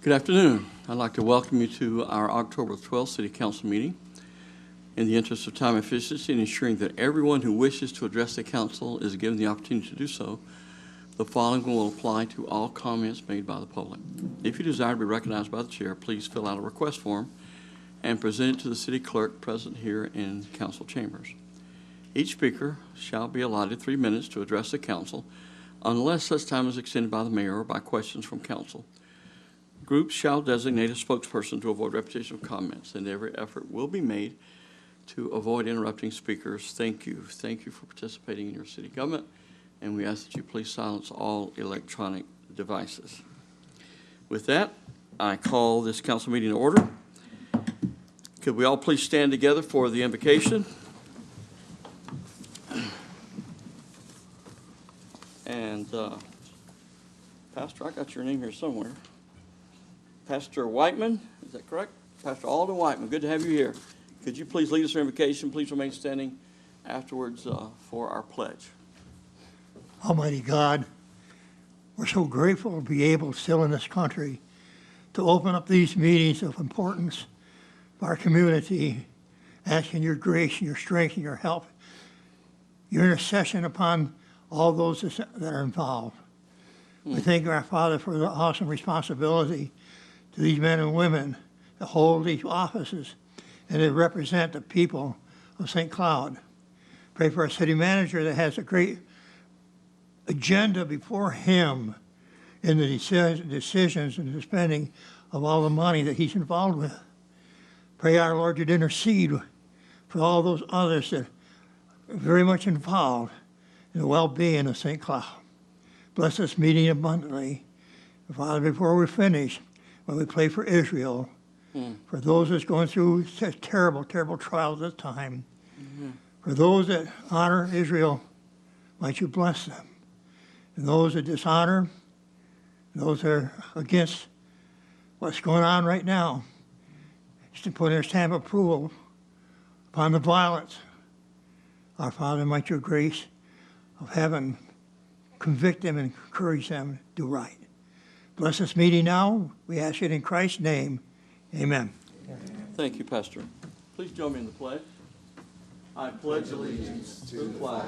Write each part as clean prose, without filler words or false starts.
Good afternoon. I'd like to welcome you to our October 12th City Council meeting. In the interest of time efficiency and ensuring that everyone who wishes to address the council is given the opportunity to do so, the following will apply to all comments made by the public. If you desire to be recognized by the chair, please fill out a request form and present it to the city clerk present here in council chambers. Each speaker shall be allotted 3 minutes to address the council unless such time is extended by the mayor or by questions from council. Groups shall designate a spokesperson to avoid repetition of comments, and every effort will be made to avoid interrupting speakers. Thank you. Thank you for participating in your city government, and we ask that you please silence all electronic devices. With that, I call this council meeting to order. Could we all please stand together for the invocation? And Pastor, I got your name here somewhere. Pastor Whiteman, is that correct? Pastor Alden Whiteman, good to have you here. Could you please lead us in invocation? Please remain standing afterwards for our pledge. Almighty God, we're so grateful to be able still in this country to open up these meetings of importance for our community, asking your grace and your strength and your help, your intercession upon all those that are involved. We thank our Father for the awesome responsibility to these men and women to hold these offices and to represent the people of St. Cloud. Pray for our city manager that has a great agenda before him in the decisions and the spending of all the money that he's involved with. Pray our Lord you'd intercede for all those others that are very much involved in the well-being of St. Cloud. Bless this meeting abundantly. Father, before we finish, when we pray for Israel, for those that's going through such terrible, terrible trials at this time, for those that honor Israel, might you bless them. And those that dishonor, those that are against what's going on right now, just to put their stamp of approval upon the violence. Our Father, might your grace of heaven convict them and encourage them to do right. Bless this meeting now. We ask it in Christ's name. Amen. Thank you, Pastor. Please join me in the pledge. I pledge allegiance to the flag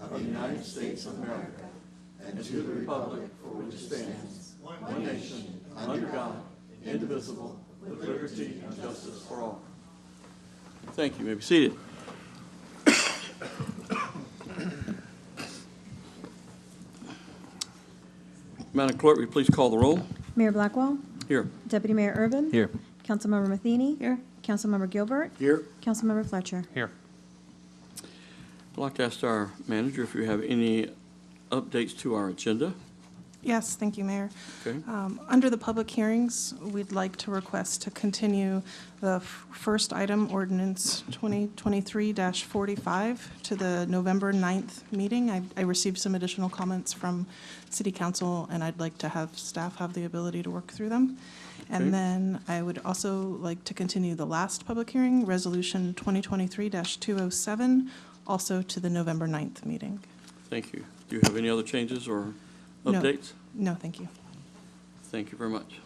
of the United States of America and to the republic for which it stands, one nation, under God, indivisible, with liberty and justice for all. Thank you. You may be seated. Madam Clerk, will you please call the roll? Mayor Blackwell? Here. Deputy Mayor Urban? Here. Councilmember Matheny? Here. Councilmember Gilbert? Here. Councilmember Fletcher? Here. I'd like to ask our manager if you have any updates to our agenda. Yes, thank you, Mayor. Okay. Under the public hearings, we'd like to request to continue the first item, ordinance 2023-45, to the November 9th meeting. I received some additional comments from City Council, and I'd like to have staff have the ability to work through them. Okay. And then I would also like to continue the last public hearing, resolution 2023-207, also to the November 9th meeting. Thank you. Do you have any other changes or updates? No, thank you. Thank you very much.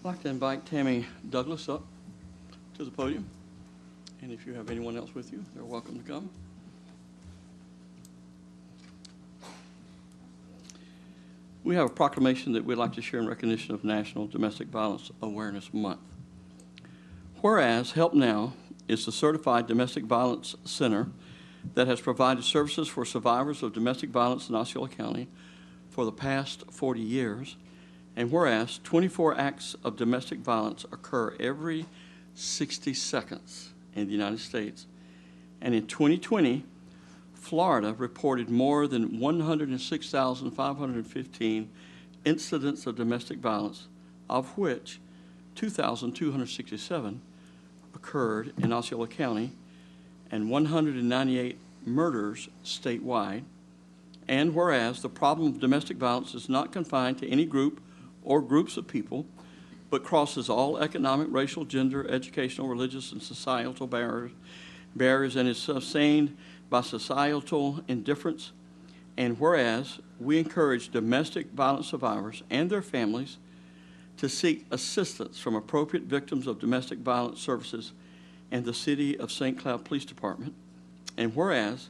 I'd like to invite Tammy Douglas up to the podium. And if you have anyone else with you, they're welcome to come. We have a proclamation that we'd like to share in recognition of National Domestic Violence Awareness Month. Whereas Help Now is the certified domestic violence center that has provided services for survivors of domestic violence in Osceola County for the past 40 years, and whereas 24 acts of domestic violence occur every 60 seconds in the United States, and in 2020, Florida reported more than 106,515 incidents of domestic violence, of which 2,267 occurred in Osceola County and 198 murders statewide, And whereas the problem of domestic violence is not confined to any group or groups of people, but crosses all economic, racial, gender, educational, religious, and societal barriers and is sustained by societal indifference. And whereas we encourage domestic violence survivors and their families to seek assistance from appropriate victims of domestic violence services and the City of St. Cloud Police Department. And whereas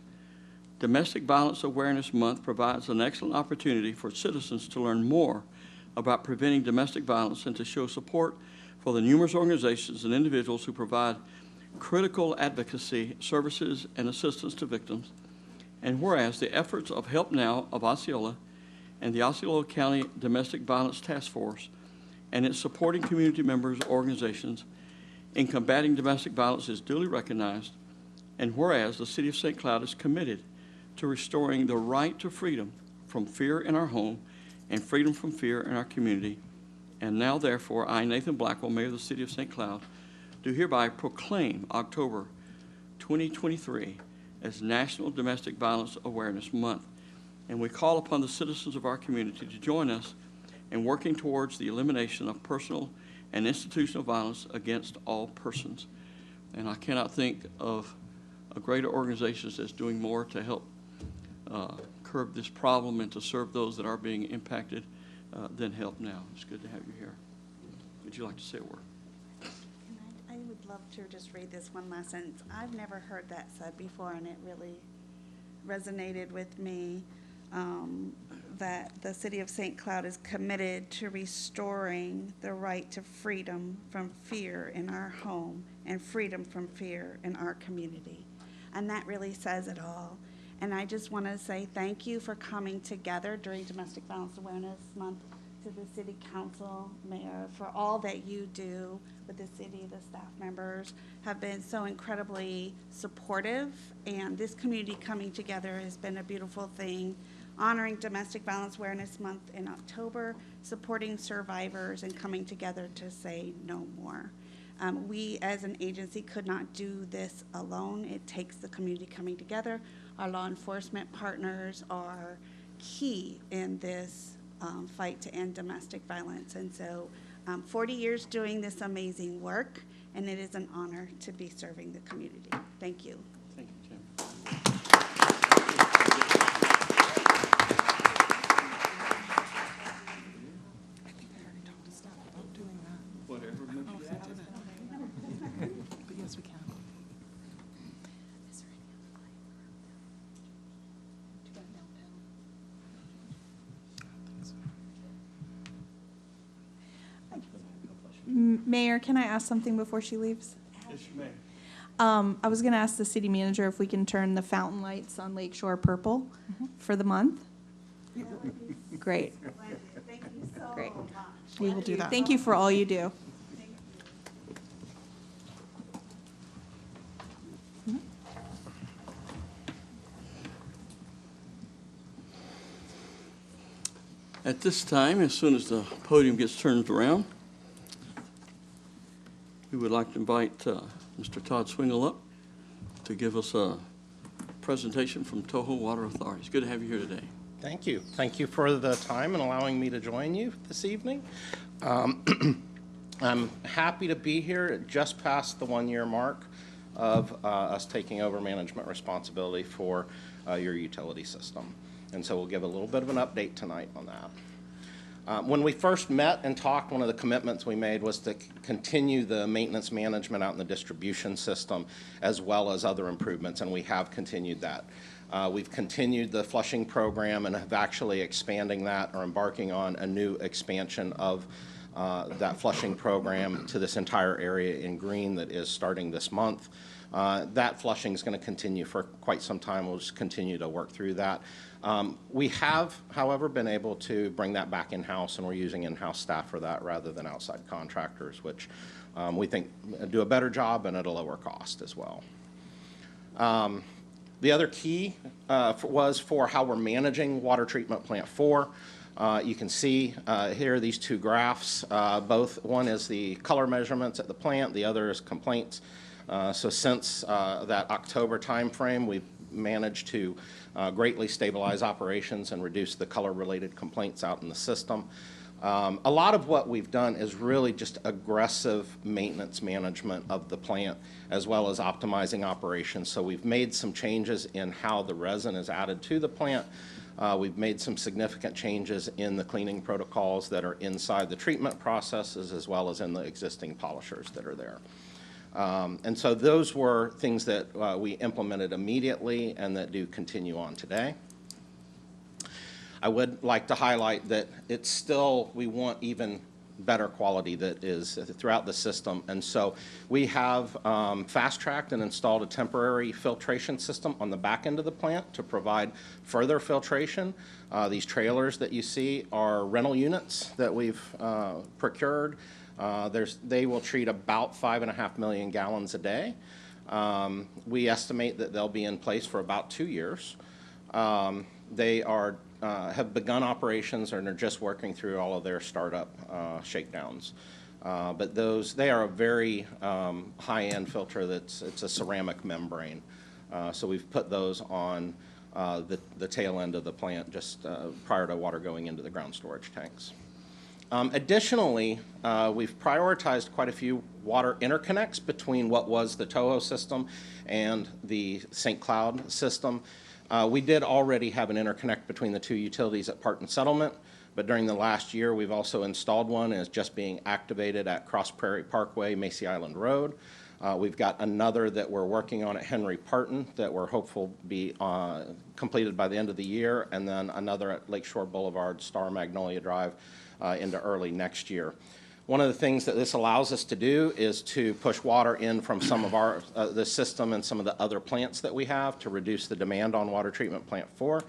Domestic Violence Awareness Month provides an excellent opportunity for citizens to learn more about preventing domestic violence and to show support for the numerous organizations and individuals who provide critical advocacy services and assistance to victims. And whereas the efforts of Help Now of Osceola and the Osceola County Domestic Violence Task Force and its supporting community members organizations in combating domestic violence is duly recognized. And whereas the City of St. Cloud is committed to restoring the right to freedom from fear in our home and freedom from fear in our community. And now, therefore, I, Nathan Blackwell, Mayor of the City of St. Cloud, do hereby proclaim October 2023 as National Domestic Violence Awareness Month. And we call upon the citizens of our community to join us in working towards the elimination of personal and institutional violence against all persons. And I cannot think of a greater organization that's doing more to help curb this problem and to serve those that are being impacted than Help Now. It's good to have you here. Would you like to say a word? I would love to just read this one last sentence. I've never heard that said before, and it really resonated with me, that the City of St. Cloud is committed to restoring the right to freedom from fear in our home and freedom from fear in our community. And that really says it all. And I just want to say thank you for coming together during Domestic Violence Awareness Month, to the City Council, Mayor, for all that you do with the city. The staff members have been so incredibly supportive, and this community coming together has been a beautiful thing, honoring Domestic Violence Awareness Month in October, supporting survivors, and coming together to say no more. We as an agency could not do this alone. It takes the community coming together. Our law enforcement partners are key in this fight to end domestic violence. And so 40 years doing this amazing work, and it is an honor to be serving the community. Thank you. Thank you, Tim. I think I already talked to staff about doing that. Whatever. I don't know if they did it. But yes, we can. Mayor, can I ask something before she leaves? Yes, you may. I was going to ask the city manager if we can turn the fountain lights on Lake Shore purple for the month. Great. Thank you so Great. much. We will do that. Thank you for all you do. At this time, as soon as the podium gets turned around, we would like to invite Mr. Todd Swingle up to give us a presentation from Toho Water Authority. It's good to have you here today. Thank you. Thank you for the time and allowing me to join you this evening. I'm happy to be here. It just passed the one-year mark of us taking over management responsibility for your utility system. And so we'll give a little bit of an update tonight on that. When we first met and talked, one of the commitments we made was to continue the maintenance management out in the distribution system as well as other improvements, and we have continued that. We've continued the flushing program and have actually expanding that or embarking on a new expansion of that flushing program to this entire area in green that is starting this month. That flushing is going to continue for quite some time. We'll just continue to work through that. We have, however, been able to bring that back in-house, and we're using in-house staff for that rather than outside contractors, which we think do a better job and at a lower cost as well. The other key was for how we're managing Water Treatment Plant 4. You can see here these two graphs. Both, one is the color measurements at the plant, the other is complaints. So since that October timeframe, we've managed to greatly stabilize operations and reduce the color-related complaints out in the system. A lot of what we've done is really just aggressive maintenance management of the plant, as well as optimizing operations. So we've made some changes in how the resin is added to the plant. We've made some significant changes in the cleaning protocols that are inside the treatment processes, as well as in the existing polishers that are there. And so those were things that we implemented immediately and that do continue on today. I would like to highlight that it's still, we want even better quality that is throughout the system. And so we have fast-tracked and installed a temporary filtration system on the back end of the plant to provide further filtration. These trailers that you see are rental units that we've procured. They will treat about 5.5 million gallons a day. We estimate that they'll be in place for about 2 years. They have begun operations and are just working through all of their startup shakedowns. But they are a very high-end filter it's a ceramic membrane. So we've put those on the tail end of the plant just prior to water going into the ground storage tanks. Additionally, we've prioritized quite a few water interconnects between what was the Toho system and the St. Cloud system. We did already have an interconnect between the two utilities at Parton Settlement, but during the last year, we've also installed one, and it's just being activated at Cross Prairie Parkway, Macy Island Road. We've got another that we're working on at Henry Parton that we're hopeful be completed by the end of the year, and then another at Lakeshore Boulevard, Star Magnolia Drive, into early next year. One of the things that this allows us to do is to push water in from some of the system and some of the other plants that we have to reduce the demand on Water Treatment Plant 4,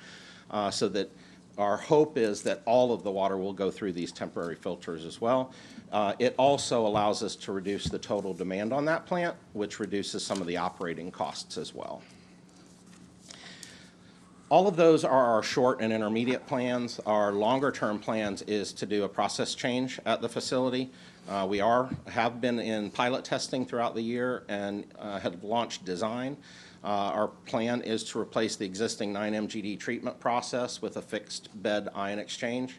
so that our hope is that all of the water will go through these temporary filters as well. It also allows us to reduce the total demand on that plant, which reduces some of the operating costs as well. All of those are our short and intermediate plans. Our longer-term plans is to do a process change at the facility. We have been in pilot testing throughout the year and have launched design. Our plan is to replace the existing 9-MGD treatment process with a fixed bed ion exchange.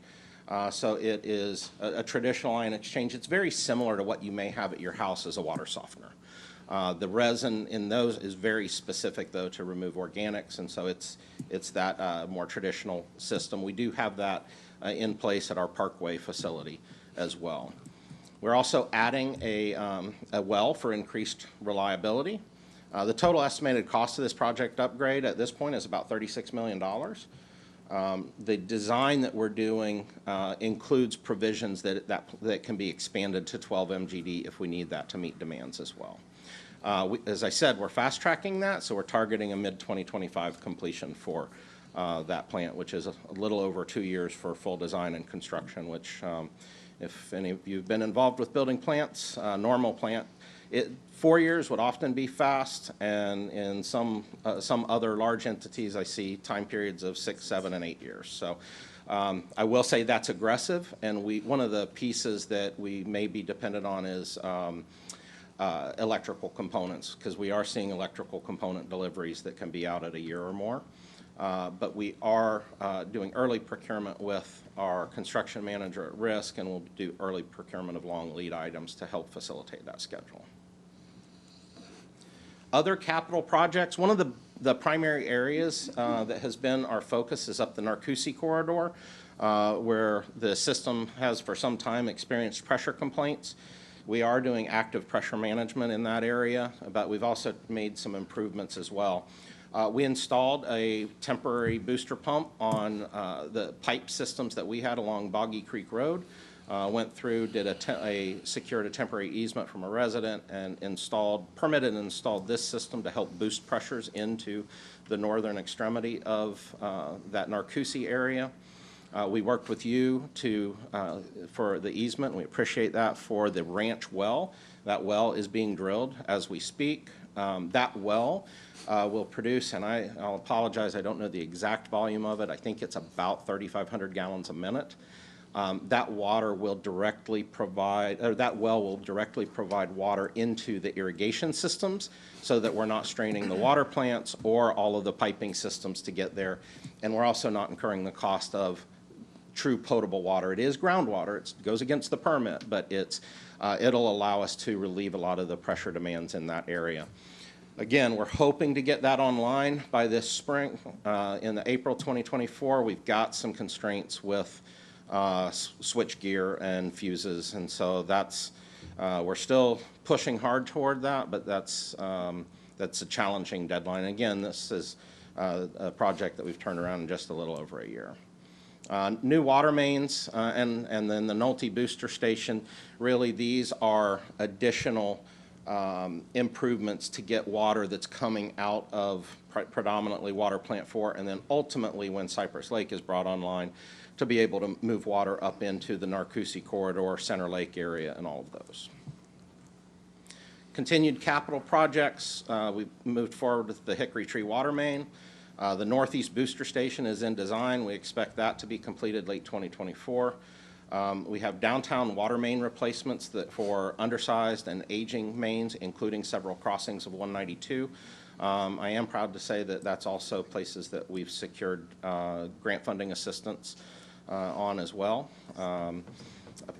So it is a traditional ion exchange. It's very similar to what you may have at your house as a water softener. The resin in those is very specific, though, to remove organics, and so it's that more traditional system. We do have that in place at our Parkway facility as well. We're also adding a well for increased reliability. The total estimated cost of this project upgrade at this point is about $36 million. The design that we're doing includes provisions that can be expanded to 12 MGD if we need that to meet demands as well. As I said, we're fast-tracking that, so we're targeting a mid-2025 completion for that plant, which is a little over 2 years for full design and construction, which, if any of you have been involved with building plants, normal plant, 4 years would often be fast, and in some other large entities, I see time periods of 6, 7, and 8 years. So I will say that's aggressive, and one of the pieces that we may be dependent on is electrical components, because we are seeing electrical component deliveries that can be out at 1 year or more. But we are doing early procurement with our construction manager at risk, and we'll do early procurement of long lead items to help facilitate that schedule. Other capital projects, one of the primary areas that has been our focus is up the Narcoossee corridor, where the system has for some time experienced pressure complaints. We are doing active pressure management in that area, but we've also made some improvements as well. We installed a temporary booster pump on the pipe systems that we had along Boggy Creek Road. Went through, secured a temporary easement from a resident and permitted and installed this system to help boost pressures into the northern extremity of that Narcoossee area. We worked with you for the easement. We appreciate that. For the ranch well, that well is being drilled as we speak. That well will produce, and I'll apologize, I don't know the exact volume of it. I think it's about 3,500 gallons a minute. that water will directly provide, or that well will directly provide water into the irrigation systems so that we're not straining the water plants or all of the piping systems to get there. And we're also not incurring the cost of true potable water. It is groundwater. It goes against the permit, but it'll allow us to relieve a lot of the pressure demands in that area. Again, we're hoping to get that online by this spring. In the April 2024, we've got some constraints with switch gear and fuses, and so we're still pushing hard toward that, but that's a challenging deadline. Again, this is a project that we've turned around in just a little over a year. New water mains and then the Nolte Booster Station, really these are additional improvements to get water that's coming out of predominantly Water Plant 4, and then ultimately when Cypress Lake is brought online, to be able to move water up into the Narcoossee Corridor, Center Lake area, and all of those. Continued capital projects, we've moved forward with the Hickory Tree Water Main. The Northeast Booster Station is in design. We expect that to be completed late 2024. We have downtown water main replacements for undersized and aging mains, including several crossings of 192. I am proud to say that that's also places that we've secured grant funding assistance on as well.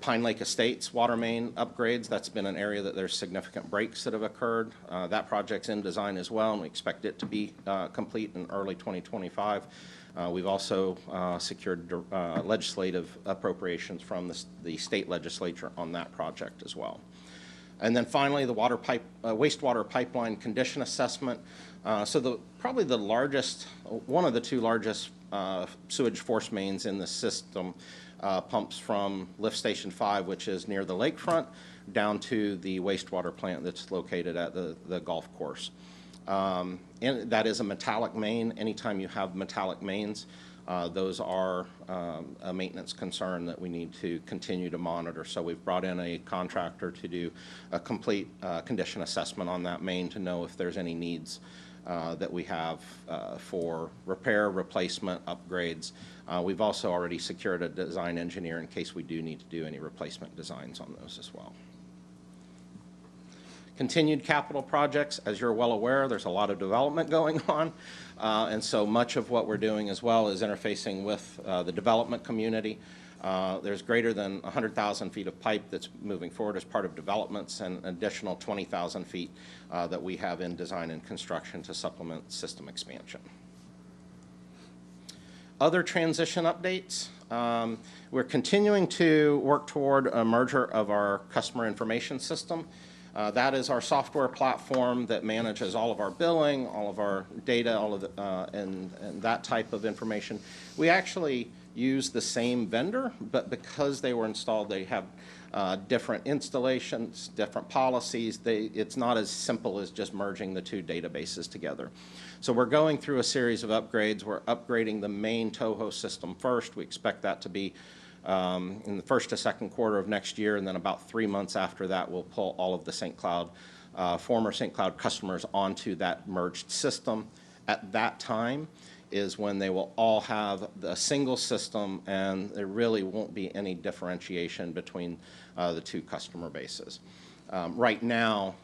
Pine Lake Estates water main upgrades, that's been an area that there's significant breaks that have occurred. That project's in design as well, and we expect it to be complete in early 2025. We've also secured legislative appropriations from the state legislature on that project as well. And then finally, the wastewater pipeline condition assessment. So probably the largest, one of the two largest sewage force mains in the system pumps from Lift Station 5, which is near the lakefront, down to the wastewater plant that's located at the golf course. And that is a metallic main. Anytime you have metallic mains, those are a maintenance concern that we need to continue to monitor. So we've brought in a contractor to do a complete condition assessment on that main to know if there's any needs that we have for repair, replacement, upgrades. We've also already secured a design engineer in case we do need to do any replacement designs on those as well. Continued capital projects, as you're well aware, there's a lot of development going on, and so much of what we're doing as well is interfacing with the development community. There's greater than 100,000 feet of pipe that's moving forward as part of developments, and an additional 20,000 feet that we have in design and construction to supplement system expansion. Other transition updates. We're continuing to work toward a merger of our customer information system. That is our software platform that manages all of our billing, all of our data, all of the, and that type of information. We actually use the same vendor, but because they were installed, they have different installations, different policies. It's not as simple as just merging the two databases together. So we're going through a series of upgrades. We're upgrading the main Toho system first. We expect that to be in the first to second quarter of next year, and then about 3 months after that, we'll pull all of the St. Cloud, former St. Cloud customers onto that merged system. At that time is when they will all have a single system, and there really won't be any differentiation between the two customer bases. Right now,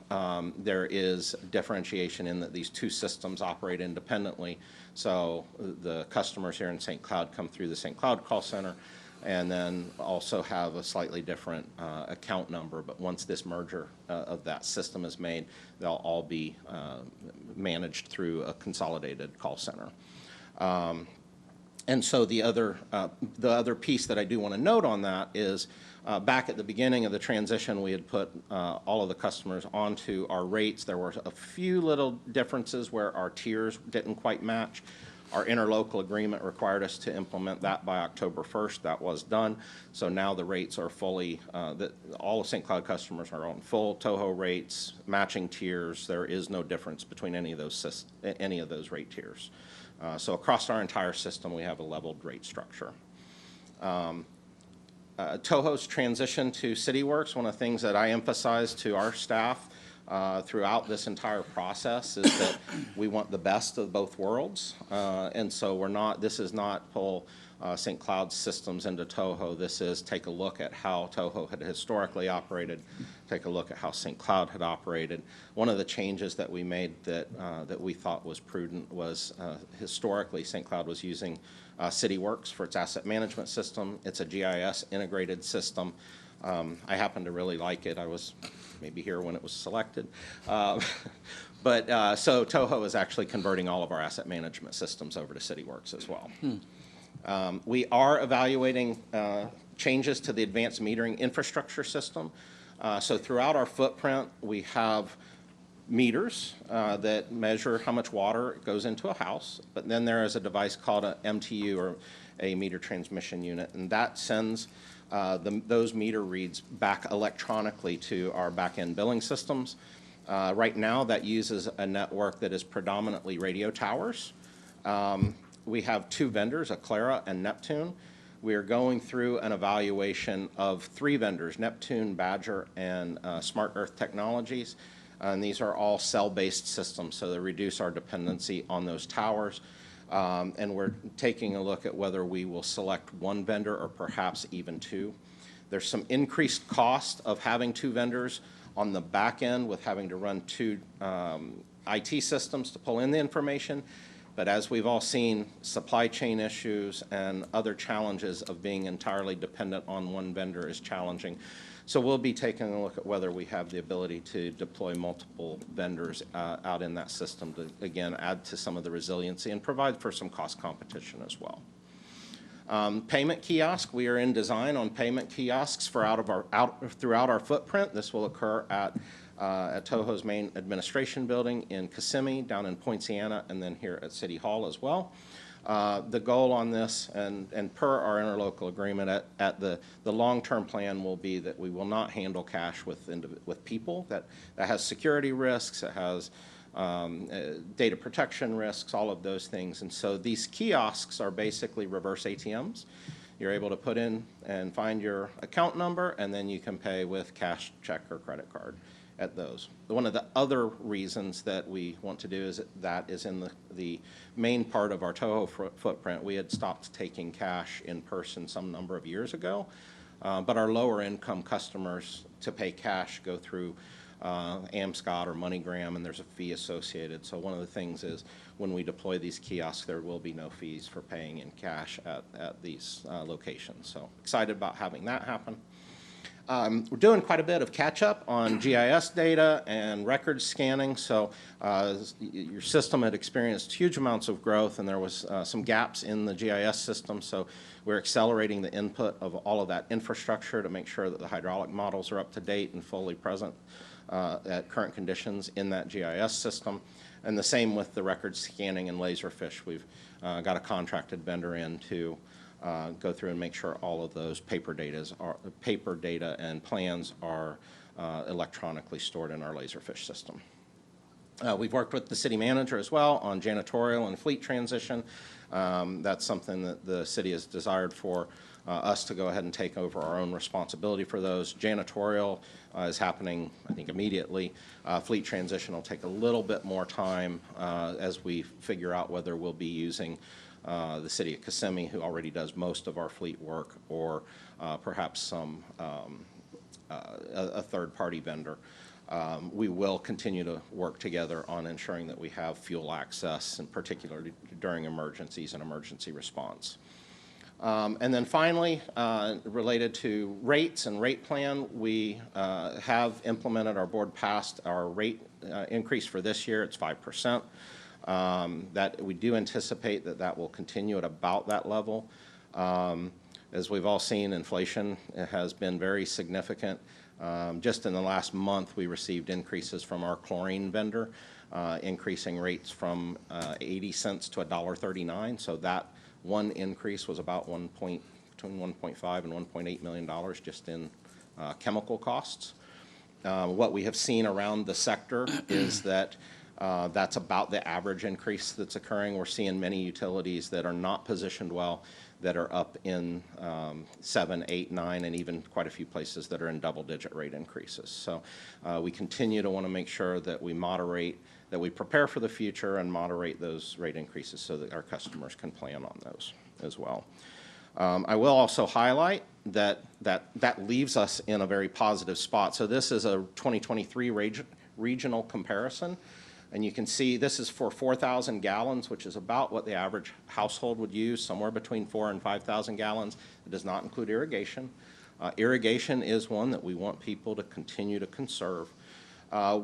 there is differentiation in that these two systems operate independently, so the customers here in St. Cloud come through the St. Cloud call center, and then also have a slightly different account number. But once this merger of that system is made, they'll all be managed through a consolidated call center. And so the other piece that I do want to note on that is back at the beginning of the transition, we had put all of the customers onto our rates. There were a few little differences where our tiers didn't quite match. Our interlocal agreement required us to implement that by October 1st. That was done. So now the rates are fully, all of St. Cloud customers are on full Toho rates, matching tiers. There is no difference between any of those rate tiers. So across our entire system, we have a leveled rate structure. Toho's transition to CityWorks, one of the things that I emphasize to our staff throughout this entire process is that we want the best of both worlds. And so this is not pull St. Cloud systems into Toho. This is take a look at how Toho had historically operated, take a look at how St. Cloud had operated. One of the changes that we made that we thought was prudent was historically St. Cloud was using CityWorks for its asset management system. It's a GIS integrated system. I happen to really like it. I was maybe here when it was selected. So Toho is actually converting all of our asset management systems over to CityWorks as well. We are evaluating changes to the advanced metering infrastructure system. So throughout our footprint, we have meters that measure how much water goes into a house, but then there is a device called a MTU, or a meter transmission unit, and that sends those meter reads back electronically to our back-end billing systems. Right now, that uses a network that is predominantly radio towers. We have 2 vendors, Aclara and Neptune. We are going through an evaluation of 3 vendors, Neptune, Badger, and Smart Earth Technologies. And these are all cell-based systems, so they reduce our dependency on those towers. And we're taking a look at whether we will select 1 vendor or perhaps even 2. There's some increased cost of having 2 vendors on the back end with having to run 2 IT systems to pull in the information. But as we've all seen, supply chain issues and other challenges of being entirely dependent on 1 vendor is challenging. So we'll be taking a look at whether we have the ability to deploy multiple vendors out in that system to, again, add to some of the resiliency and provide for some cost competition as well. Payment kiosk, we are in design on payment kiosks throughout our footprint. This will occur at Toho's main administration building in Kissimmee, down in Poinciana, and then here at City Hall as well. The goal on this, and per our interlocal agreement, at the long-term plan will be that we will not handle cash with people. That has security risks, it has data protection risks, all of those things. And so these kiosks are basically reverse ATMs. You're able to put in and find your account number, and then you can pay with cash, check, or credit card at those. One of the other reasons that we want to do is in the main part of our Toho footprint. We had stopped taking cash in person some number of years ago, but our lower income customers to pay cash go through Amscot or MoneyGram, and there's a fee associated. So one of the things is when we deploy these kiosks, there will be no fees for paying in cash at these locations. So excited about having that happen. We're doing quite a bit of catch-up on GIS data and record scanning. So your system had experienced huge amounts of growth, and there was some gaps in the GIS system. So we're accelerating the input of all of that infrastructure to make sure that the hydraulic models are up to date and fully present at current conditions in that GIS system. And the same with the record scanning and Laserfish. We've got a contracted vendor in to go through and make sure all of those paper data and plans are electronically stored in our Laserfish system. We've worked with the city manager as well on janitorial and fleet transition. That's something that the city has desired for us to go ahead and take over our own responsibility for those. Janitorial is happening, I think, immediately. Fleet transition will take a little bit more time as we figure out whether we'll be using the city of Kissimmee, who already does most of our fleet work, or perhaps a third-party vendor. We will continue to work together on ensuring that we have fuel access, and particularly during emergencies and emergency response. And then finally, related to rates and rate plan, we have implemented, our board passed our rate increase for this year. It's 5%. That we do anticipate that will continue at about that level. As we've all seen, inflation has been very significant. Just in the last month, we received increases from our chlorine vendor, increasing rates from 80 cents to $1.39. So that one increase was about between $1.5 and $1.8 million just in chemical costs. What we have seen around the sector is that That's about the average increase that's occurring. We're seeing many utilities that are not positioned well that are up in 7, 8, 9, and even quite a few places that are in double-digit rate increases. So we continue to want to make sure that we moderate, that we prepare for the future and moderate those rate increases so that our customers can plan on those as well. I will also highlight that leaves us in a very positive spot. So this is a 2023 regional comparison. And you can see this is for 4,000 gallons, which is about what the average household would use, somewhere between 4,000 and 5,000 gallons. It does not include irrigation. Irrigation is one that we want people to continue to conserve.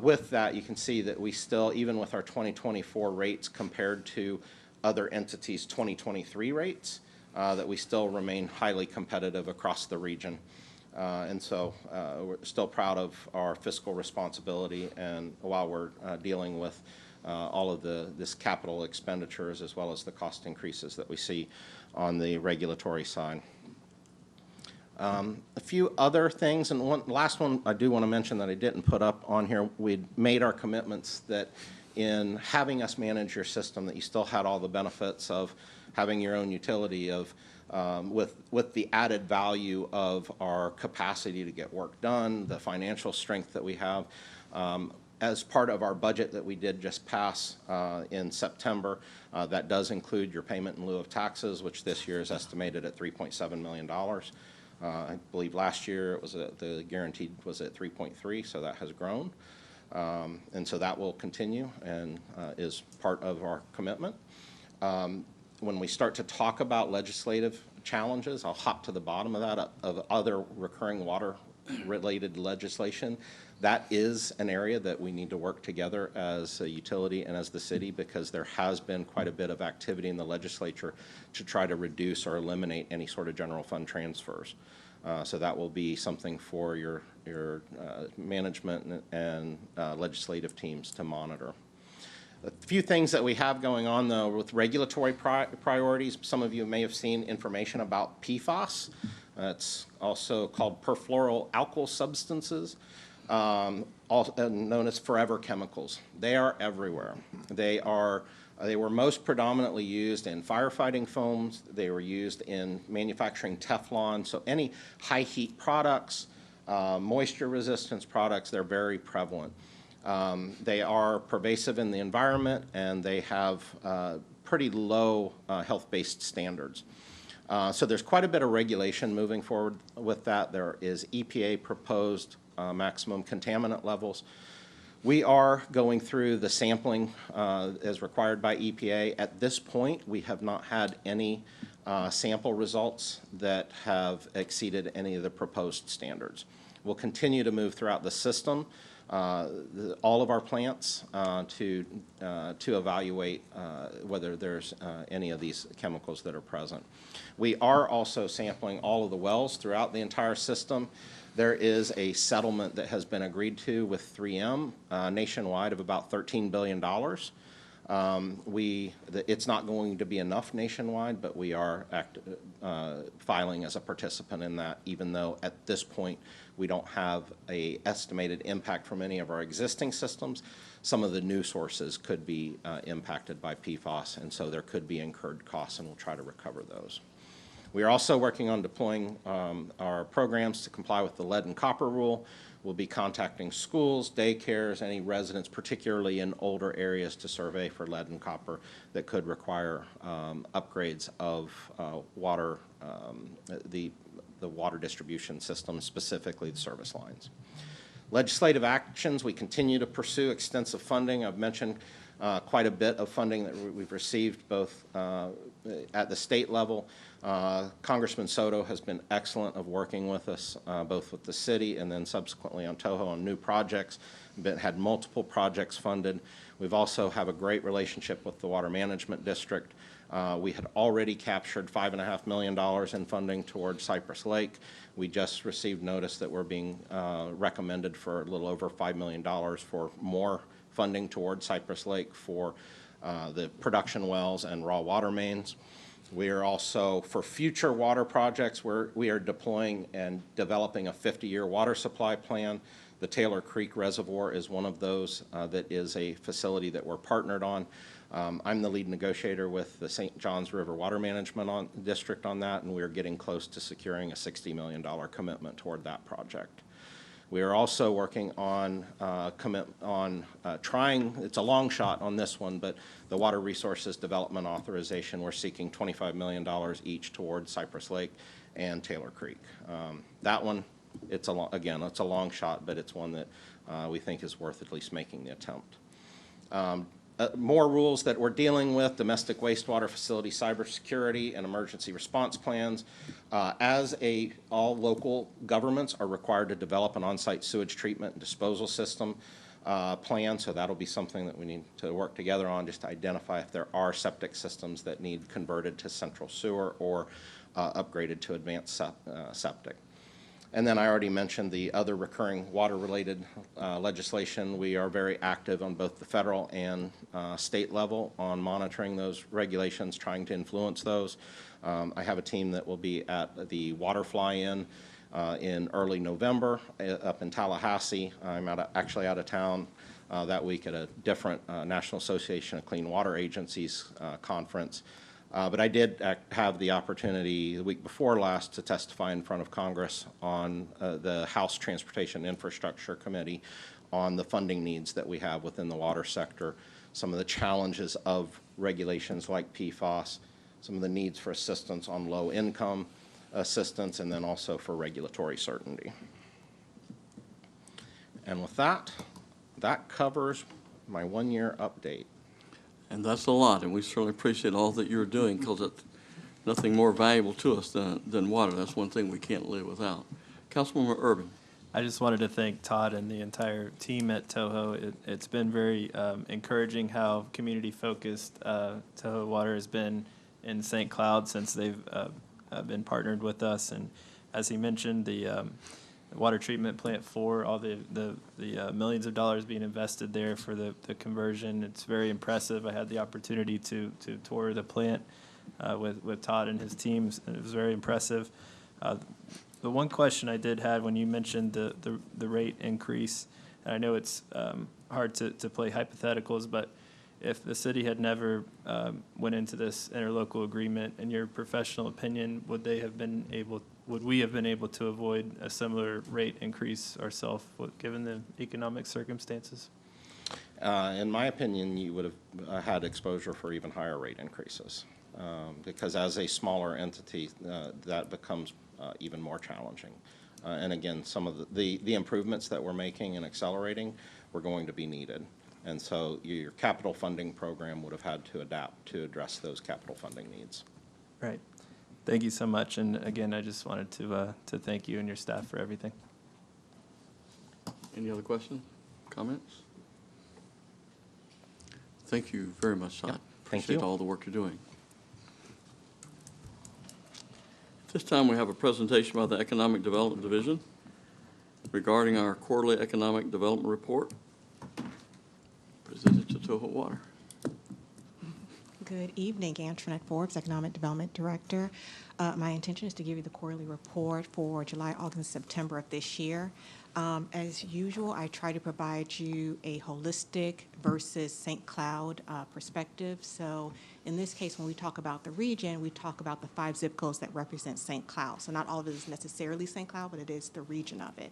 With that, you can see that we still, even with our 2024 rates compared to other entities' 2023 rates, that we still remain highly competitive across the region. And so we're still proud of our fiscal responsibility, and while we're dealing with all of this capital expenditures as well as the cost increases that we see on the regulatory side. A few other things, and last one I do want to mention that I didn't put up on here. We'd made our commitments that in having us manage your system, that you still had all the benefits of having your own utility, of with the added value of our capacity to get work done, the financial strength that we have. As part of our budget that we did just pass in September, that does include your payment in lieu of taxes, which this year is estimated at $3.7 million. I believe last year it was the guaranteed was at 3.3, so that has grown. And so that will continue and is part of our commitment. When we start to talk about legislative challenges, I'll hop to the bottom of that, of other recurring water-related legislation. That is an area that we need to work together as a utility and as the city, because there has been quite a bit of activity in the legislature to try to reduce or eliminate any sort of general fund transfers. So that will be something for your management and legislative teams to monitor. A few things that we have going on, though, with regulatory priorities. Some of you may have seen information about PFAS. It's also called perfluoroalkyl substances, also known as forever chemicals. They are everywhere. They were most predominantly used in firefighting foams. They were used in manufacturing Teflon. So any high heat products, moisture resistance products, they're very prevalent. They are pervasive in the environment, and they have pretty low health-based standards. So there's quite a bit of regulation moving forward with that. There is EPA proposed maximum contaminant levels. We are going through the sampling as required by EPA. At this point, we have not had any sample results that have exceeded any of the proposed standards. We'll continue to move throughout the system, all of our plants, to evaluate whether there's any of these chemicals that are present. We are also sampling all of the wells throughout the entire system. There is a settlement that has been agreed to with 3M nationwide of about $13 billion. It's not going to be enough nationwide, but we are filing as a participant in that, even though at this point we don't have an estimated impact from any of our existing systems. Some of the new sources could be impacted by PFAS, and so there could be incurred costs, and we'll try to recover those. We are also working on deploying our programs to comply with the lead and copper rule. We'll be contacting schools, daycares, any residents, particularly in older areas, to survey for lead and copper that could require upgrades of water, the water distribution system, specifically the service lines. Legislative actions, we continue to pursue extensive funding. I've mentioned quite a bit of funding that we've received both at the state level. Congressman Soto has been excellent of working with us, both with the city and then subsequently on Toho on new projects. Had multiple projects funded. We've also have a great relationship with the Water Management District. We had already captured $5.5 million in funding towards Cypress Lake. We just received notice that we're being recommended for a little over $5 million for more funding towards Cypress Lake for the production wells and raw water mains. We are also, for future water projects, we are deploying and developing a 50-year water supply plan The Taylor Creek Reservoir is one of those that is a facility that we're partnered on. I'm the lead negotiator with the St. Johns River Water Management District on that, and we're getting close to securing a $60 million commitment toward that project. We are also working on trying, it's a long shot on this one, but the Water Resources Development Authorization, we're seeking $25 million each toward Cypress Lake and Taylor Creek. That one, it's a long shot, but it's one that we think is worth at least making the attempt. More rules that we're dealing with: domestic wastewater facility cybersecurity and emergency response plans. All local governments are required to develop an on-site sewage treatment and disposal system plan, so that'll be something that we need to work together on, just to identify if there are septic systems that need converted to central sewer or upgraded to advanced septic. And then I already mentioned the other recurring water-related legislation. We are very active on both the federal and state level on monitoring those regulations, trying to influence those. I have a team that will be at the water fly-in in early November up in Tallahassee. I'm actually out of town that week at a different National Association of Clean Water Agencies conference. But I did have the opportunity the week before last to testify in front of Congress on the House Transportation Infrastructure Committee on the funding needs that we have within the water sector, some of the challenges of regulations like PFAS, some of the needs for assistance on low-income assistance, and then also for regulatory certainty. And with that, that covers my one-year update. And that's a lot, and we certainly appreciate all that you're doing, because it's nothing more valuable to us than water. That's one thing we can't live without. Councilmember Urban. I just wanted to thank Todd and the entire team at Toho. It's been very encouraging how community-focused Toho Water has been in St. Cloud since they've been partnered with us. And as he mentioned, the water treatment plant 4, all the millions of dollars being invested there for the conversion. It's very impressive. I had the opportunity to tour the plant with Todd and his teams, and it was very impressive. The one question I did have when you mentioned the rate increase, and I know it's hard to play hypotheticals, but if the city had never went into this interlocal agreement, in your professional opinion, would we have been able to avoid a similar rate increase ourselves, given the economic circumstances? In my opinion, you would have had exposure for even higher rate increases, because as a smaller entity, that becomes even more challenging. And again, some of the improvements that we're making and accelerating were going to be needed. And so your capital funding program would have had to adapt to address those capital funding needs. Right. Thank you so much. And again, I just wanted to thank you and your staff for everything. Any other questions, comments? Thank you very much, Todd. Yep. Thank Appreciate you. all the work you're doing. This time we have a presentation by the Economic Development Division regarding our quarterly economic development report presented to Toho Water. Good evening, Antoinette Forbes, Economic Development Director. My intention is to give you the quarterly report for July, August, and September of this year. As usual, I try to provide you a holistic versus St. Cloud perspective. So in this case, when we talk about the region, we talk about the 5 zip codes that represent St. Cloud. So not all of it is necessarily St. Cloud, but it is the region of it.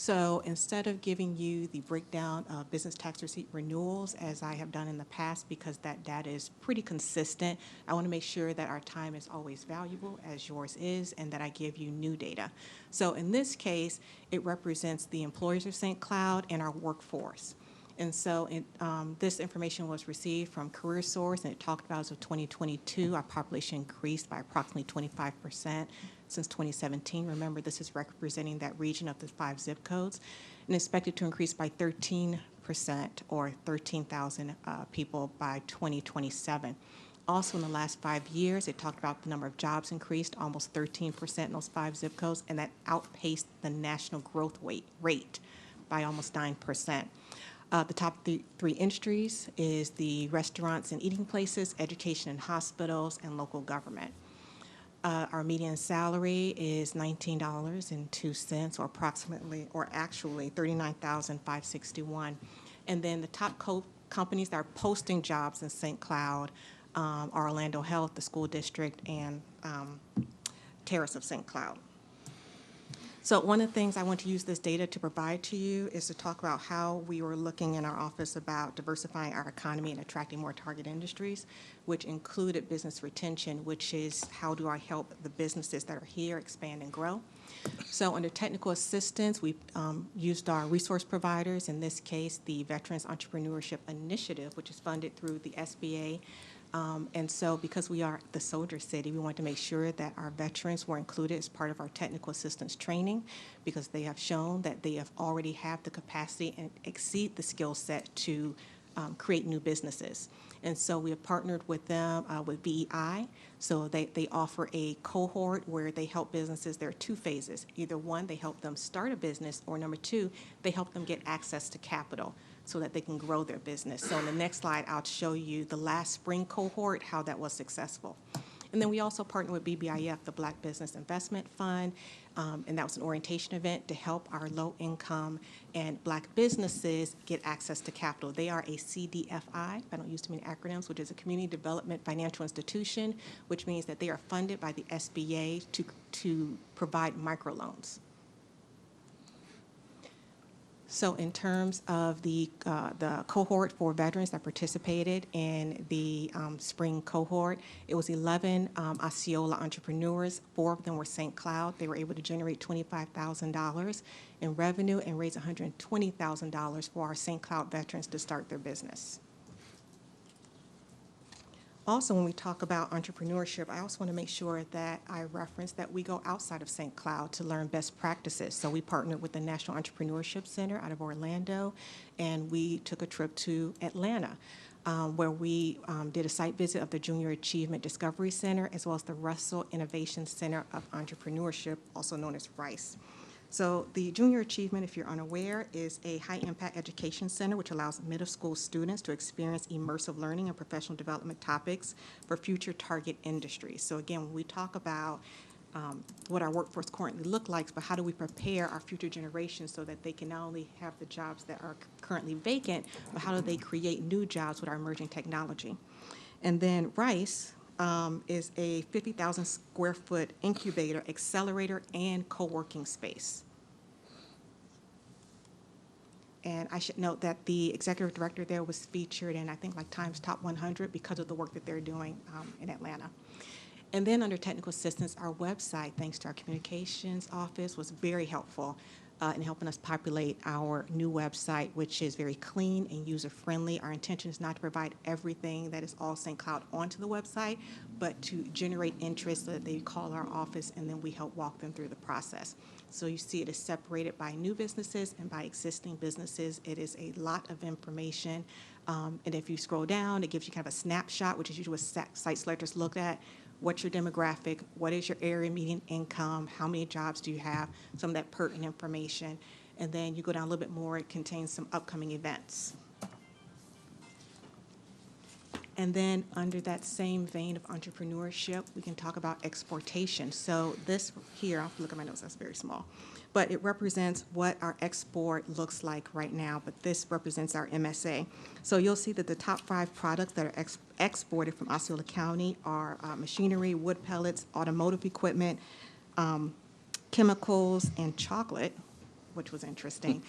So instead of giving you the breakdown of business tax receipt renewals, as I have done in the past, because that data is pretty consistent, I want to make sure that our time is always valuable, as yours is, and that I give you new data. So in this case, it represents the employees of St. Cloud and our workforce. And so this information was received from CareerSource, and it talked about as of 2022, our population increased by approximately 25% since 2017. Remember, this is representing that region of the 5 zip codes, and expected to increase by 13% or 13,000 people by 2027. Also, in the last 5 years, it talked about the number of jobs increased almost 13% in those 5 zip codes, and that outpaced the national growth rate by almost 9%. The top 3 industries is the restaurants and eating places, education and hospitals, and local government. Our median salary is $19.02, or approximately, or actually $39,561. And then the top companies that are posting jobs in St. Cloud are Orlando Health, the school district, and Terrace of St. Cloud. So one of the things I want to use this data to provide to you is to talk about how we were looking in our office about diversifying our economy and attracting more target industries, which included business retention, which is how do I help the businesses that are here expand and grow. So under technical assistance, we used our resource providers, in this case, the Veterans Entrepreneurship Initiative, which is funded through the SBA. And so because we are the Soldier City, we wanted to make sure that our veterans were included as part of our technical assistance training, because they have shown that they have already have the capacity and exceed the skill set to create new businesses. And so we have partnered with them, with VEI. So they offer a cohort where they help businesses. There are two phases. Either one, they help them start a business, or number two, they help them get access to capital so that they can grow their business. So in the next slide, I'll show you the last spring cohort, how that was successful. And then we also partnered with BBIF, the Black Business Investment Fund, and that was an orientation event to help our low-income and Black businesses get access to capital. They are a CDFI, I don't use too many acronyms, which is a Community Development Financial Institution, which means that they are funded by the SBA to provide microloans. So in terms of the cohort for veterans that participated in the spring cohort, it was 11 Osceola entrepreneurs. 4 of them were St. Cloud. They were able to generate $25,000 in revenue and raise $120,000 for our St. Cloud veterans to start their business. Also, when we talk about entrepreneurship, I also want to make sure that I reference that we go outside of St. Cloud to learn best practices. So we partnered with the National Entrepreneurship Center out of Orlando, and we took a trip to Atlanta, where we did a site visit of the Junior Achievement Discovery Center, as well as the Russell Innovation Center of Entrepreneurship, also known as RICE. So the Junior Achievement, if you're unaware, is a high-impact education center which allows middle school students to experience immersive learning and professional development topics for future target industries. So again, when we talk about what our workforce currently look like, but how do we prepare our future generations so that they can not only have the jobs that are currently vacant, but how do they create new jobs with our emerging technology? And then RICE is a 50,000 square foot incubator, accelerator, and co-working space. And I should note that the executive director there was featured in, I think, like Times Top 100 because of the work that they're doing in Atlanta. And then under technical assistance, our website, thanks to our communications office, was very helpful in helping us populate our new website, which is very clean and user-friendly. Our intention is not to provide everything that is all St. Cloud onto the website, but to generate interest so that they call our office, and then we help walk them through the process. So you see it is separated by new businesses and by existing businesses. It is a lot of information. And if you scroll down, it gives you kind of a snapshot, which is usually what site selectors look at. What's your demographic? What is your area median income? How many jobs do you have? Some of that pertinent information. And then you go down a little bit more, it contains some upcoming events. And then under that same vein of entrepreneurship, we can talk about exportation. So this here, I'll have to look at my notes, that's very small. But it represents what our export looks like right now, but this represents our MSA. So you'll see that the top 5 products that are exported from Osceola County are machinery, wood pellets, automotive equipment, chemicals, and chocolate, which was interesting.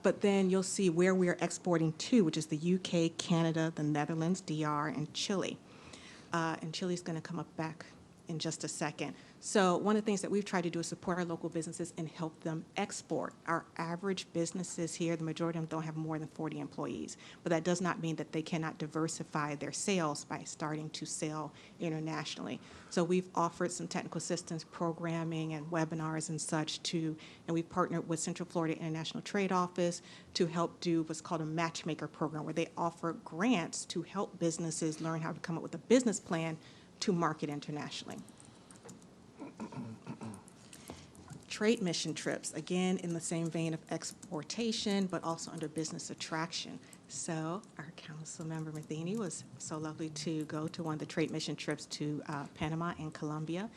But then you'll see where we are exporting to, which is the UK, Canada, the Netherlands, DR, and Chile. And Chile's going to come up back in just a second. So one of the things that we've tried to do is support our local businesses and help them export. Our average businesses here, the majority of them don't have more than 40 employees, but that does not mean that they cannot diversify their sales by starting to sell internationally. So we've offered some technical assistance programming and webinars and such and we've partnered with Central Florida International Trade Office to help do what's called a matchmaker program, where they offer grants to help businesses learn how to come up with a business plan to market internationally. Trade mission trips, again, in the same vein of exportation, but also under business attraction. So our council member Matheny was so lovely to go to one of the trade mission trips to Panama and Colombia.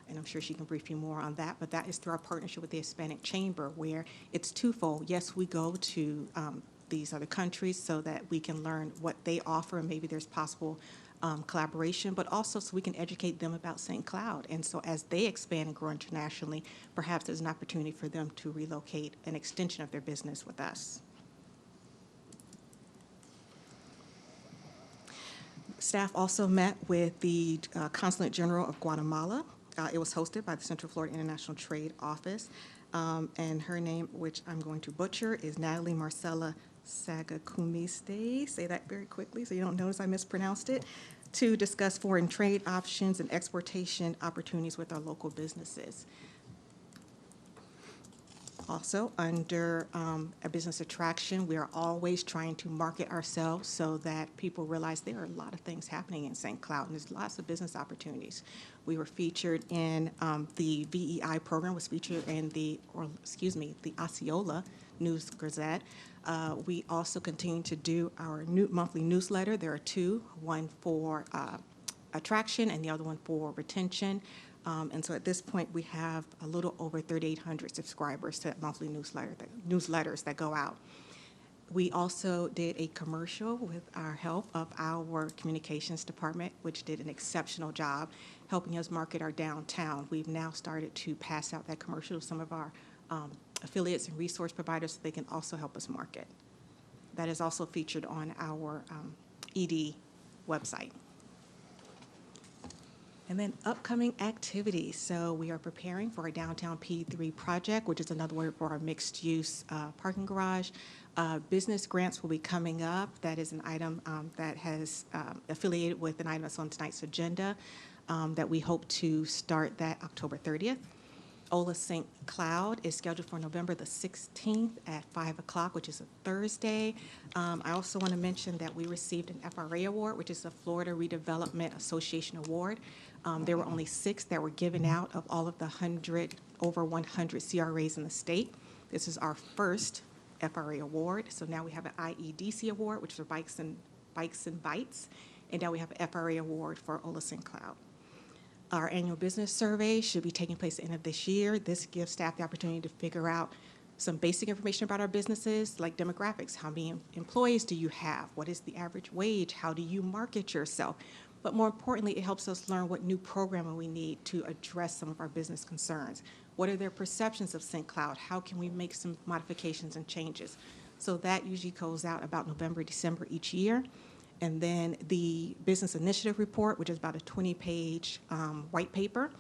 And I'm sure she can brief you more on that, but that is through our partnership with the Hispanic Chamber, where it's twofold. Yes, we go to these other countries so that we can learn what they offer, and maybe there's possible collaboration, but also so we can educate them about St. Cloud. And so as they expand and grow internationally, perhaps there's an opportunity for them to relocate an extension of their business with us. Staff also met with the Consulate General of Guatemala. It was hosted by the Central Florida International Trade Office. And her name, which I'm going to butcher, is Natalie Marcela Sagakumiste. Say that very quickly so you don't notice I mispronounced it. To discuss foreign trade options and exportation opportunities with our local businesses. Also, under a business attraction, we are always trying to market ourselves so that people realize there are a lot of things happening in St. Cloud, and there's lots of business opportunities. We were featured in the VEI program, was featured in the Osceola News Gazette. We also continue to do our monthly newsletter. There are two, one for attraction and the other one for retention. And so at this point, we have a little over 3,800 subscribers to that monthly newsletters that go out. We also did a commercial with our help of our communications department, which did an exceptional job helping us market our downtown. We've now started to pass out that commercial to some of our affiliates and resource providers so they can also help us market. That is also featured on our ED website. And then upcoming activities. So we are preparing for our Downtown P3 project, which is another word for our mixed-use parking garage. Business grants will be coming up. That is an item that has affiliated with an item that's on tonight's agenda that we hope to start that October 30th. Ola St. Cloud is scheduled for November the 16th at 5 o'clock, which is a Thursday. I also want to mention that we received an FRA award, which is the Florida Redevelopment Association Award. There were only 6 that were given out of all of the over 100 CRAs in the state. This is our first FRA award. So now we have an IEDC award, which is for Bikes and Bites. And now we have an FRA award for Ola St. Cloud. Our annual business survey should be taking place at the end of this year. This gives staff the opportunity to figure out some basic information about our businesses, like demographics. How many employees do you have? What is the average wage? How do you market yourself? But more importantly, it helps us learn what new programming we need to address some of our business concerns. What are their perceptions of St. Cloud? How can we make some modifications and changes? So that usually goes out about November, December each year. And then the business initiative report, which is about a 20-page white paper.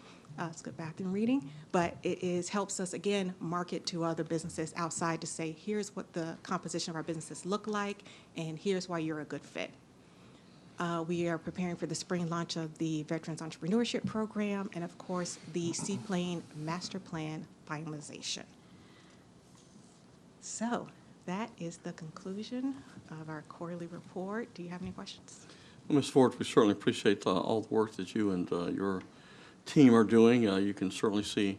It's good bathroom reading, but it helps us, again, market to other businesses outside to say, here's what the composition of our businesses look like, and here's why you're a good fit. We are preparing for the spring launch of the Veterans Entrepreneurship Program, and of course, the Seaplane Master Plan finalization. So that is the conclusion of our quarterly report. Do you have any questions? Well, Ms. Ford, we certainly appreciate all the work that you and your team are doing. You can certainly see,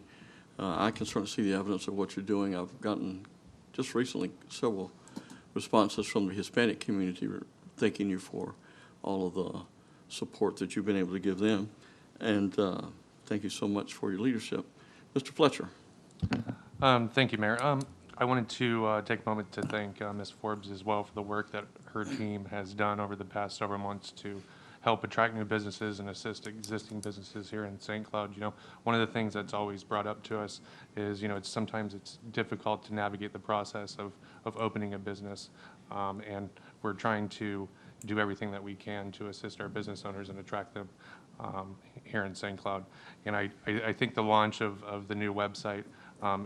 I can certainly see the evidence of what you're doing. I've gotten just recently several responses from the Hispanic community thanking you for all of the support that you've been able to give them. And thank you so much for your leadership. Mr. Fletcher. Thank you, Mayor. I wanted to take a moment to thank Ms. Forbes as well for the work that her team has done over the past several months to help attract new businesses and assist existing businesses here in St. Cloud. You know, one of the things that's always brought up to us is, you know, sometimes it's difficult to navigate the process of opening a business, and we're trying to do everything that we can to assist our business owners and attract them here in St. Cloud. And I think the launch of the new website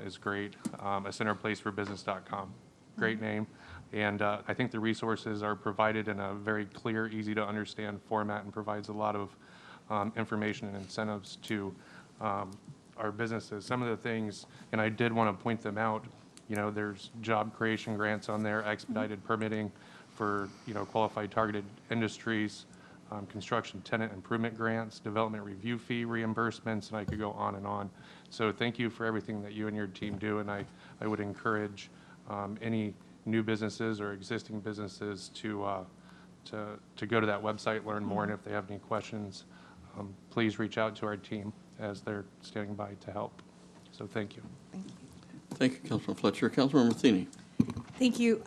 is great, acenterplaceforbusiness.com. Great name. And I think the resources are provided in a very clear, easy to understand format and provides a lot of information and incentives to our businesses. Some of the things, and I did want to point them out, you know, there's job creation grants on there, expedited permitting for, you know, qualified targeted industries, construction tenant improvement grants, development review fee reimbursements, and I could go on and on. So thank you for everything that you and your team do, and I would encourage any new businesses or existing businesses to go to that website, learn more, and if they have any questions, please reach out to our team as they're standing by to help. So thank you. Thank you, Councilman Fletcher. Councilmember Matheny. Thank you.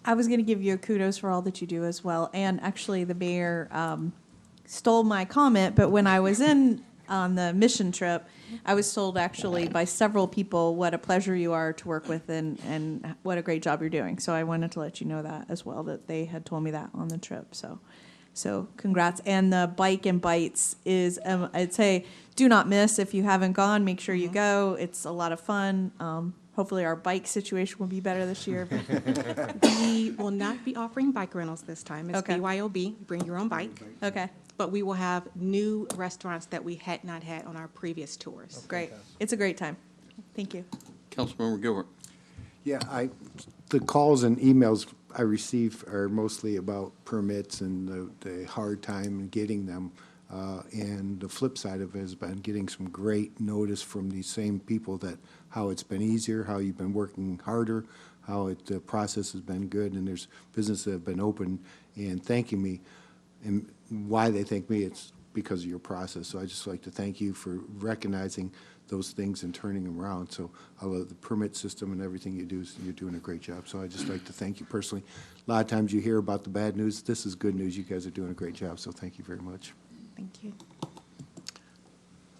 I was going to give you a kudos for all that you do as well. And actually, the mayor stole my comment, but when I was on the mission trip, I was told actually by several people what a pleasure you are to work with and what a great job you're doing. So I wanted to let you know that as well, that they had told me that on the trip. So congrats. And the Bike and Bites is, I'd say, do not miss. If you haven't gone, make sure you go. It's a lot of fun. Hopefully our bike situation will be better this year. We will not be offering bike rentals this time. It's Okay. BYOB, bring your own bike. Okay, But we will have new restaurants that we had not had on our previous tours. great. It's a great time. Thank you. Councilmember Gilbert. Yeah, the calls and emails I receive are mostly about permits and the hard time in getting them. And the flip side of it has been getting some great notice from these same people that how it's been easier, how you've been working harder, how the process has been good, and there's businesses that have been open and thanking me. And why they thank me, it's because of your process. So I just like to thank you for recognizing those things and turning them around. So I love the permit system and everything you do. You're doing a great job. So I just like to thank you personally. A lot of times you hear about the bad news. This is good news. You guys are doing a great job. So thank you very much. Thank you.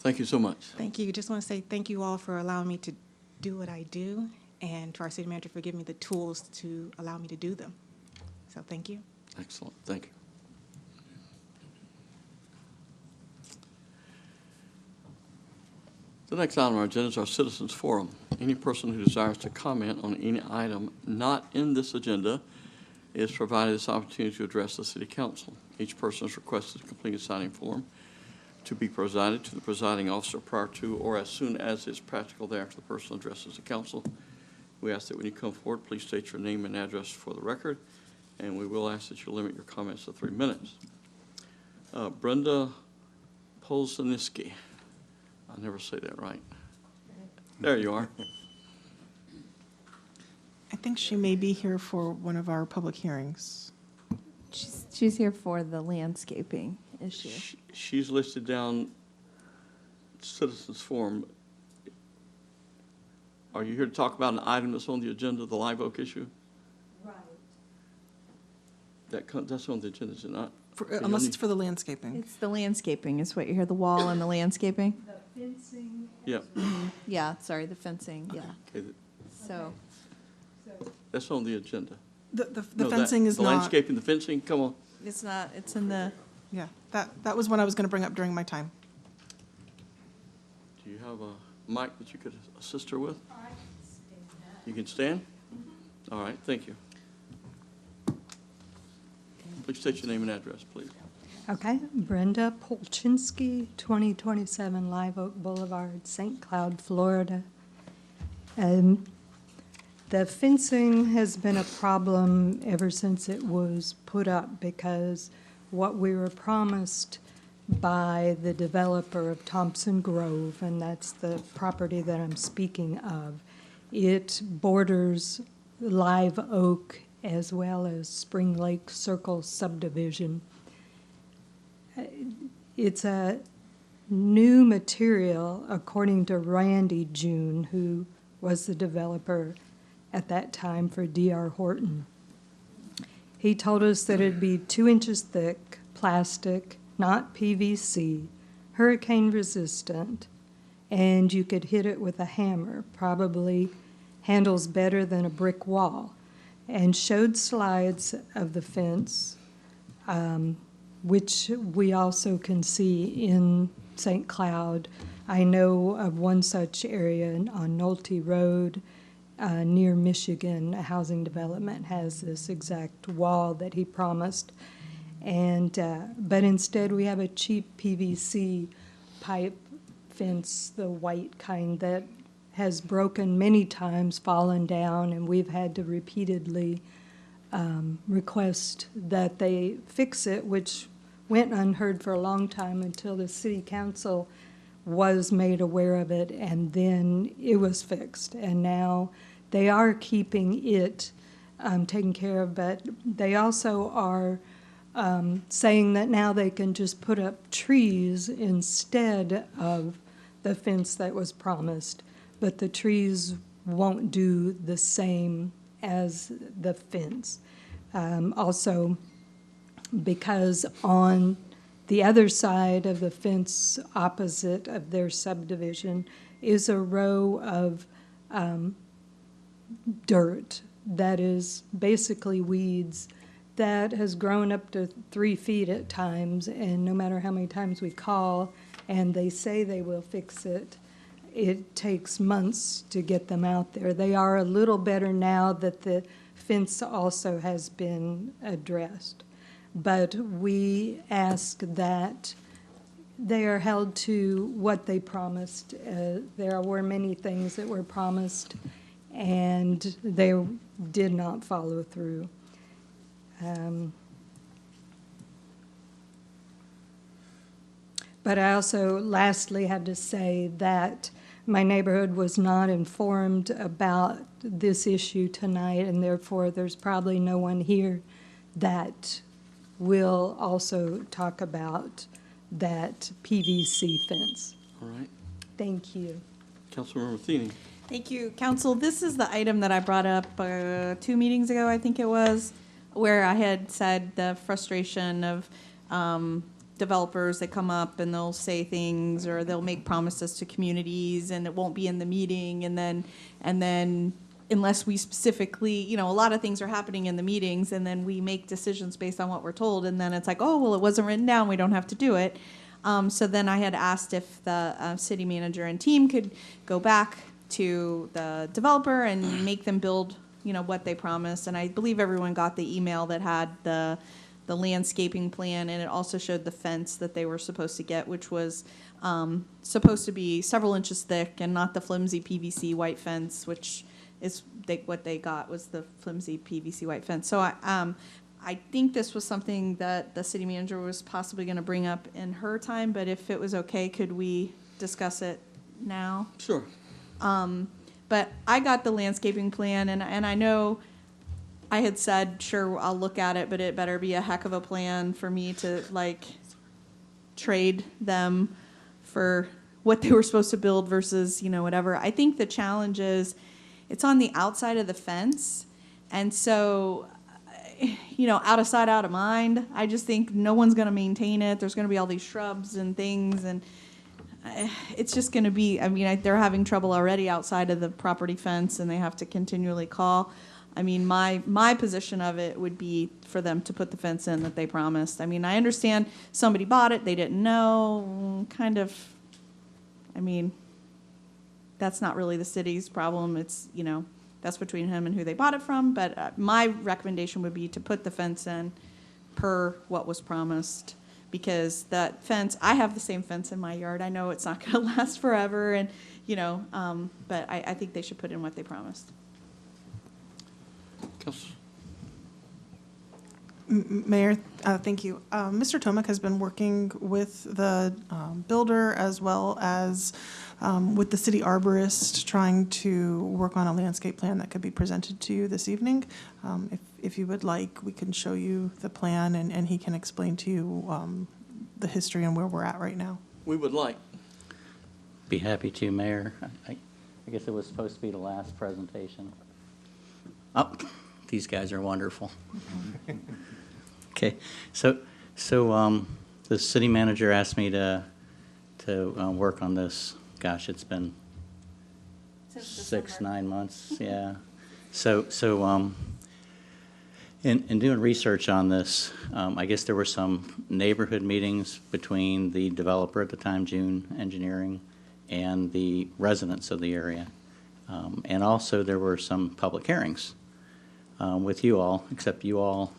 Thank you so much. Thank you. Just want to say thank you all for allowing me to do what I do, and to our city manager for giving me the tools to allow me to do them. So thank you. Excellent. Thank you. The next item on our agenda is our Citizens Forum. Any person who desires to comment on any item not in this agenda is provided this opportunity to address the City Council. Each person is requested to complete a signing form to be presented to the presiding officer prior to or as soon as is practical thereafter the person addresses the council. We ask that when you come forward, please state your name and address for the record, and we will ask that you limit your comments to 3 minutes. Brenda Polzaniski. I never say that right. There you are. I think she may be here for one of our public hearings. She's here for the landscaping issue. She's listed down Citizens Forum. Are you here to talk about an item that's on the agenda, the Live Oak issue? Right. That's on the agenda, is it not? Unless it's for the landscaping. It's the landscaping is what you hear, the wall and the landscaping? The fencing. Yeah. Yeah, sorry, the fencing, yeah. Okay, So, that's on the agenda. The No, fencing is the not. landscaping, the fencing, come on. it's not, it's in the, Yeah, that was what I was going to bring up during my time. Do you have a mic that you could assist her with? You can stand? All right, thank you. Please state your name and address, please. Okay, Brenda Polchinski, 2027 Live Oak Boulevard, St. Cloud, Florida. The fencing has been a problem ever since it was put up because what we were promised by the developer of Thompson Grove, and that's the property that I'm speaking of, it borders Live Oak as well as Spring Lake Circle subdivision. It's a new material, according to Randy June, who was the developer at that time for D.R. Horton. He told us that it'd be 2 inches thick, plastic, not PVC, hurricane resistant, and you could hit it with a hammer, probably handles better than a brick wall, and showed slides of the fence, which we also can see in St. Cloud. I know of one such area on Nolte Road near Michigan. A housing development has this exact wall that he promised. And but instead we have a cheap PVC pipe fence, the white kind that has broken many times, fallen down, and we've had to repeatedly request that they fix it, which went unheard for a long time until the city council was made aware of it, and then it was fixed. And now they are keeping it taken care of, but they also are saying that now they can just put up trees instead of the fence that was promised, but the trees won't do the same as the fence. Also, because on the other side of the fence opposite of their subdivision is a row of dirt that is basically weeds that has grown up to 3 feet at times, and no matter how many times we call and they say they will fix it, it takes months to get them out there. They are a little better now that the fence also has been addressed. But we ask that they are held to what they promised. There were many things that were promised, and they did not follow through. But I also lastly have to say that my neighborhood was not informed about this issue tonight, and therefore there's probably no one here that will also talk about that PVC fence. All right. Thank you. Councilmember Matheny. Thank you, Council. This is the item that I brought up 2 meetings ago, I think it was, where I had said the frustration of developers that come up and they'll say things or they'll make promises to communities and it won't be in the meeting, and then unless we specifically, a lot of things are happening in the meetings and then we make decisions based on what we're told, and then it's like, oh, well, it wasn't written down, we don't have to do it. So then I had asked if the city manager and team could go back to the developer and make them build, what they promised. And I believe everyone got the email that had the landscaping plan, and it also showed the fence that they were supposed to get, which was supposed to be several inches thick and not the flimsy PVC white fence, which is what they got was the flimsy PVC white fence. So I think this was something that the city manager was possibly going to bring up in her time, but if it was okay, could we discuss it now? Sure. But I got the landscaping plan, and I know I had said, sure, I'll look at it, but it better be a heck of a plan for me to, trade them for what they were supposed to build versus, whatever. I think the challenge is it's on the outside of the fence, and so, out of sight, out of mind. I just think no one's going to maintain it. There's going to be all these shrubs and things, and it's just going to be, they're having trouble already outside of the property fence, and they have to continually call. My position of it would be for them to put the fence in that they promised. I understand somebody bought it, they didn't know, that's not really the city's problem. It's, that's between him and who they bought it from. But my recommendation would be to put the fence in per what was promised. Because that fence, I have the same fence in my yard. I know it's not going to last forever, and but I think they should put in what they promised. Mayor, thank you. Mr. Tomek has been working with the builder as well as with the city arborist, trying to work on a landscape plan that could be presented to you this evening. If you would like, we can show you the plan, and he can explain to you the history and where we're at right now. We would like. Be happy to, Mayor. I guess it was supposed to be the last presentation. Oh, these guys are wonderful. Okay, so the city manager asked me to work on this. Gosh, it's been 6-9 months, yeah. So in doing research on this, I guess there were some neighborhood meetings between the developer at the time, June Engineering, and the residents of the area. And also there were some public hearings with you all, except you all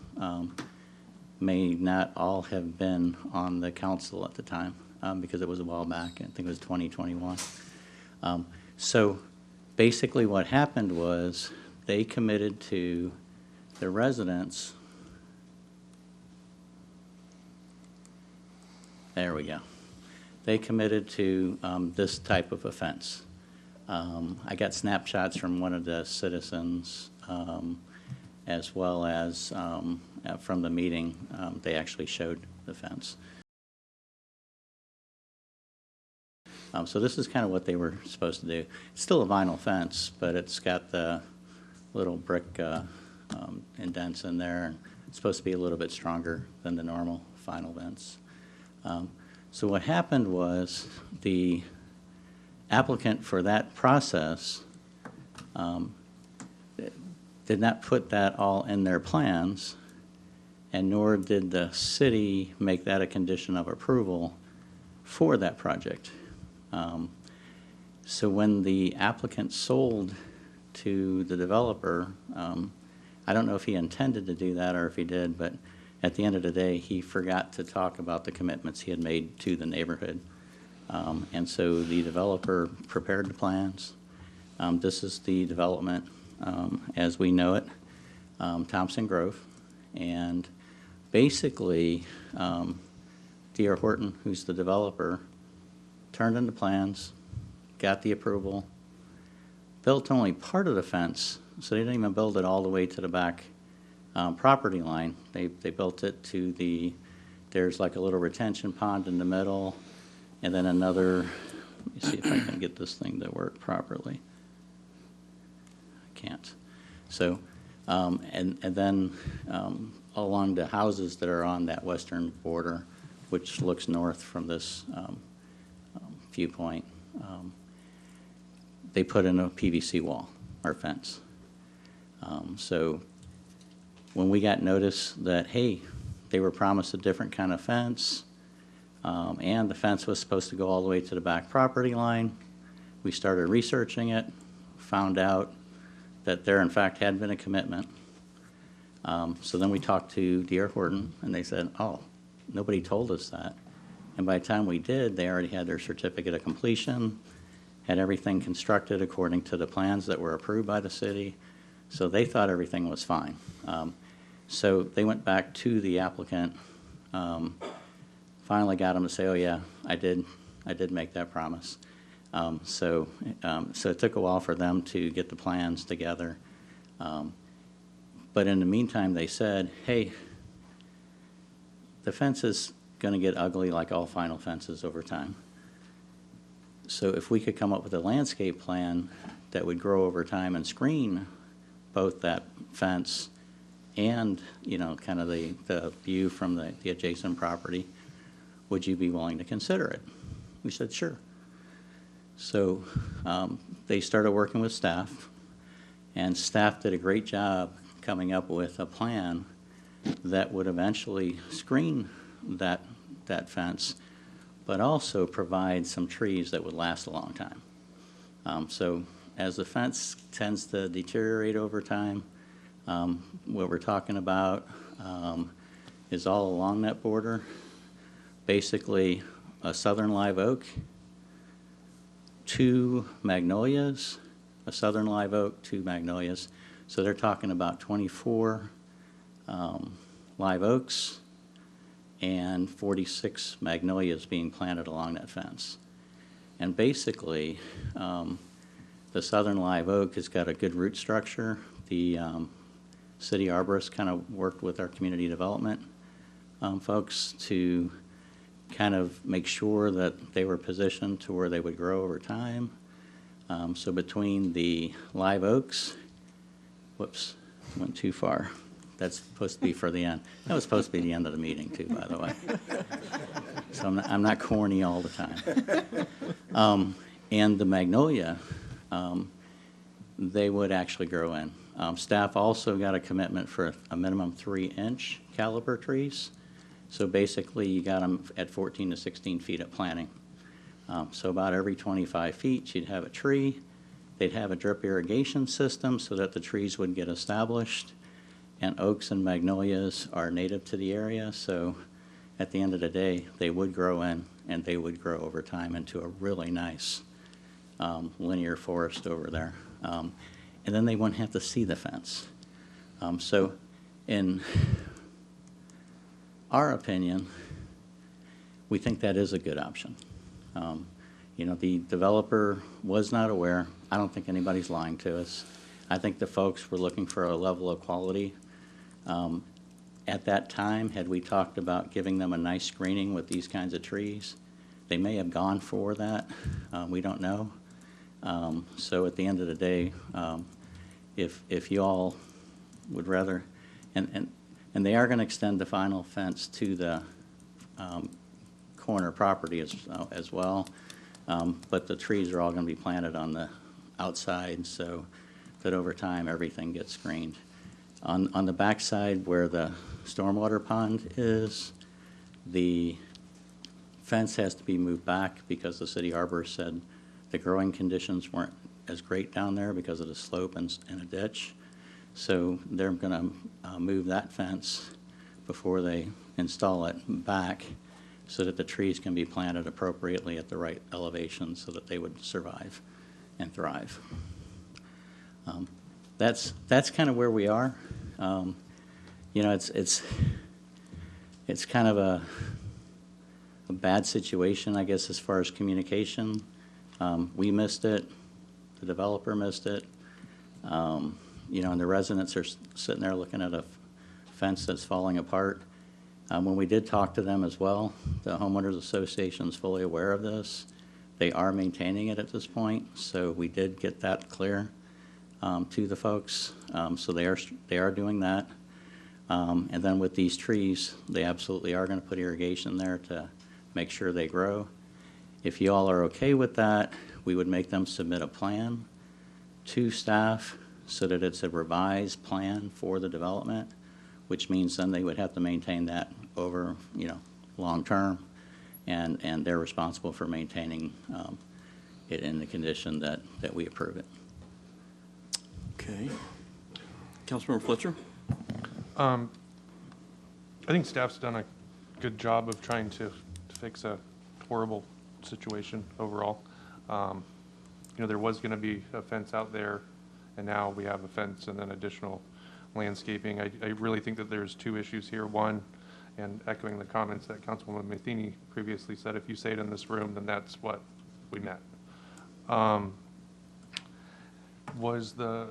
may not all have been on the council at the time because it was a while back. I think it was 2021. So basically what happened was they committed to the residents. There we go. They committed to this type of offense. I got snapshots from one of the citizens as well as from the meeting, they actually showed the fence. So this is kind of what they were supposed to do. It's still a vinyl fence, but it's got the little brick indents in there. And it's supposed to be a little bit stronger than the normal vinyl fence. So what happened was the applicant for that process did not put that all in their plans, and nor did the city make that a condition of approval for that project. So when the applicant sold to the developer, I don't know if he intended to do that or if he did, but at the end of the day, he forgot to talk about the commitments he had made to the neighborhood. And so the developer prepared the plans. This is the development as we know it, Thompson Grove. And basically, D.R. Horton, who's the developer, turned in the plans, got the approval, built only part of the fence, so they didn't even build it all the way to the back property line. They built it to there's like a little retention pond in the middle, and then another, let me see if I can get this thing to work properly. I can't. So, and then along the houses that are on that western border, which looks north from this viewpoint, they put in a PVC wall or fence. So when we got notice that, hey, they were promised a different kind of fence, and the fence was supposed to go all the way to the back property line, we started researching it, found out that there in fact had been a commitment. So then we talked to D.R. Horton, and they said, oh, nobody told us that. And by the time we did, they already had their certificate of completion, had everything constructed according to the plans that were approved by the city. So they thought everything was fine. So they went back to the applicant, finally got him to say, oh yeah, I did make that promise. So it took a while for them to get the plans together. But in the meantime, they said, hey, the fence is going to get ugly like all vinyl fences over time. So if we could come up with a landscape plan that would grow over time and screen both that fence and, you know, kind of the view from the adjacent property, would you be willing to consider it? We said, sure. So they started working with staff, and staff did a great job coming up with a plan that would eventually screen that fence, but also provide some trees that would last a long time. So as the fence tends to deteriorate over time, what we're talking about is all along that border, basically a southern live oak, 2 magnolias, a southern live oak, 2 magnolias. So they're talking about 24 live oaks and 46 magnolias being planted along that fence. And basically, the southern live oak has got a good root structure. The city arborist kind of worked with our community development folks to kind of make sure that they were positioned to where they would grow over time. So between the live oaks, whoops, went too far. That's supposed to be for the end. That was supposed to be the end of the meeting too, by the way. So I'm not corny all the time. And the magnolia, they would actually grow in. Staff also got a commitment for a minimum 3-inch caliber trees. So basically you got them at 14 to 16 feet at planting. So about every 25 feet you'd have a tree. They'd have a drip irrigation system so that the trees would get established. And oaks and magnolias are native to the area, so at the end of the day, they would grow in, and they would grow over time into a really nice linear forest over there. And then they wouldn't have to see the fence. So in our opinion, we think that is a good option. You know, the developer was not aware. I don't think anybody's lying to us. I think the folks were looking for a level of quality. At that time, had we talked about giving them a nice screening with these kinds of trees, they may have gone for that. We don't know. So at the end of the day, if you all would rather, and they are going to extend the final fence to the corner property as well, but the trees are all going to be planted on the outside so that over time everything gets screened. On the backside where the stormwater pond is, the fence has to be moved back because the city arborist said the growing conditions weren't as great down there because of the slope and a ditch. So they're going to move that fence before they install it back so that the trees can be planted appropriately at the right elevation so that they would survive and thrive. That's kind of where we are. You know, it's kind of a bad situation, I guess, as far as communication. We missed it. The developer missed it. You know, and the residents are sitting there looking at a fence that's falling apart. When we did talk to them as well, the homeowners association is fully aware of this. They are maintaining it at this point, so we did get that clear to the folks. So they are doing that. And then with these trees, they absolutely are going to put irrigation there to make sure they grow. If you all are okay with that, we would make them submit a plan to staff so that it's a revised plan for the development, which means then they would have to maintain that over, you know, long term, and they're responsible for maintaining it in the condition that we approve it. Okay. Councilmember Fletcher? I think staff's done a good job of trying to fix a horrible situation overall. You know, there was going to be a fence out there, and now we have a fence and then additional landscaping. I really think that there's two issues here. One, and echoing the comments that Councilwoman Matheny previously said, if you say it in this room, then that's what we meant. Was the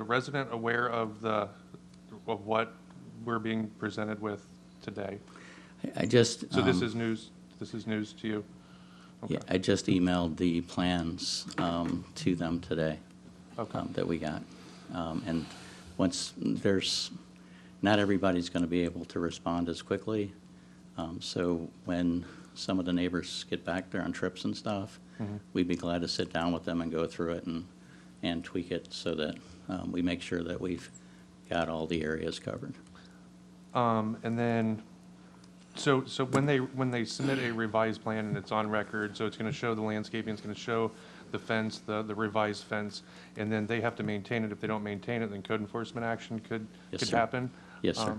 resident aware of what we're being presented with today? I just So this is news. This is news to you. Okay. Yeah, I just emailed the plans to them today. Okay. That we got. And once not everybody's going to be able to respond as quickly. So when some of the neighbors get back there on trips and stuff, we'd be glad to sit down with them and go through it and tweak it so that we make sure that we've got all the areas covered. And then, so when they submit a revised plan and it's on record, so it's going to show the landscaping, it's going to show the fence, the revised fence, and then they have to maintain it. If they don't maintain it, then code enforcement action could sir. happen. Yes, sir.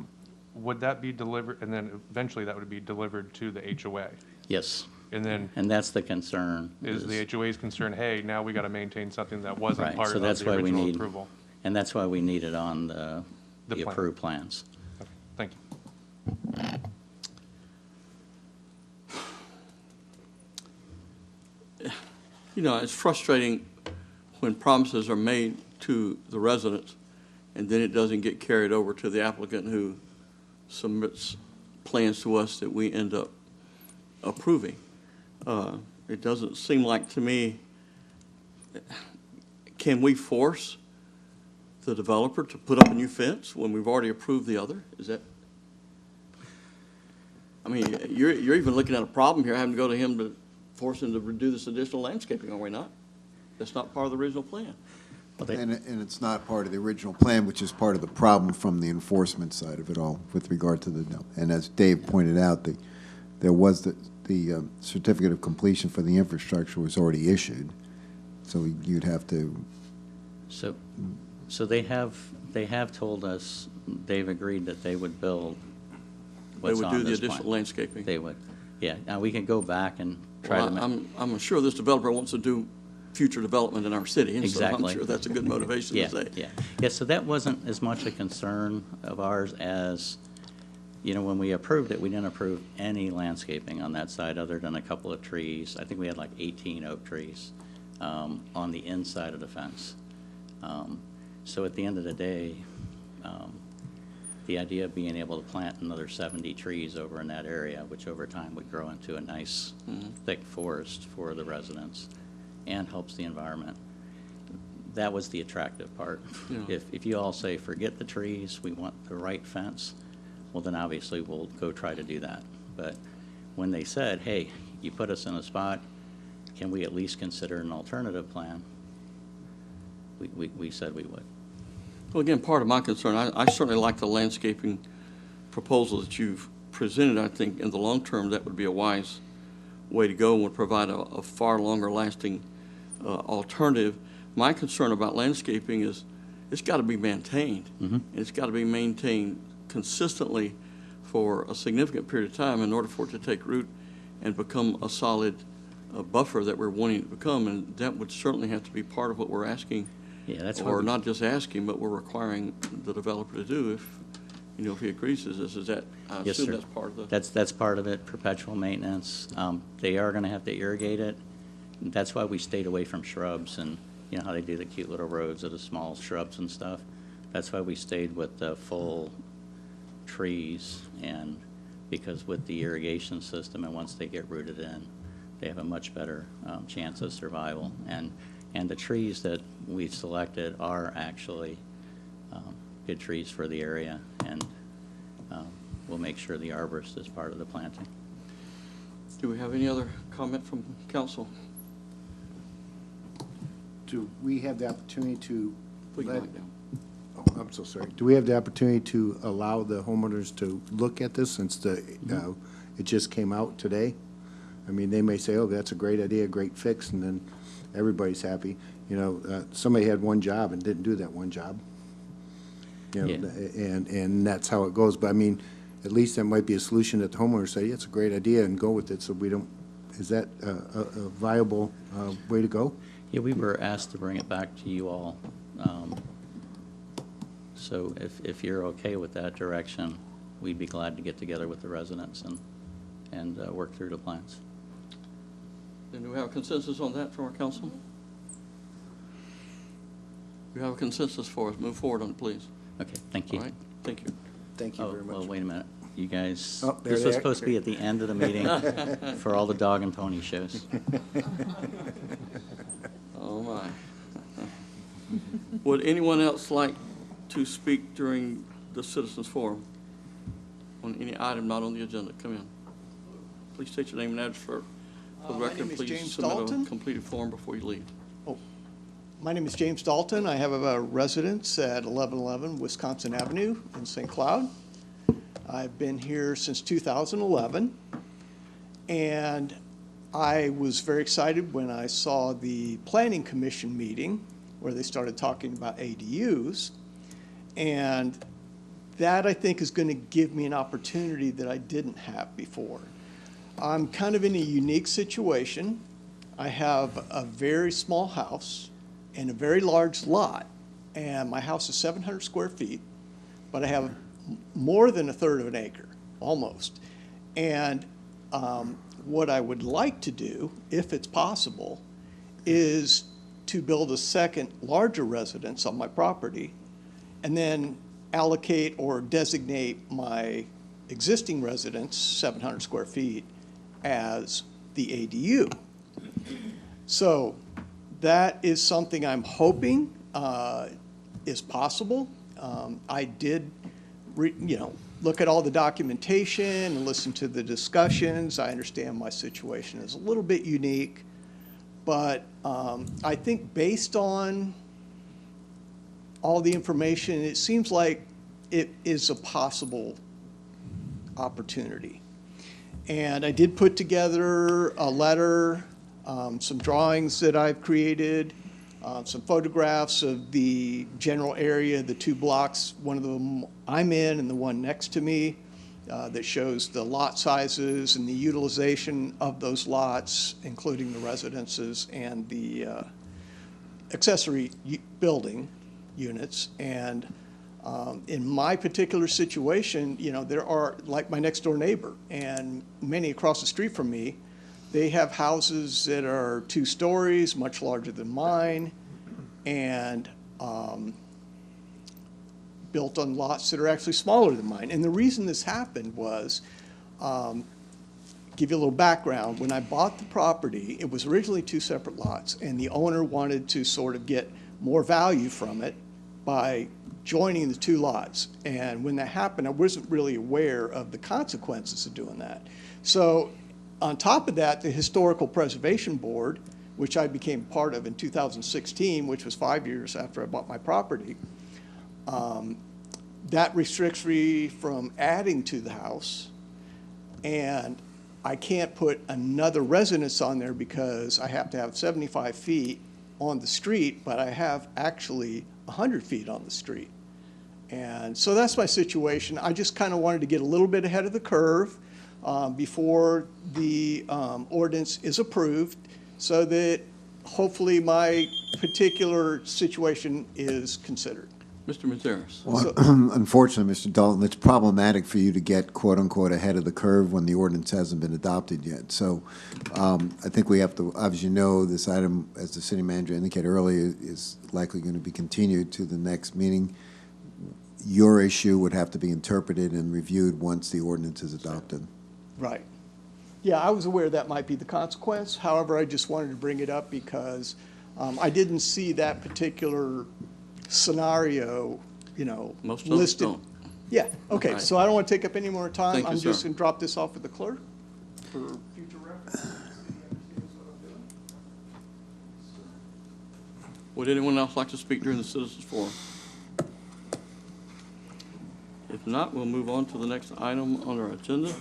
Would that be delivered, and then eventually that would be delivered to the HOA? Yes. And then And that's the concern. is the HOA's concern, hey, now we got to maintain something that wasn't Right, part so of that's the why we original need, approval? and that's why we need it on The the plan. approved plans. Okay, thank you. You know, it's frustrating when promises are made to the residents and then it doesn't get carried over to the applicant who submits plans to us that we end up approving. It doesn't seem like to me, can we force the developer to put up a new fence when we've already approved the other? Is that, I mean, you're even looking at a problem here, having to go to him to force him to do this additional landscaping, are we not? That's not part of the original plan. And it's not part of the original plan, which is part of the problem from the enforcement side of it all with regard to and as Dave pointed out, there was the certificate of completion for the infrastructure was already issued. So you'd have to. So they have told us, they've agreed that they would build what's They would on do the this additional plan. landscaping. They would, yeah. Now, we can go back and try Well, to. I'm sure this developer wants to do future development in our city, and so I'm Exactly. sure that's a good motivation to say. Yeah, so that wasn't as much a concern of ours as, you know, when we approved it, we didn't approve any landscaping on that side other than a couple of trees. I think we had like 18 oak trees on the inside of the fence. So at the end of the day, the idea of being able to plant another 70 trees over in that area, which over time would grow into a nice thick forest for the residents and helps the environment, that was the attractive part. Yeah. If you all say, forget the trees, we want the right fence, well, then obviously we'll go try to do that. But when they said, hey, you put us in a spot, can we at least consider an alternative plan? We said we would. Well, again, part of my concern, I certainly like the landscaping proposal that you've presented. I think in the long term, that would be a wise way to go and would provide a far longer lasting alternative. My concern about landscaping is it's got to be maintained. And it's got to be maintained consistently for a significant period of time in order for it to take root and become a solid buffer that we're wanting it to become. And that would certainly have to be part of what we're asking. Yeah, that's why Or we- not just asking, but we're requiring the developer to do if, you know, if he agrees to this. Is that, I Yes, assume sir. that's part of the. That's part of it, perpetual maintenance. They are going to have to irrigate it. That's why we stayed away from shrubs and, you know, how they do the cute little roads of the small shrubs and stuff. That's why we stayed with the full trees, and because with the irrigation system, and once they get rooted in, they have a much better chance of survival. And the trees that we've selected are actually good trees for the area, and we'll make sure the arborist is part of the planting. Do we have any other comment from council? Do we have the opportunity to Put your let, mic down. oh, I'm so sorry. Do we have the opportunity to allow the homeowners to look at this since it just came out today? I mean, they may say, oh, that's a great idea, great fix, and then everybody's happy. You know, somebody had one job and didn't do that one job. You know, Yeah. and that's how it goes. But I mean, at least that might be a solution that the homeowners say, yeah, it's a great idea, and go with it, so we don't, is that a viable way to go? Yeah, we were asked to bring it back to you all. So if you're okay with that direction, we'd be glad to get together with the residents and work through the plans. Then do we have a consensus on that from our council? We have a consensus for us. Move forward on it, please. Okay, thank you. All right, thank you. Thank you very much. Well, wait a minute. You guys, Oh, there this they was are. supposed to be at the end of the meeting for all the dog and pony shows. Oh, my. Would anyone else like to speak during the citizens forum on any item not on the agenda? Come in. Please state your name and address for the My record. name is Please James submit a Dalton. completed form before you leave. My name is James Dalton. I have a residence at 1111 Wisconsin Avenue in St. Cloud. I've been here since 2011, and I was very excited when I saw the Planning Commission meeting where they started talking about ADUs, and that, I think, is going to give me an opportunity that I didn't have before. I'm kind of in a unique situation. I have a very small house and a very large lot, and my house is 700 square feet, but I have more than a third of an acre, almost. And what I would like to do, if it's possible, is to build a second larger residence on my property and then allocate or designate my existing residence, 700 square feet, as the ADU. So that is something I'm hoping is possible. I did, look at all the documentation and listen to the discussions. I understand my situation is a little bit unique, but I think based on all the information, it seems like it is a possible opportunity. And I did put together a letter, some drawings that I've created, some photographs of the general area, the two blocks, one of them I'm in and the one next to me, that shows the lot sizes and the utilization of those lots, including the residences and the accessory building units. And in my particular situation, there are, like my next door neighbor and many across the street from me, they have houses that are 2 stories, much larger than mine, and built on lots that are actually smaller than mine. And the reason this happened was, give you a little background, when I bought the property, it was originally 2 separate lots, and the owner wanted to sort of get more value from it by joining the 2 lots. And when that happened, I wasn't really aware of the consequences of doing that. So on top of that, the Historical Preservation Board, which I became part of in 2016, which was 5 years after I bought my property, that restricts me from adding to the house. And I can't put another residence on there because I have to have 75 feet on the street, but I have actually 100 feet on the street. And so that's my situation. I just kind of wanted to get a little bit ahead of the curve before the ordinance is approved, so that hopefully my particular situation is considered. Mr. Mazeris. Well, unfortunately, Mr. Dalton, it's problematic for you to get quote-unquote ahead of the curve when the ordinance hasn't been adopted yet. So I think we have to, as you know, this item, as the city manager indicated earlier, is likely going to be continued to the next meeting. Your issue would have to be interpreted and reviewed once the ordinance is adopted. Right. Yeah, I was aware that might be the consequence. However, I just wanted to bring it up because I didn't see that particular scenario, you know, Most of us listed. don't. Yeah, okay, Right. so I don't want to take up any more time. Thank you, I'm just sir. going to drop this off with the clerk for future reference. Would anyone else like to speak during the citizens forum? If not, we'll move on to the next item on our agenda,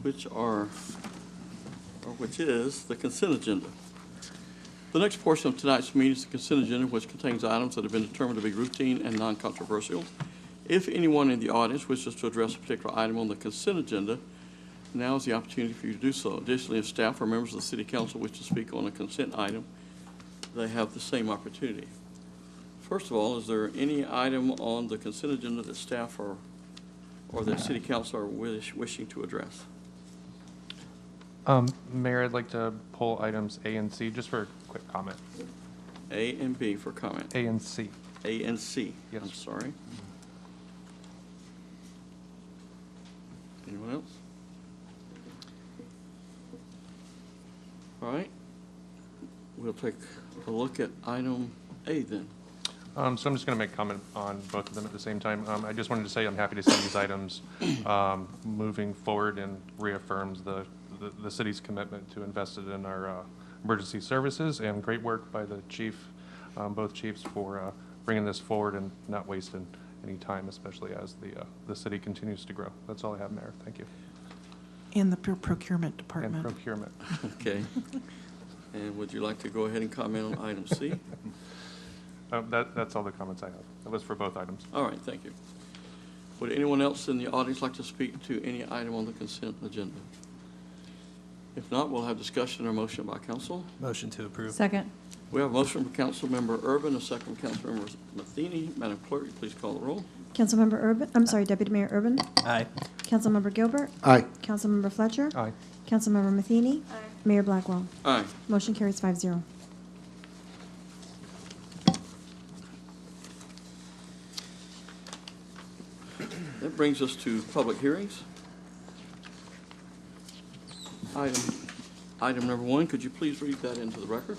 which is the consent agenda. The next portion of tonight's meeting is the consent agenda, which contains items that have been determined to be routine and non-controversial. If anyone in the audience wishes to address a particular item on the consent agenda, now is the opportunity for you to do so. Additionally, if staff or members of the city council wish to speak on a consent item, they have the same opportunity. First of all, is there any item on the consent agenda that staff or that city council are wishing to address? Mayor, I'd like to pull items A and C just for a quick comment. A and B for comment. A and C. A and C. Yes. I'm sorry. Anyone else? All right. We'll take a look at item A then. So I'm just going to make comment on both of them at the same time. I just wanted to say I'm happy to see these items moving forward and reaffirms the city's commitment to invest it in our emergency services, and great work by the chief, both chiefs, for bringing this forward and not wasting any time, especially as the city continues to grow. That's all I have, Mayor. Thank you. And the procurement And department. procurement. Okay. And would you like to go ahead and comment on item C? That's all the comments I have. That was for both items. All right, thank you. Would anyone else in the audience like to speak to any item on the consent agenda? If not, we'll have discussion or motion by council. Motion to approve. Second. We have a motion from Councilmember Urban, a second from Councilmember Matheny. Madam Clerk, please call the roll. Councilmember Urban, I'm sorry, Deputy Mayor Urban. Aye. Councilmember Gilbert. Aye. Councilmember Fletcher. Aye. Councilmember Matheny. Mayor Blackwell. Aye. Motion carries 5-0. That brings us to public hearings. Item number 1, could you please read that into the record?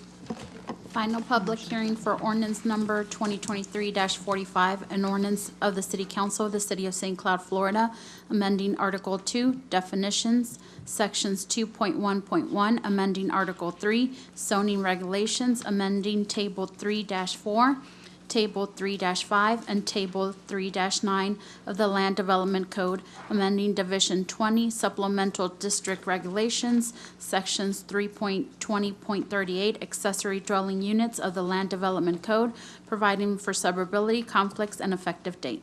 Final public hearing for ordinance number 2023-45, an ordinance of the City Council of the City of St. Cloud, Florida, amending Article 2, definitions, Sections 2.1.1, amending Article 3, zoning regulations, amending Table 3-4, Table 3-5, and Table 3-9 of the Land Development Code, amending Division 20 Supplemental District Regulations, Sections 3.20.38, accessory dwelling units of the Land Development Code, providing for suburbility, conflicts, and effective date.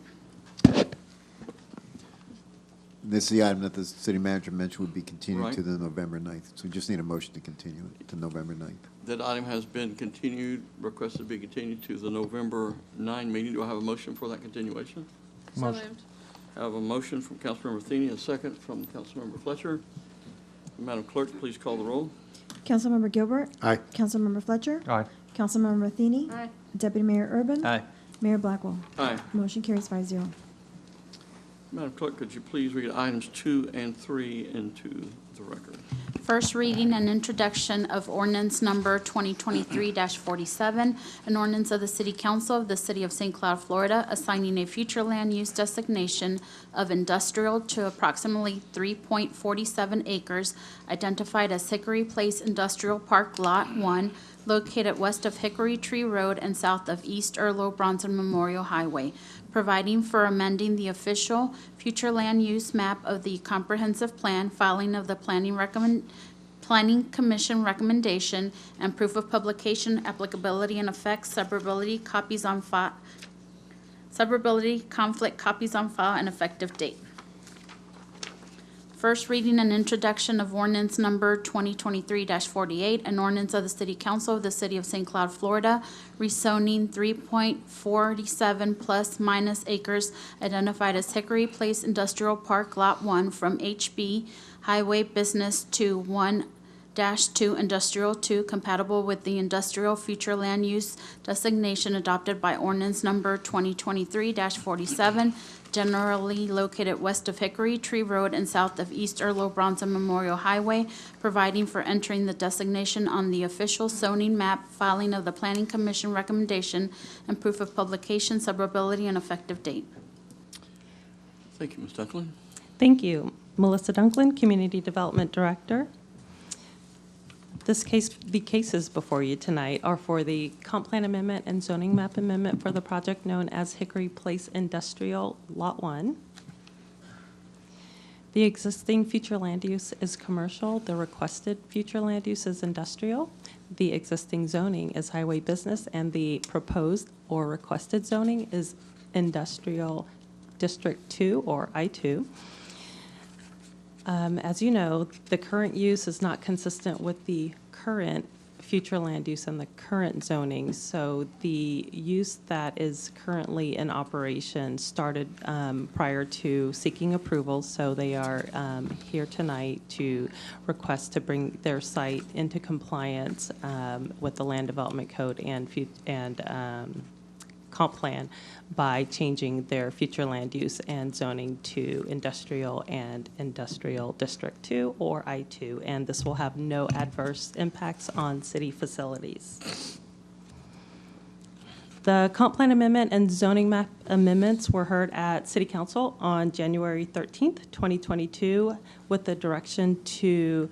This is the item that the city manager mentioned would be continued Right. to the November 9th. So we just need a motion to continue it to November 9th. That item has been continued, requested to be continued to the November 9 meeting. Do I have a motion for that continuation? Motion. I have a motion from Councilmember Matheny, a second from Councilmember Fletcher. Madam Clerk, please call the roll. Councilmember Gilbert. Aye. Councilmember Fletcher. Aye. Councilmember Matheny. Deputy Mayor Urban. Aye. Mayor Blackwell. Aye. Motion carries 5-0. Madam Clerk, could you please read items 2 and 3 into the record? First reading and introduction of ordinance number 2023-47, an ordinance of the City Council of the City of St. Cloud, Florida, assigning a future land use designation of industrial to approximately 3.47 acres identified as Hickory Place Industrial Park Lot 1, located west of Hickory Tree Road and south of East Earlo Bronson Memorial Highway, providing for amending the official future land use map of the comprehensive plan, filing of the Planning Commission recommendation, and proof of publication, applicability and effects, suburbility, copies on file, suburbility, conflict, copies on file, and effective date. First reading and introduction of ordinance number 2023-48, an ordinance of the City Council of the City of St. Cloud, Florida, rezoning 3.47 plus minus acres identified as Hickory Place Industrial Park Lot 1 from HB Highway Business to 1-2 Industrial 2, compatible with the industrial future land use designation adopted by ordinance number 2023-47, generally located west of Hickory Tree Road and south of East Earlo Bronson Memorial Highway, providing for entering the designation on the official zoning map, filing of the Planning Commission recommendation, and proof of publication, suburbility, and effective date. Thank you, Ms. Dunklin. Thank you. Melissa Dunklin, Community Development Director. The cases before you tonight are for the comp plan amendment and zoning map amendment for the project known as Hickory Place Industrial Lot 1. The existing future land use is commercial. The requested future land use is industrial. The existing zoning is highway business, and the proposed or requested zoning is industrial district 2 or I2. As you know, the current use is not consistent with the current future land use and the current zoning. So the use that is currently in operation started prior to seeking approval. So they are here tonight to request to bring their site into compliance with the Land Development Code and comp plan by changing their future land use and zoning to industrial and industrial district 2 or I2, and this will have no adverse impacts on city facilities. The comp plan amendment and zoning map amendments were heard at City Council on January 13th, 2022, with the direction to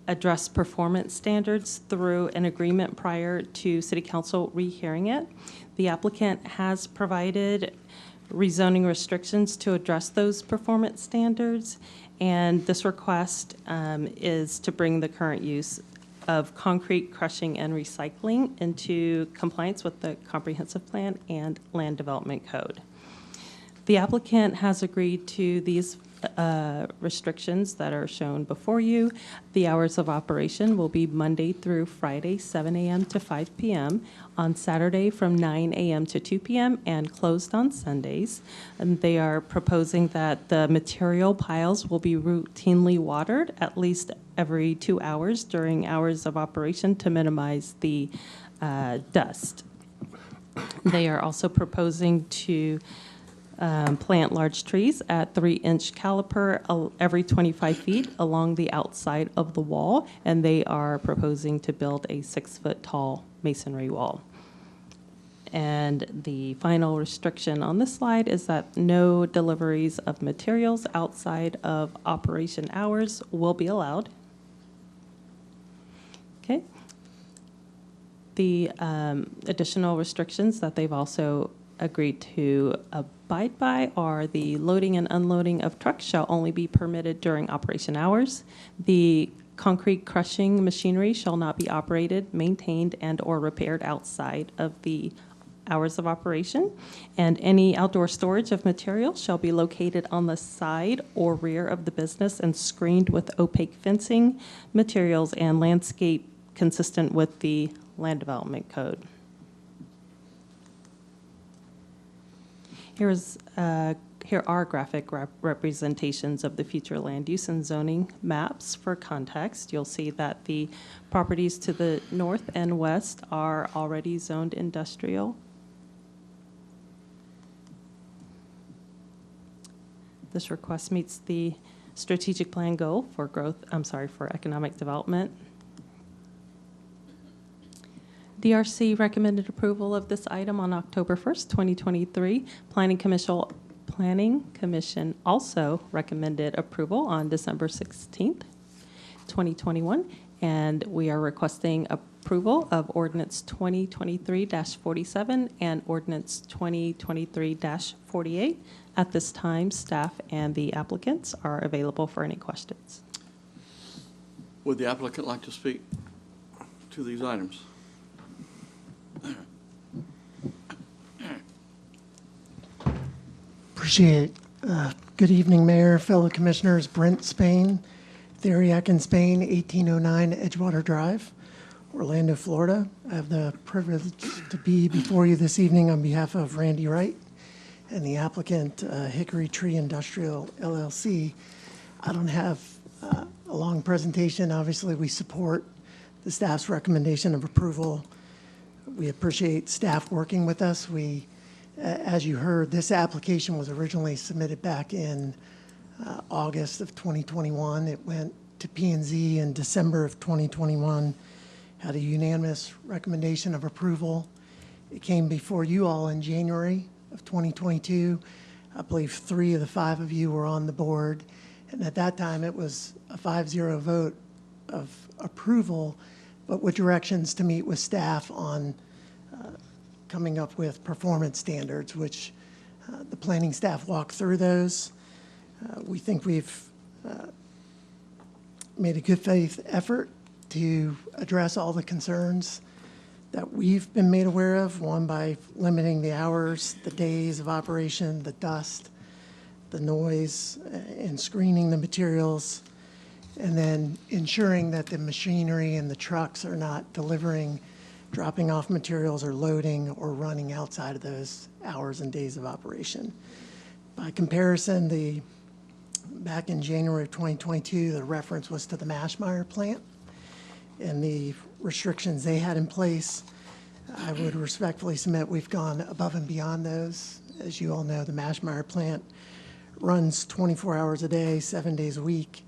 address performance standards through an agreement prior to City Council rehearing it. The applicant has provided rezoning restrictions to address those performance standards, and this request is to bring the current use of concrete crushing and recycling into compliance with the comprehensive plan and land development code. The applicant has agreed to these restrictions that are shown before you. The hours of operation will be Monday through Friday, 7 a.m. to 5 p.m., on Saturday from 9 a.m. to 2 p.m., and closed on Sundays. And they are proposing that the material piles will be routinely watered at least every 2 hours during hours of operation to minimize the dust. They are also proposing to plant large trees at 3-inch caliper every 25 feet along the outside of the wall, and they are proposing to build a 6-foot tall masonry wall. And the final restriction on this slide is that no deliveries of materials outside of operation hours will be allowed. Okay. The additional restrictions that they've also agreed to abide by are the loading and unloading of trucks shall only be permitted during operation hours. The concrete crushing machinery shall not be operated, maintained, and or repaired outside of the hours of operation. And any outdoor storage of materials shall be located on the side or rear of the business and screened with opaque fencing, materials, and landscape consistent with the Land Development Code. Here are graphic representations of the future land use and zoning maps for context. You'll see that the properties to the north and west are already zoned industrial. This request meets the strategic plan goal for for economic development. DRC recommended approval of this item on October 1st, 2023. Planning Commission also recommended approval on December 16th, 2021. And we are requesting approval of Ordinance 2023-47 and Ordinance 2023-48. At this time, staff and the applicants are available for any questions. Would the applicant like to speak to these items? Appreciate it. Good evening, Mayor, fellow commissioners. Brent Spain, Theriac and Spain, 1809 Edgewater Drive, Orlando, Florida. I have the privilege to be before you this evening on behalf of Randy Wright and the applicant, Hickory Tree Industrial LLC. I don't have a long presentation. Obviously, we support the staff's recommendation of approval. We appreciate staff working with us. As you heard, this application was originally submitted back in August of 2021. It went to P&Z in December of 2021, had a unanimous recommendation of approval. It came before you all in January of 2022. I believe 3 of the 5 of you were on the board, and at that time it was a 5-0 vote of approval, but with directions to meet with staff on coming up with performance standards, which the planning staff walked through those. We think we've made a good faith effort to address all the concerns that we've been made aware of, one by limiting the hours, the days of operation, the dust, the noise, and screening the materials, and then ensuring that the machinery and the trucks are not dropping off materials or loading or running outside of those hours and days of operation. By comparison, back in January of 2022, the reference was to the Mashmeyer plant and the restrictions they had in place. I would respectfully submit we've gone above and beyond those. As you all know, the Mashmeyer plant runs 24 hours a day, 7 days a week,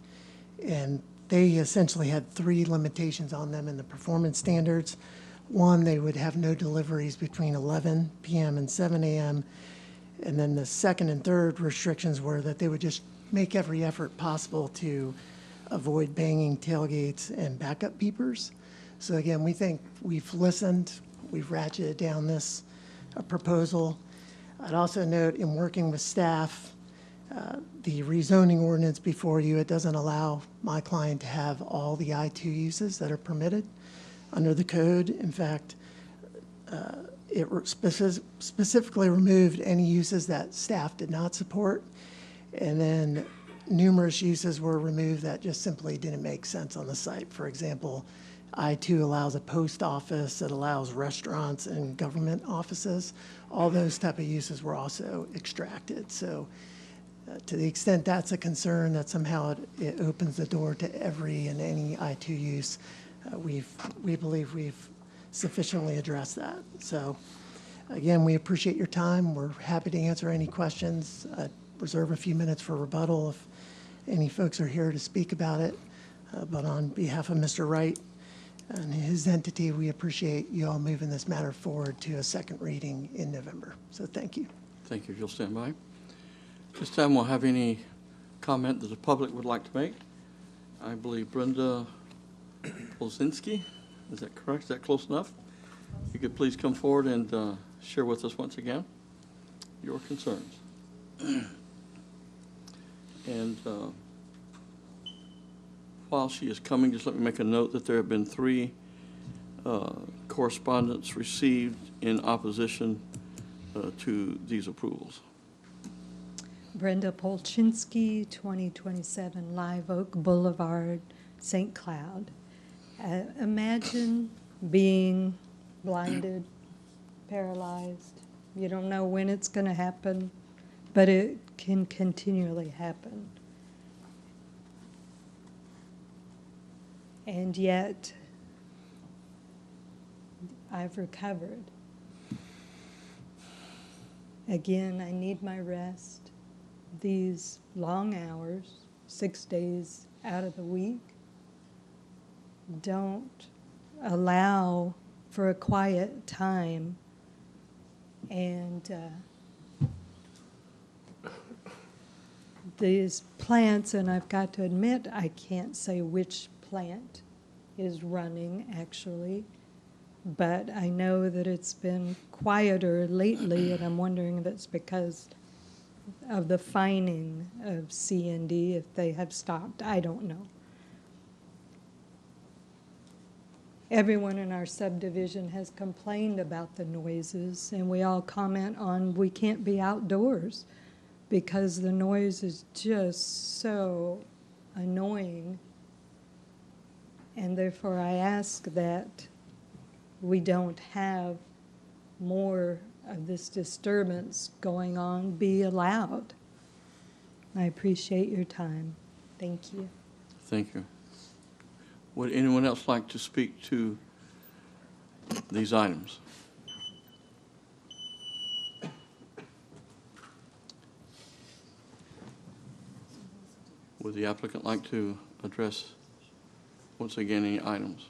and they essentially had 3 limitations on them in the performance standards. One, they would have no deliveries between 11 p.m. and 7 a.m. And then the second and third restrictions were that they would just make every effort possible to avoid banging tailgates and backup beepers. So again, we think we've listened, we've ratcheted down this proposal. I'd also note in working with staff, the rezoning ordinance before you, it doesn't allow my client to have all the I-2 uses that are permitted under the code. In fact, it specifically removed any uses that staff did not support, and then numerous uses were removed that just simply didn't make sense on the site. For example, I-2 allows a post office, it allows restaurants and government offices. All those type of uses were also extracted. So to the extent that's a concern, that somehow it opens the door to every and any I-2 use, we believe we've sufficiently addressed that. So again, we appreciate your time. We're happy to answer any questions. Reserve a few minutes for rebuttal if any folks are here to speak about it. But on behalf of Mr. Wright and his entity, we appreciate you all moving this matter forward to a second reading in November. So thank you. Thank you. If you'll stand by. This time we'll have any comment that the public would like to make. I believe Brenda Polzinski, is that correct? Is that close enough? If you could please come forward and share with us once again your concerns. And while she is coming, just let me make a note that there have been 3 correspondence received in opposition to these approvals. Brenda Polchinski, 2027 Live Oak Boulevard, St. Cloud. Imagine being blinded, paralyzed. You don't know when it's going to happen, but it can continually happen. And yet, I've recovered. Again, I need my rest. these long hours, 6 days out of the week, don't allow for a quiet time. And these plants, and I've got to admit, I can't say which plant is running actually, but I know that it's been quieter lately, and I'm wondering if it's because of the fining of C&D, if they have stopped. I don't know. Everyone in our subdivision has complained about the noises, and we all comment on we can't be outdoors because the noise is just so annoying. And therefore I ask that we don't have more of this disturbance going on be allowed. I appreciate your time. Thank you. Thank you. Would anyone else like to speak to these items? Would the applicant like to address, once again, any items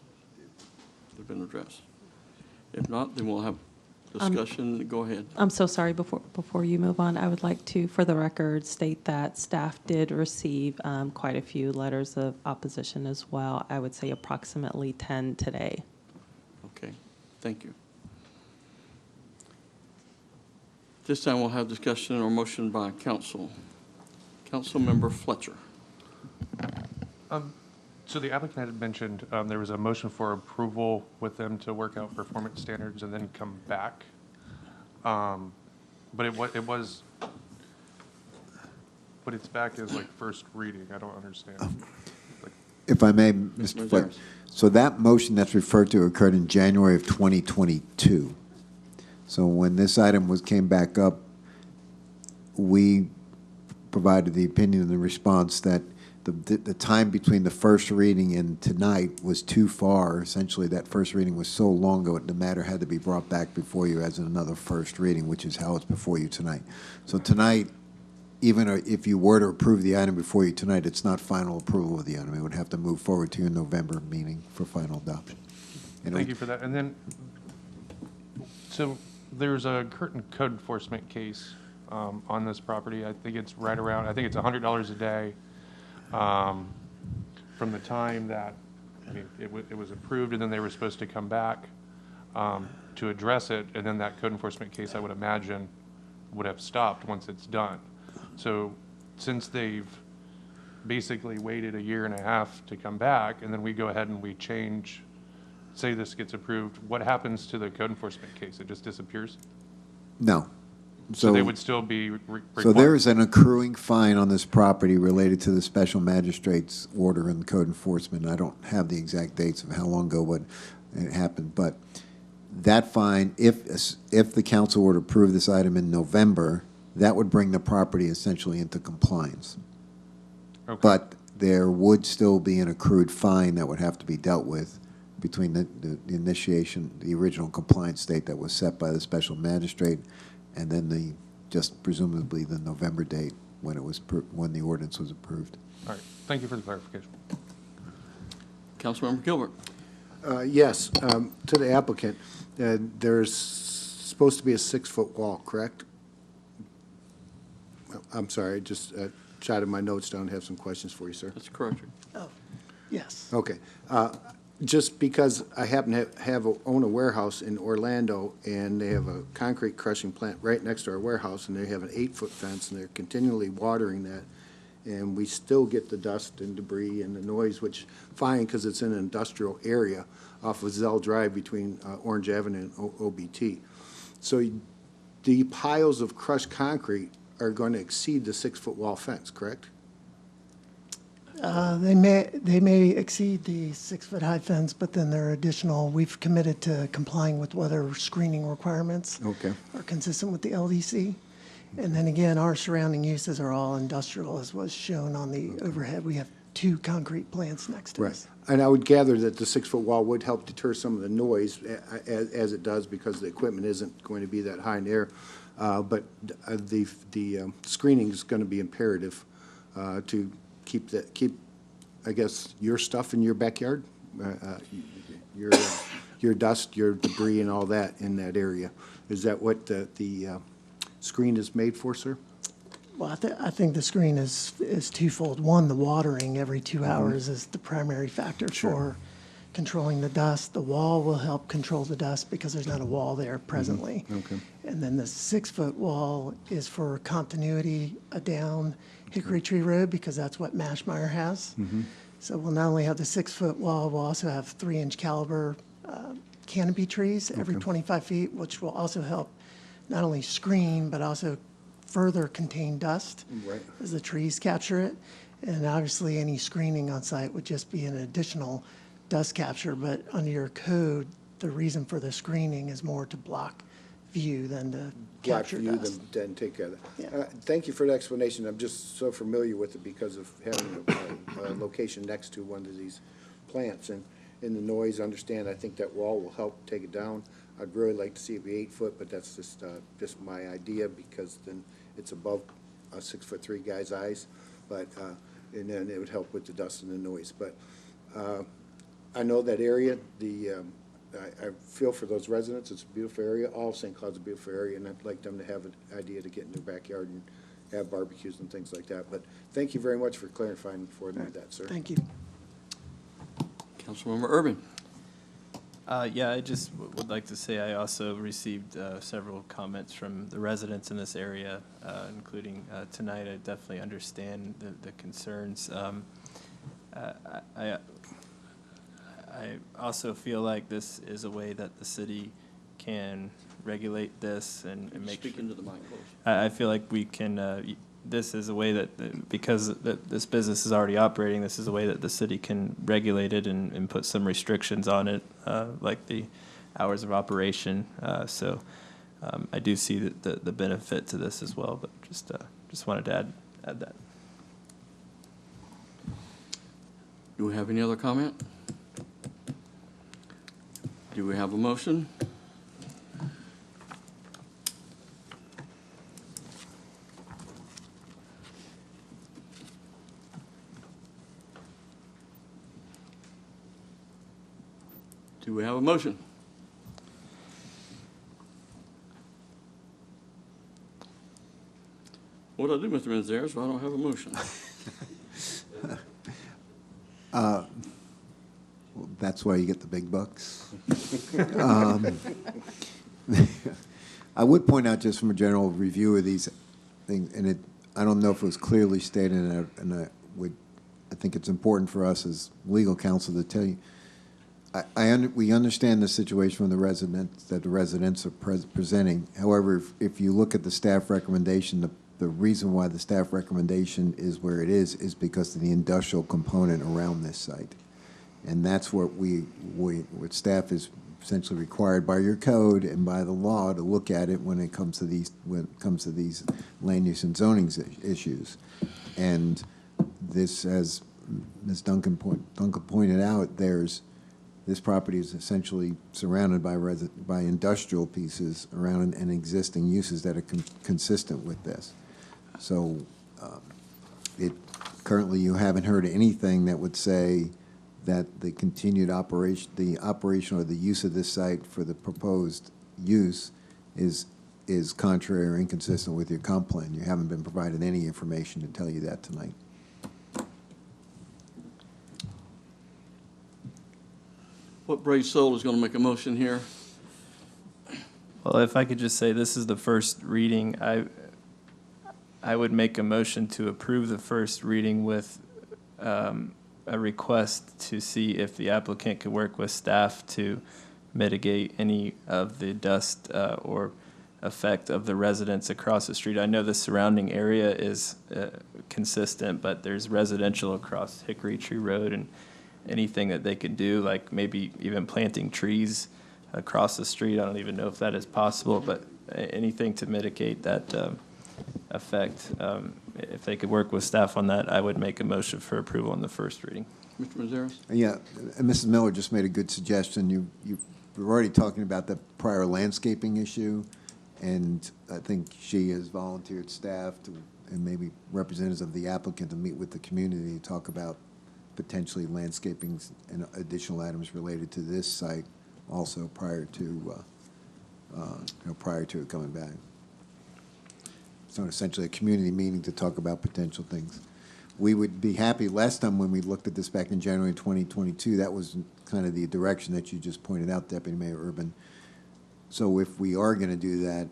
that have been addressed? If not, then we'll have discussion. Go ahead. I'm so sorry. Before you move on, I would like to, for the record, state that staff did receive quite a few letters of opposition as well. I would say approximately 10 today. Okay, thank you. This time we'll have discussion or motion by council. Councilmember Fletcher. So the applicant had mentioned there was a motion for approval with them to work out performance standards and then come back. But it's back as like first reading. I don't understand. If I may, Mr. Fletcher. So that motion that's referred to occurred in January of 2022. So when this item came back up, we provided the opinion and the response that the time between the first reading and tonight was too far. Essentially, that first reading was so long ago, the matter had to be brought back before you as another first reading, which is how it's before you tonight. So tonight, even if you were to approve the item before you tonight, it's not final approval of the item. It would have to move forward to your November meeting for final adoption. Thank you for that. And then, so there's a current code enforcement case on this property. I think it's right around, I think it's $100 a day from the time that, I mean, it was approved, and then they were supposed to come back to address it, and then that code enforcement case, I would imagine, would have stopped once it's done. So since they've basically waited 1.5 years to come back, and then we go ahead and we change, say this gets approved, what happens to the code enforcement case? It just disappears? No. So they would still be So required? there is an accruing fine on this property related to the special magistrate's order and code enforcement. I don't have the exact dates of how long ago it happened, but that fine, if the council were to approve this item in November, that would bring the property essentially into compliance. Okay. But there would still be an accrued fine that would have to be dealt with between the initiation, the original compliance date that was set by the special magistrate, and then just presumably the November date when when the ordinance was approved. All right. Thank you for the clarification. Councilmember Gilbert. Yes, to the applicant, there's supposed to be a 6-foot wall, correct? I'm sorry, just jotted my notes down, have some questions for you, sir. That's correct. Oh, yes. Okay. Just because I happen to own a warehouse in Orlando, and they have a concrete crushing plant right next to our warehouse, and they have an 8-foot fence, and they're continually watering that, and we still get the dust and debris and the noise, which fine because it's in an industrial area off of Zell Drive between Orange Avenue and OBT. So the piles of crushed concrete are going to exceed the 6-foot wall fence, correct? They may exceed the 6-foot-high fence, but then there are additional, we've committed to complying with whether screening requirements Okay. are consistent with the LDC. And then again, our surrounding uses are all industrial, as was shown on the overhead. We have 2 concrete plants next to us. And I would gather that the 6-foot wall would help deter some of the noise as it does because the equipment isn't going to be that high in the air. But the screening is going to be imperative to keep, I guess, your stuff in your backyard, your dust, your debris, and all that in that area. Is that what the screen is made for, sir? Well, I think the screen is twofold. One, the watering every 2 hours is the primary factor for controlling the dust. The wall will help control the dust because there's not a wall there presently. Okay. And then the 6-foot wall is for continuity down Hickory Tree Road because that's what Mashmeyer has. So we'll not only have the 6-foot wall, we'll also have 3-inch caliber canopy trees every 25 feet, which will also help not only screen, but also further contain dust as the trees capture it. And obviously, any screening on site would just be an additional dust capture, but under your code, the reason for the screening is more to block view than to capture dust. Then take care of that. Yeah. Thank you for the explanation. I'm just so familiar with it because of having a location next to one of these plants. And in the noise, I think that wall will help take it down. I'd really like to see it be 8 foot, but that's just my idea because then it's above a 6'3" guy's eyes. But and then it would help with the dust and the noise. But I know that area. I feel for those residents. It's a beautiful area. All of St. Cloud's a beautiful area, and I'd like them to have an idea to get in their backyard and have barbecues and things like that. But thank you very much for clarifying for me that, sir. Thank you. Councilmember Urban. Yeah, I just would like to say I also received several comments from the residents in this area, including tonight. I definitely understand the concerns. I also feel like this is a way that the city can regulate this and make. Speak into the mic, please. I feel like we can. This is a way that because this business is already operating, this is a way that the city can regulate it and put some restrictions on it, like the hours of operation. So I do see the benefit to this as well, but just wanted to add that. Do we have any other comment? Do we have a motion? Do we have a motion? What do I do, Mr. Manzarek, if I don't have a motion? Well, that's why you get the big bucks. I would point out just from a general review of these things, and I don't know if it was clearly stated, and I think it's important for us as legal counsel to tell you, we understand the situation from the residents, that the residents are presenting. However, if you look at the staff recommendation, the reason why the staff recommendation is where it is because of the industrial component around this site. And that's what what staff is essentially required by your code and by the law to look at it when it comes to these land use and zoning issues. And this, as Ms. Duncan pointed out, this property is essentially surrounded by industrial pieces around and existing uses that are consistent with this. So currently you haven't heard anything that would say that the continued operation, or the use of this site for the proposed use is contrary or inconsistent with your comp plan. You haven't been provided any information to tell you that tonight. What brave soul is going to make a motion here? Well, if I could just say, this is the first reading. I would make a motion to approve the first reading with a request to see if the applicant could work with staff to mitigate any of the dust or effect of the residents across the street. I know the surrounding area is consistent, but there's residential across Hickory Tree Road, and anything that they could do, like maybe even planting trees across the street. I don't even know if that is possible, but anything to mitigate that effect. If they could work with staff on that, I would make a motion for approval on the first reading. Mr. Manzarek? Yeah, and Mrs. Miller just made a good suggestion. You were already talking about the prior landscaping issue, And I think she has volunteered staff to, and maybe representatives of the applicant to meet with the community to talk about potentially landscaping and additional items related to this site also prior to, prior to it coming back. So essentially a community meeting to talk about potential things. We would be happy, last time when we looked at this back in January 2022, that was kind of the direction that you just pointed out, Deputy Mayor Urban. So if we are going to do that,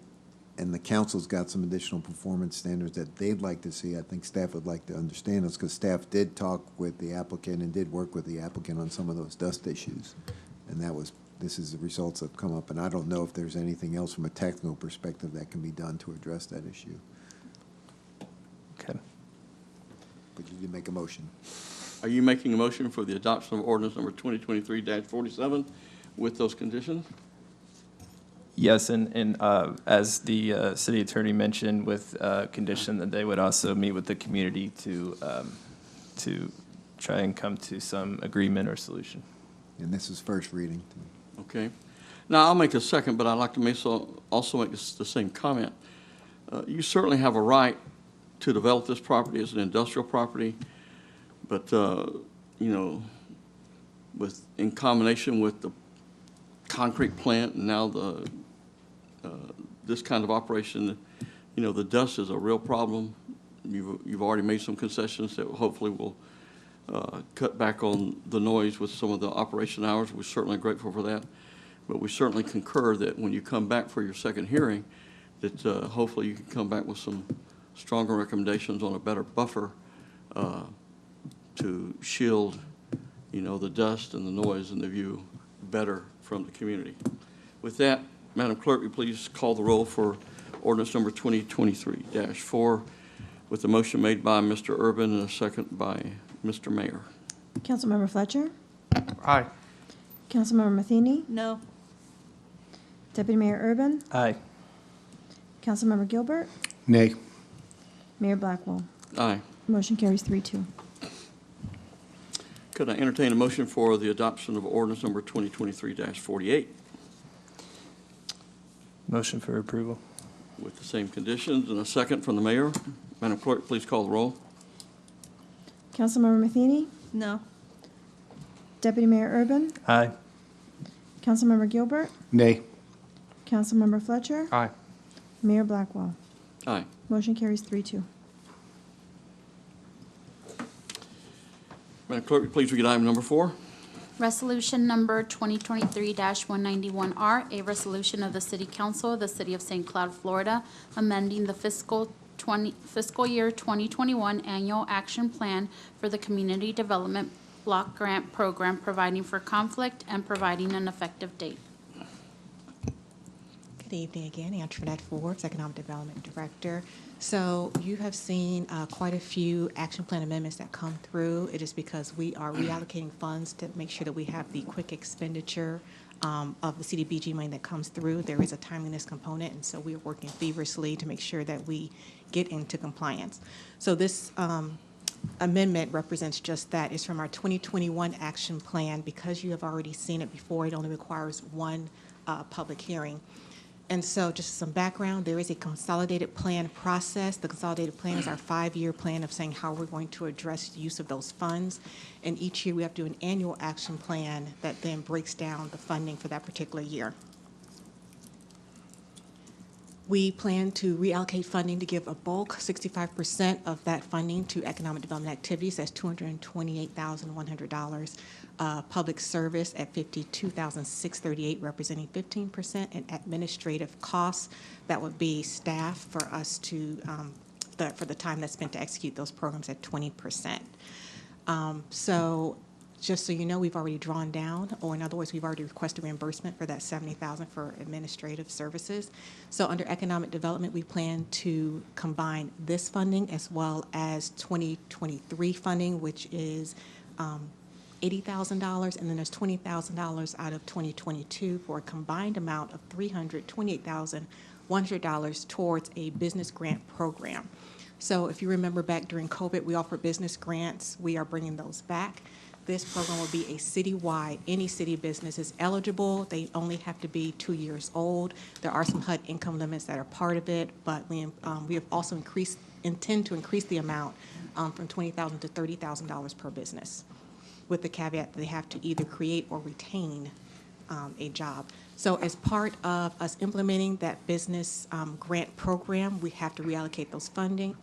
and the council's got some additional performance standards that they'd like to see, I think staff would like to understand this, because staff did talk with the applicant and did work with the applicant on some of those dust issues. And this is the results that have come up, and I don't know if there's anything else from a technical perspective that can be done to address that issue. Okay. But you did make a motion. Are you making a motion for the adoption of ordinance number 2023-47 with those conditions? Yes, and as the city attorney mentioned, with condition that they would also meet with the community to try and come to some agreement or solution. And this is first reading. Okay. Now, I'll make a second, but I'd like to also make the same comment. You certainly have a right to develop this property as an industrial property, but, in combination with the concrete plant and now this kind of operation, the dust is a real problem. You've already made some concessions that hopefully will cut back on the noise with some of the operation hours. We're certainly grateful for that. But we certainly concur that when you come back for your second hearing, that hopefully you can come back with some stronger recommendations on a better buffer to shield, the dust and the noise and the view better from the community. With that, Madam Clerk, will you please call the roll for ordinance number 2023-4 with the motion made by Mr. Urban and a second by Mr. Mayor. Councilmember Fletcher? Aye. Councilmember Matheny? No. Deputy Mayor Urban? Aye. Councilmember Gilbert? Nay. Mayor Blackwell? Aye. Motion carries 3-2. Could I entertain a motion for the adoption of ordinance number 2023-48 Motion for approval. with the same conditions and a second from the mayor? Madam Clerk, please call the roll. Councilmember Matheny? No. Deputy Mayor Urban? Aye. Councilmember Gilbert? Nay. Councilmember Fletcher? Aye. Mayor Blackwell? Aye. Motion carries 3-2. Madam Clerk, please read item number 4. Resolution number 2023-191R, a resolution of the City Council of the City of St. Cloud, Florida, amending the fiscal year 2021 annual action plan for the Community Development Block Grant Program, providing for conflict and providing an effective date. Good evening again, Antoinette Forbes, Economic Development Director. So you have seen quite a few action plan amendments that come through. It is because we are reallocating funds to make sure that we have the quick expenditure of the CDBG money that comes through. There is a timeliness component, and so we are working feverishly to make sure that we get into compliance. So this amendment represents just that. It's from our 2021 action plan. Because you have already seen it before, it only requires one public hearing. And so just some background, there is a consolidated plan process. The consolidated plan is our 5-year plan of saying how we're going to address the use of those funds. And each year we have to do an annual action plan that then breaks down the funding for that particular year. We plan to reallocate funding to give a bulk 65% of that funding to economic development activities. That's $228,100. Public service at $52,638, representing 15%, and administrative costs, that would be staff for us to for the time that's spent to execute those programs at 20%. So just so you know, we've already drawn down, or in other words, we've already requested reimbursement for that $70,000 for administrative services. So under economic development, we plan to combine this funding as well as 2023 funding, which is $80,000, and then there's $20,000 out of 2022 for a combined amount of $328,100 towards a business grant program. So if you remember back during COVID, we offered business grants. We are bringing those back. This program will be a citywide, any city business is eligible. They only have to be 2 years old. There are some HUD income limits that are part of it, but we have also intend to increase the amount from $20,000 to $30,000 per business, with the caveat that they have to either create or retain a job. So as part of us implementing that business grant program, we have to reallocate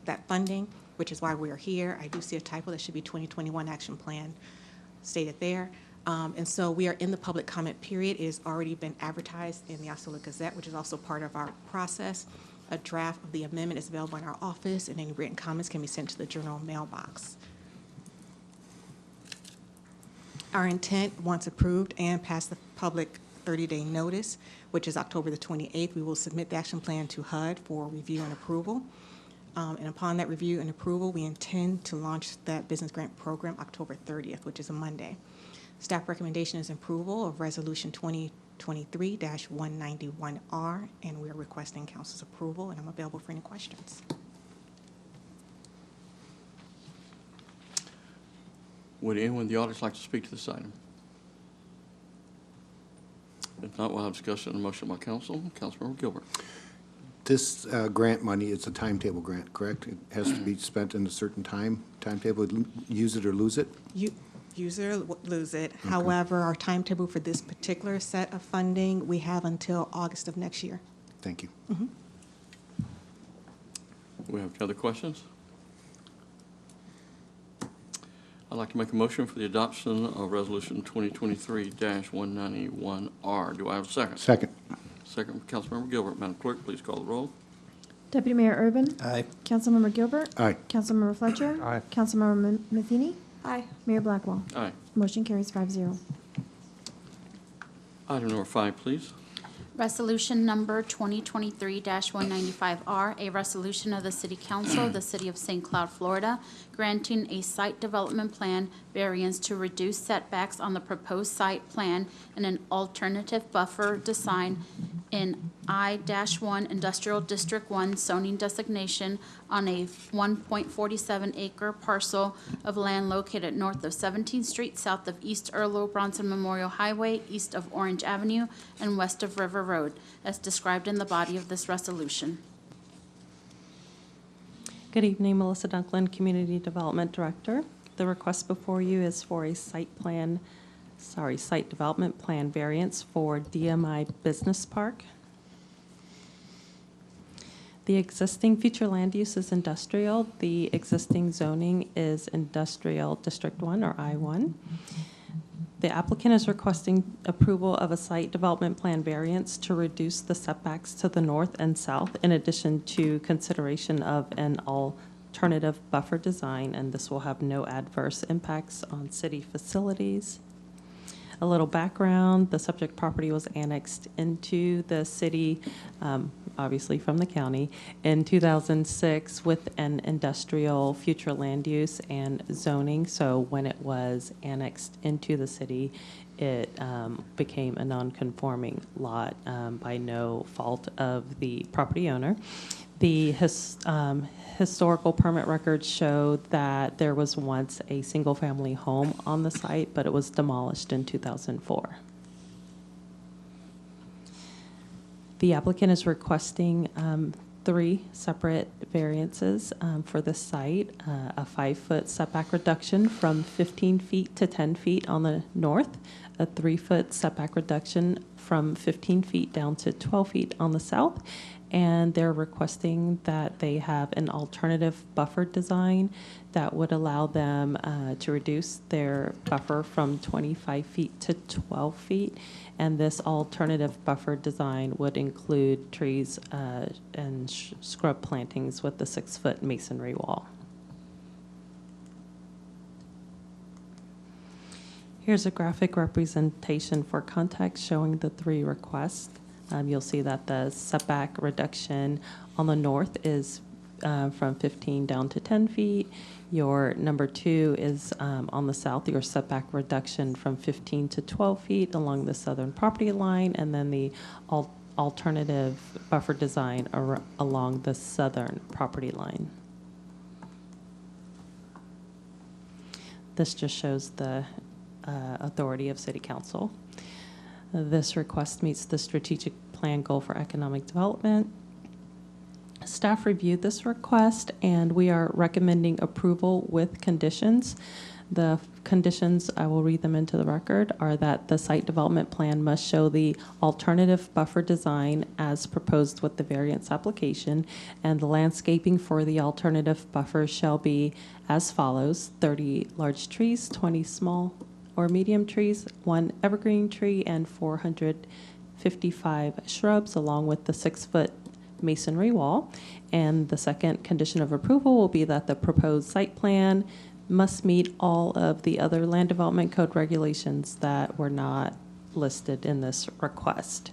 that funding, which is why we are here. I do see a typo, that should be 2021 action plan stated there. And so we are in the public comment period. It has already been advertised in the Osceola Gazette, which is also part of our process. A draft of the amendment is available in our office, and any written comments can be sent to the general mailbox. Our intent, once approved and past the public 30-day notice, which is October the 28th, we will submit the action plan to HUD for review and approval. And upon that review and approval, we intend to launch that business grant program October 30th, which is a Monday. Staff recommendation is approval of Resolution 2023-191R, and we are requesting council's approval, and I'm available for any questions. Would anyone in the audience like to speak to this item? If not, we'll have discussion and a motion by council. Councilmember Gilbert. This grant money is a timetable grant, correct? It has to be spent in a certain timetable, use it or lose it? Use it or lose it. Okay. However, our timetable for this particular set of funding, we have until August of next year. Thank you. Mm-hmm. We have any other questions? I'd like to make a motion for the adoption of Resolution 2023-191R. Do I have a second? Second. Second from Councilmember Gilbert. Madam Clerk, please call the roll. Deputy Mayor Urban. Aye. Councilmember Gilbert. Aye. Councilmember Fletcher. Aye. Councilmember Matheny. Aye. Mayor Blackwell. Aye. Motion carries 5-0. Item number 5, please. Resolution number 2023-195R, a resolution of the City Council of the City of St. Cloud, Florida, granting a site development plan variance to reduce setbacks on the proposed site plan and an alternative buffer design in I-1 Industrial District 1 zoning designation on a 1.47 acre parcel of land located north of 17th Street, south of East Earl Bronson Memorial Highway, east of Orange Avenue, and west of River Road, as described in the body of this resolution. Good evening, Melissa Dunklin, Community Development Director. The request before you is for a site development plan variance for DMI Business Park. The existing future land use is industrial. The existing zoning is Industrial District 1, or I-1. The applicant is requesting approval of a site development plan variance to reduce the setbacks to the north and south, in addition to consideration of an alternative buffer design, and this will have no adverse impacts on city facilities. A little background: the subject property was annexed into the city, obviously from the county, in 2006 with an industrial future land use and zoning. So when it was annexed into the city, it became a non-conforming lot by no fault of the property owner. The historical permit records showed that there was once a single-family home on the site, but it was demolished in 2004. The applicant is requesting 3 separate variances for the site: a 5-foot setback reduction from 15 feet to 10 feet on the north, a 3-foot setback reduction from 15 feet down to 12 feet on the south, and they're requesting that they have an alternative buffer design that would allow them to reduce their buffer from 25 feet to 12 feet. And this alternative buffer design would include trees and scrub plantings with the 6-foot masonry wall. Here's a graphic representation for context showing the 3 requests. You'll see that the setback reduction on the north is from 15 down to 10 feet. Your number 2 is on the south, your setback reduction from 15 to 12 feet along the southern property line, and then the alternative buffer design along the southern property line. This just shows the authority of City Council. This request meets the strategic plan goal for economic development. Staff reviewed this request, and we are recommending approval with conditions. The conditions, I will read them into the record, are that the site development plan must show the alternative buffer design as proposed with the variance application, and the landscaping for the alternative buffer shall be as follows: 30 large trees, 20 small or medium trees, 1 evergreen tree, and 455 shrubs, along with the 6-foot masonry wall. And the second condition of approval will be that the proposed site plan must meet all of the other land development code regulations that were not listed in this request.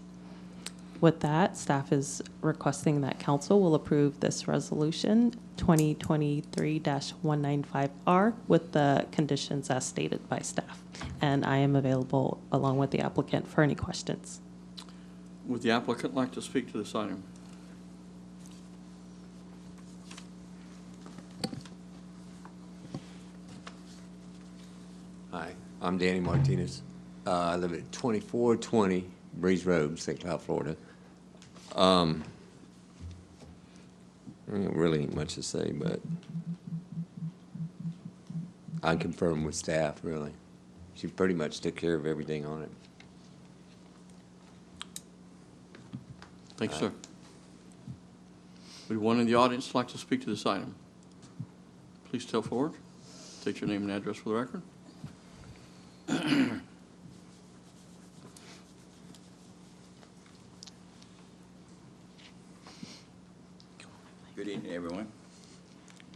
With that, staff is requesting that council will approve this resolution 2023-195R with the conditions as stated by staff. And I am available along with the applicant for any questions. Would the applicant like to speak to this item? Hi, I'm Danny Martinez. I live at 2420 Breeze Road, St. Cloud, Florida. Really ain't much to say, but I confirm with staff, really. She pretty much took care of everything on it. Thank you, sir. Would one in the audience like to speak to this item? Please step forward. State your name and address for the record. Good evening, everyone.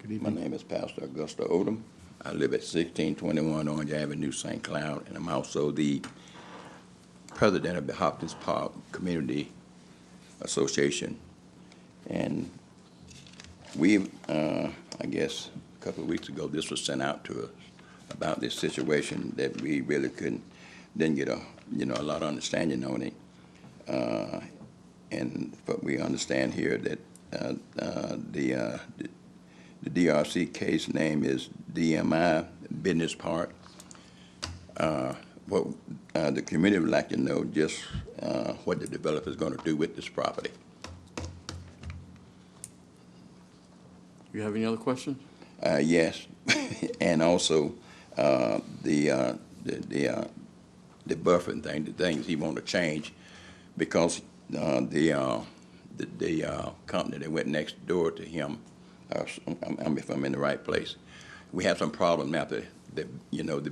Good evening. My name is Pastor Augusta Odom. I live at 1621 Orange Avenue, St. Cloud, and I'm also the president of the Hopkins Park Community Association. And we, I guess, a couple of weeks ago, this was sent out to us about this situation that we really didn't get a lot of understanding on it. But we understand here that the DRC case name is DMI Business Park. What the community would like to know just what the developer is going to do with this property. You have any other questions? Yes, and also the buffering thing, the things he want to change, because the company that went next door to him, if I'm in the right place, we had some problem after the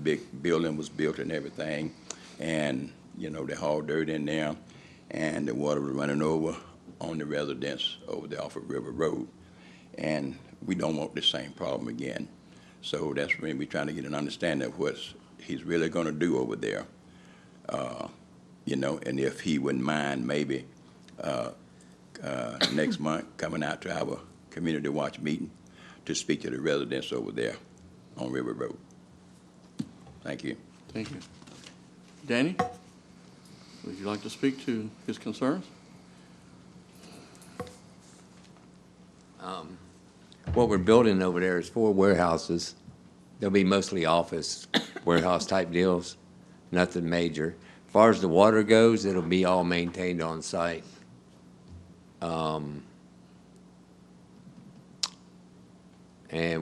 big building was built and everything, and they hauled dirt in there, and the water was running over on the residents over there off of River Road, and we don't want the same problem again. So that's when we're trying to get an understanding of what he's really going to do over there, and if he wouldn't mind maybe next month coming out to our community watch meeting to speak to the residents over there on River Road. Thank you. Thank you. Danny, would you like to speak to his concerns? What we're building over there is 4 warehouses. They'll be mostly office warehouse type deals, nothing major. As far as the water goes, it'll be all maintained on site. And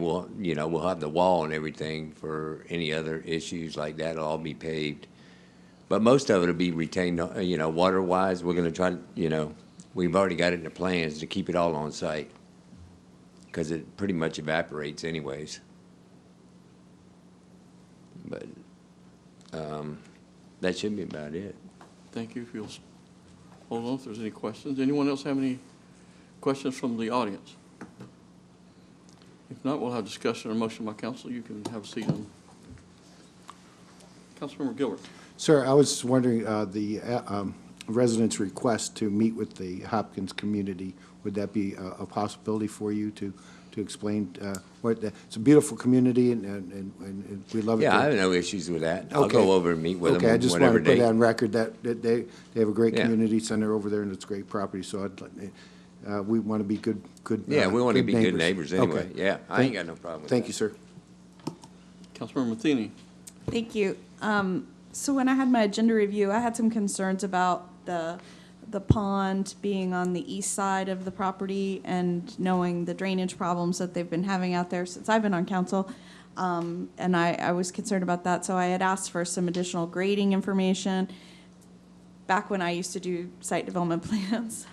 we'll have the wall and everything for any other issues like that. It'll all be paved. But most of it will be retained, water-wise. We're going to try to, we've already got it in the plans to keep it all on site because it pretty much evaporates anyways. But that should be about it. Thank you. If you'll hold on if there's any questions. Anyone else have any questions from the audience? If not, we'll have discussion or motion by council. You can have a seat on. Councilmember Gilbert. Sir, I was wondering, the residents' request to meet with the Hopkins community, would that be a possibility for you to explain it's a beautiful community and we love it. Yeah, I have no issues with that. I'll Okay. go over and meet with them Okay, I just want whatever to put day. that on record that they have a great Yeah. community center over there and it's great property, so we want to be good. Yeah, we want to be good neighbors neighbors anyway. Okay. Yeah, I ain't got no problem with that. Thank you, sir. Councilmember Matheny. Thank you. So when I had my agenda review, I had some concerns about the pond being on the east side of the property and knowing the drainage problems that they've been having out there since I've been on council. And I was concerned about that, so I had asked for some additional grading information back when I used to do site development plans.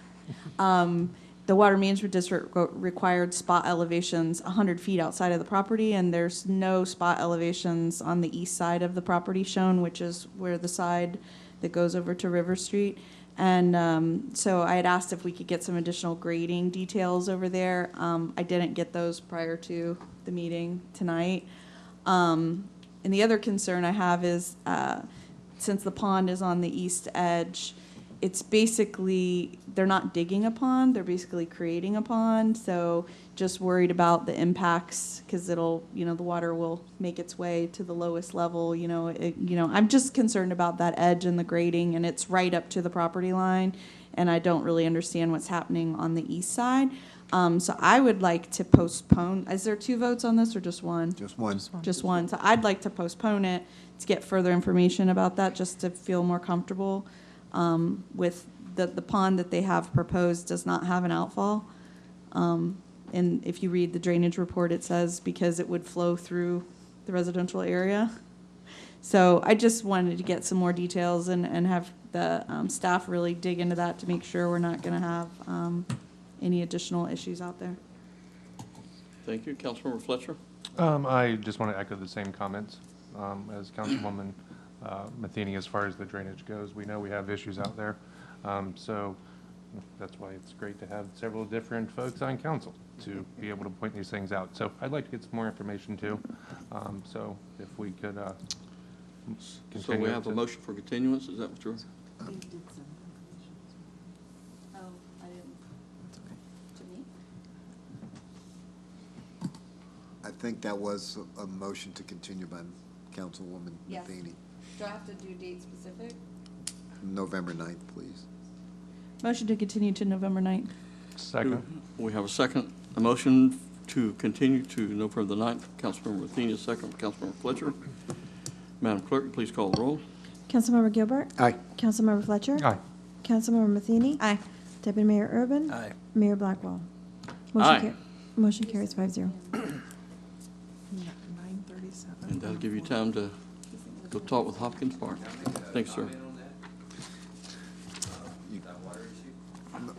The Water Management District required spot elevations 100 feet outside of the property, and there's no spot elevations on the east side of the property shown, which is where the side that goes over to River Street. And so I had asked if we could get some additional grading details over there. I didn't get those prior to the meeting tonight. And the other concern I have is since the pond is on the east edge, it's basically, they're not digging a pond, they're basically creating a pond. So just worried about the impacts because it'll, the water will make its way to the lowest level. I'm just concerned about that edge and the grading, and it's right up to the property line. And I don't really understand what's happening on the east side. So I would like to postpone. Is there 2 votes on this or just one? Just one. Just one. So I'd like to postpone it to get further information about that, just to feel more comfortable with the pond that they have proposed does not have an outfall. And if you read the drainage report, it says because it would flow through the residential area. So I just wanted to get some more details and have the staff really dig into that to make sure we're not going to have any additional issues out there. Thank you. Councilmember Fletcher? I just want to echo the same comments as Councilwoman Matheny as far as the drainage goes. We know we have issues out there. So that's why it's great to have several different folks on council to be able to point these things out. So I'd like to get some more information too. So if we could continue. So we have a motion for continuance, is that what you're? I think that was a motion to continue by Councilwoman Yes. Matheny. Do I have to do date specific? November 9th, please. Motion to continue to November 9th. Second. We have a motion to continue to November the 9th. Councilmember Matheny, a second from Councilmember Fletcher. Madam Clerk, please call the roll. Councilmember Gilbert? Aye. Councilmember Fletcher? Aye. Councilmember Matheny? Aye. Deputy Mayor Urban? Aye. Mayor Blackwell? Aye. Motion carries 5-0. 9:37. And that'll give you time to go talk with Hopkins Park. Thanks, sir.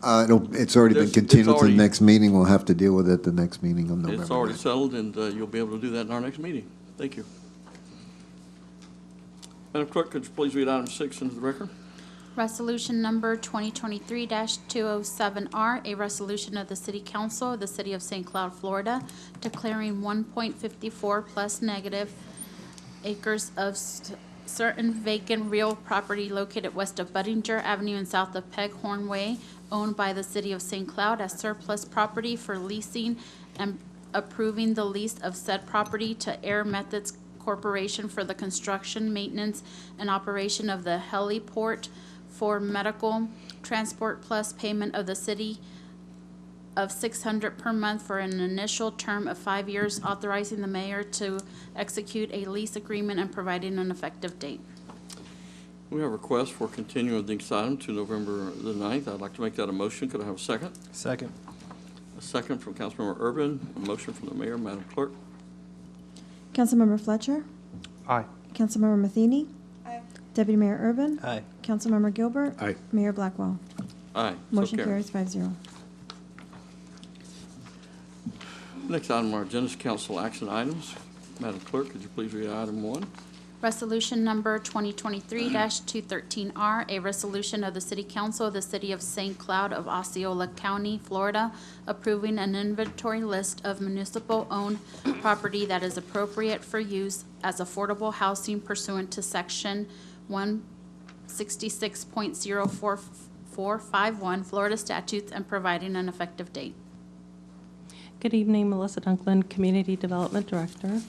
It's already been It's continued to the already- next meeting. We'll have to deal with it at the next meeting on November It's already 9th. settled, and you'll be able to do that in our next meeting. Thank you. Madam Clerk, could you please read item 6 into the record? Resolution number 2023-207R, a resolution of the City Council of the City of St. Cloud, Florida, declaring 1.54 plus negative acres of certain vacant real property located west of Budinger Avenue and south of Peghorn Way, owned by the City of St. Cloud as surplus property for leasing and approving the lease of said property to Air Methods Corporation for the construction, maintenance, and operation of the heliport for medical transport plus payment of the city of $600 per month for an initial term of 5 years, authorizing the mayor to execute a lease agreement and providing an effective date. We have a request for continuing this item to November the 9th. I'd like to make that a motion. Could I have a second? Second. A second from Councilmember Urban, a motion from the mayor. Madam Clerk? Councilmember Fletcher? Aye. Councilmember Matheny? Aye. Deputy Mayor Urban? Aye. Councilmember Gilbert? Aye. Mayor Blackwell? Aye. So Motion carried. carries 5-0. Next item on our agenda is council action items. Madam Clerk, could you please read item 1? Resolution number 2023-213R, a resolution of the City Council of the City of St. Cloud of Osceola County, Florida, approving an inventory list of municipal-owned property that is appropriate for use as affordable housing pursuant to Section 166.04451 Florida statutes and providing an effective date. Good evening, Melissa Dunklin, Community Development Director.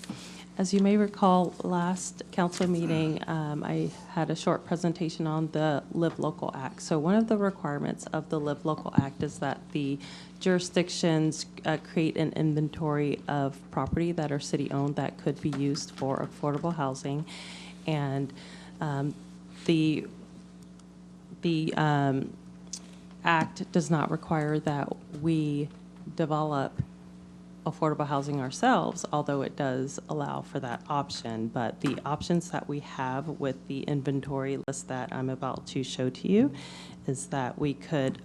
As you may recall, last council meeting, I had a short presentation on the Live Local Act. So one of the requirements of the Live Local Act is that the jurisdictions create an inventory of property that are city-owned that could be used for affordable housing. And the act does not require that we develop affordable housing ourselves, although it does allow for that option. But the options that we have with the inventory list that I'm about to show to you is that we could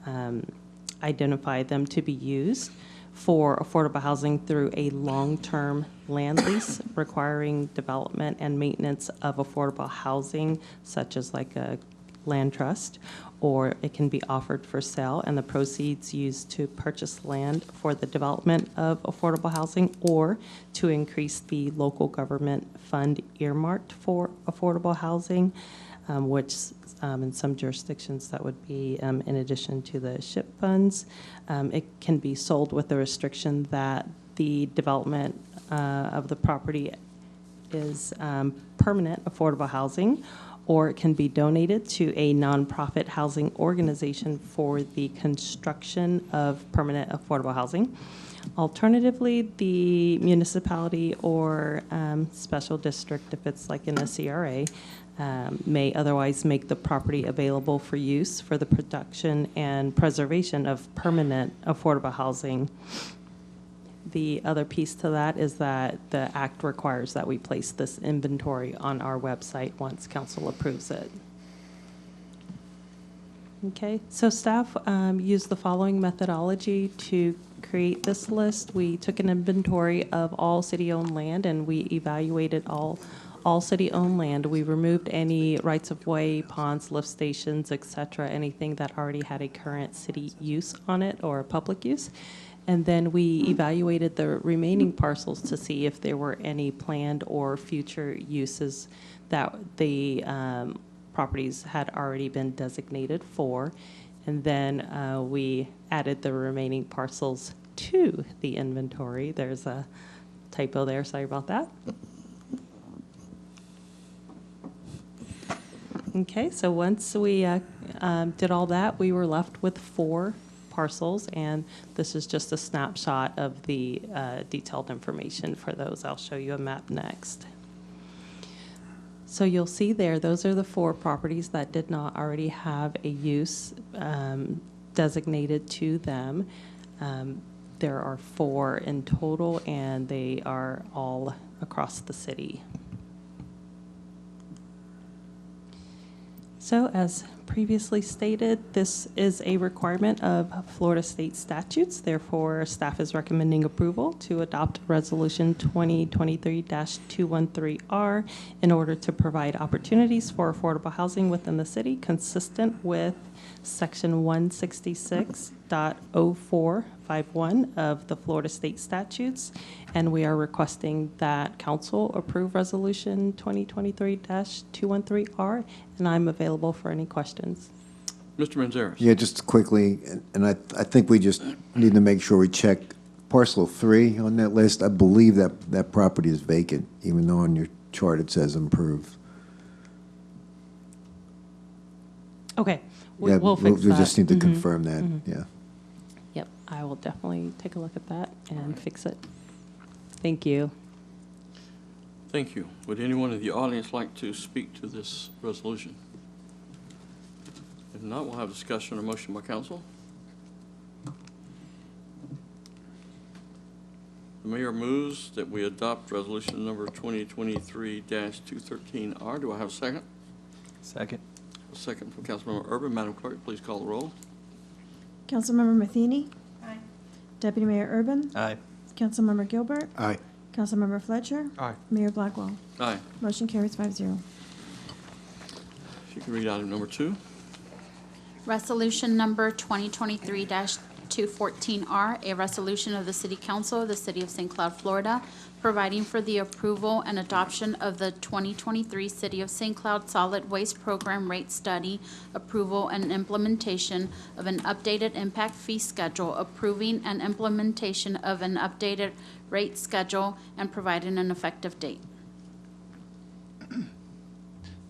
identify them to be used for affordable housing through a long-term land lease requiring development and maintenance of affordable housing, such as like a land trust, or it can be offered for sale and the proceeds used to purchase land for the development of affordable housing or to increase the local government fund earmarked for affordable housing, which in some jurisdictions that would be in addition to the SHIP funds. It can be sold with the restriction that the development of the property is permanent affordable housing, or it can be donated to a nonprofit housing organization for the construction of permanent affordable housing. Alternatively, the municipality or special district, if it's like in a CRA, may otherwise make the property available for use for the production and preservation of permanent affordable housing. The other piece to that is that the act requires that we place this inventory on our website once council approves it. Okay, so staff used the following methodology to create this list. We took an inventory of all city-owned land and we evaluated all city-owned land. We removed any rights-of-way, ponds, lift stations, et cetera, anything that already had a current city use on it or public use. And then we evaluated the remaining parcels to see if there were any planned or future uses that the properties had already been designated for. And then we added the remaining parcels to the inventory. There's a typo there, sorry about that. Okay, so once we did all that, we were left with 4 parcels, and this is just a snapshot of the detailed information for those. I'll show you a map next. So you'll see there, those are the 4 properties that did not already have a use designated to them. There are 4 in total, and they are all across the city. So as previously stated, this is a requirement of Florida state statutes. Therefore, staff is recommending approval to adopt Resolution 2023-213R in order to provide opportunities for affordable housing within the city consistent with Section 166.0451 of the Florida state statutes. And we are requesting that council approve Resolution 2023-213R, and I'm available for any questions. Mr. Manzares. Yeah, just quickly, and I think we just need to make sure we check parcel 3 on that list. I believe that property is vacant, even though on your chart it says improved. Okay, Yeah, we'll fix that. We just need to confirm that, yeah. Yep, I will definitely take a look at that and fix it. Thank you. Thank you. Would anyone in the audience like to speak to this resolution? If not, we'll have discussion or motion by council. The mayor moves that we adopt resolution number 2023-213R. Do I have a second? Second. A second from Councilmember Urban. Madam Clerk, please call the roll. Councilmember Matheny? Aye. Deputy Mayor Urban? Aye. Councilmember Gilbert? Aye. Councilmember Fletcher? Aye. Mayor Blackwell? Aye. Motion carries 5-0. If you can read item number 2. Resolution number 2023-214R, a resolution of the City Council of the City of St. Cloud, Florida, providing for the approval and adoption of the 2023 City of St. Cloud Solid Waste Program Rate Study, approval and implementation of an updated impact fee schedule, approving and implementation of an updated rate schedule, and providing an effective date.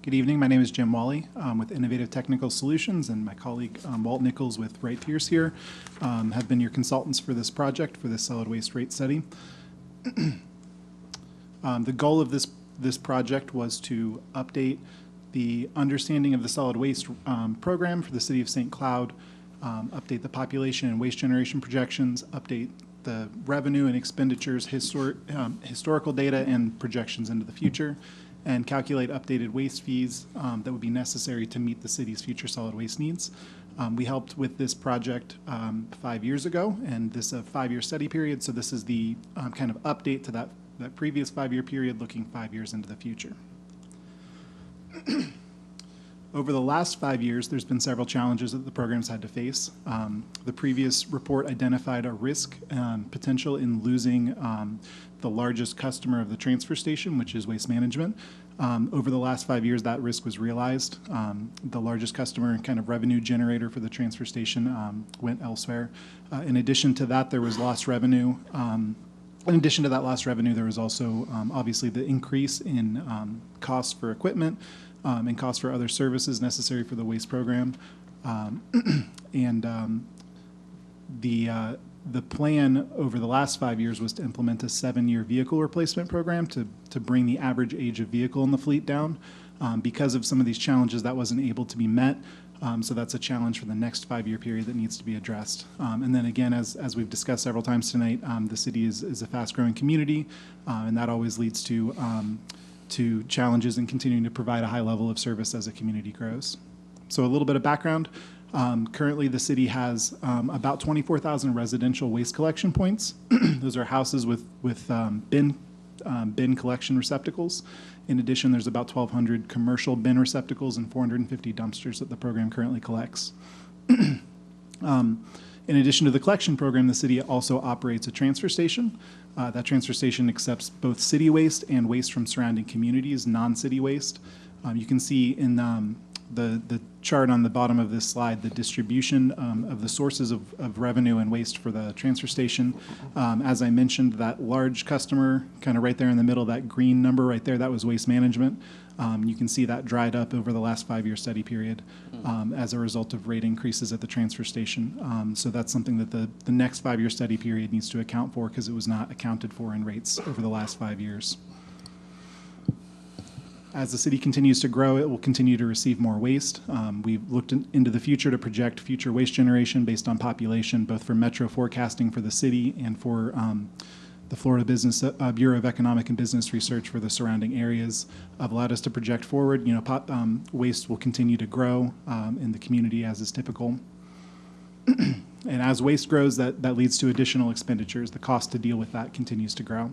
Good evening. My name is Jim Wally with Innovative Technical Solutions, and my colleague Walt Nichols with Wright Pierce here have been your consultants for this project, for this solid waste rate study. The goal of this project was to update the understanding of the solid waste program for the City of St. Cloud, update the population and waste generation projections, update the revenue and expenditures, historical data and projections into the future, and calculate updated waste fees that would be necessary to meet the city's future solid waste needs. We helped with this project 5 years ago, and this is a 5-year study period, so this is the kind of update to that previous 5-year period, looking 5 years into the future. Over the last 5 years, there's been several challenges that the program's had to face. The previous report identified a risk potential in losing the largest customer of the transfer station, which is Waste Management. Over the last 5 years, that risk was realized. The largest customer and kind of revenue generator for the transfer station went elsewhere. In addition to that, there was lost revenue. In addition to that lost revenue, there was also obviously the increase in costs for equipment and costs for other services necessary for the waste program. The plan over the last 5 years was to implement a 7-year vehicle replacement program to bring the average age of vehicle in the fleet down. Because of some of these challenges, that wasn't able to be met. So that's a challenge for the next 5-year period that needs to be addressed. And then again, as we've discussed several times tonight, the city is a fast-growing community, and that always leads to challenges in continuing to provide a high level of service as a community grows. So a little bit of background. Currently, the city has about 24,000 residential waste collection points. Those are houses with bin collection receptacles. In addition, there's about 1,200 commercial bin receptacles and 450 dumpsters that the program currently collects. In addition to the collection program, the city also operates a transfer station. That transfer station accepts both city waste and waste from surrounding communities, non-city waste. You can see in the chart on the bottom of this slide the distribution of the sources of revenue and waste for the transfer station. As I mentioned, that large customer kind of right there in the middle, that green number right there, that was Waste Management. You can see that dried up over the last 5-year study period as a result of rate increases at the transfer station. So that's something that the next 5-year study period needs to account for because it was not accounted for in rates over the last 5 years. As the city continues to grow, it will continue to receive more waste. We've looked into the future to project future waste generation based on population, both for metro forecasting for the city and for the Florida Bureau of Economic and Business Research for the surrounding areas. Have allowed us to project forward. Waste will continue to grow in the community as is typical. And as waste grows, that leads to additional expenditures. The cost to deal with that continues to grow.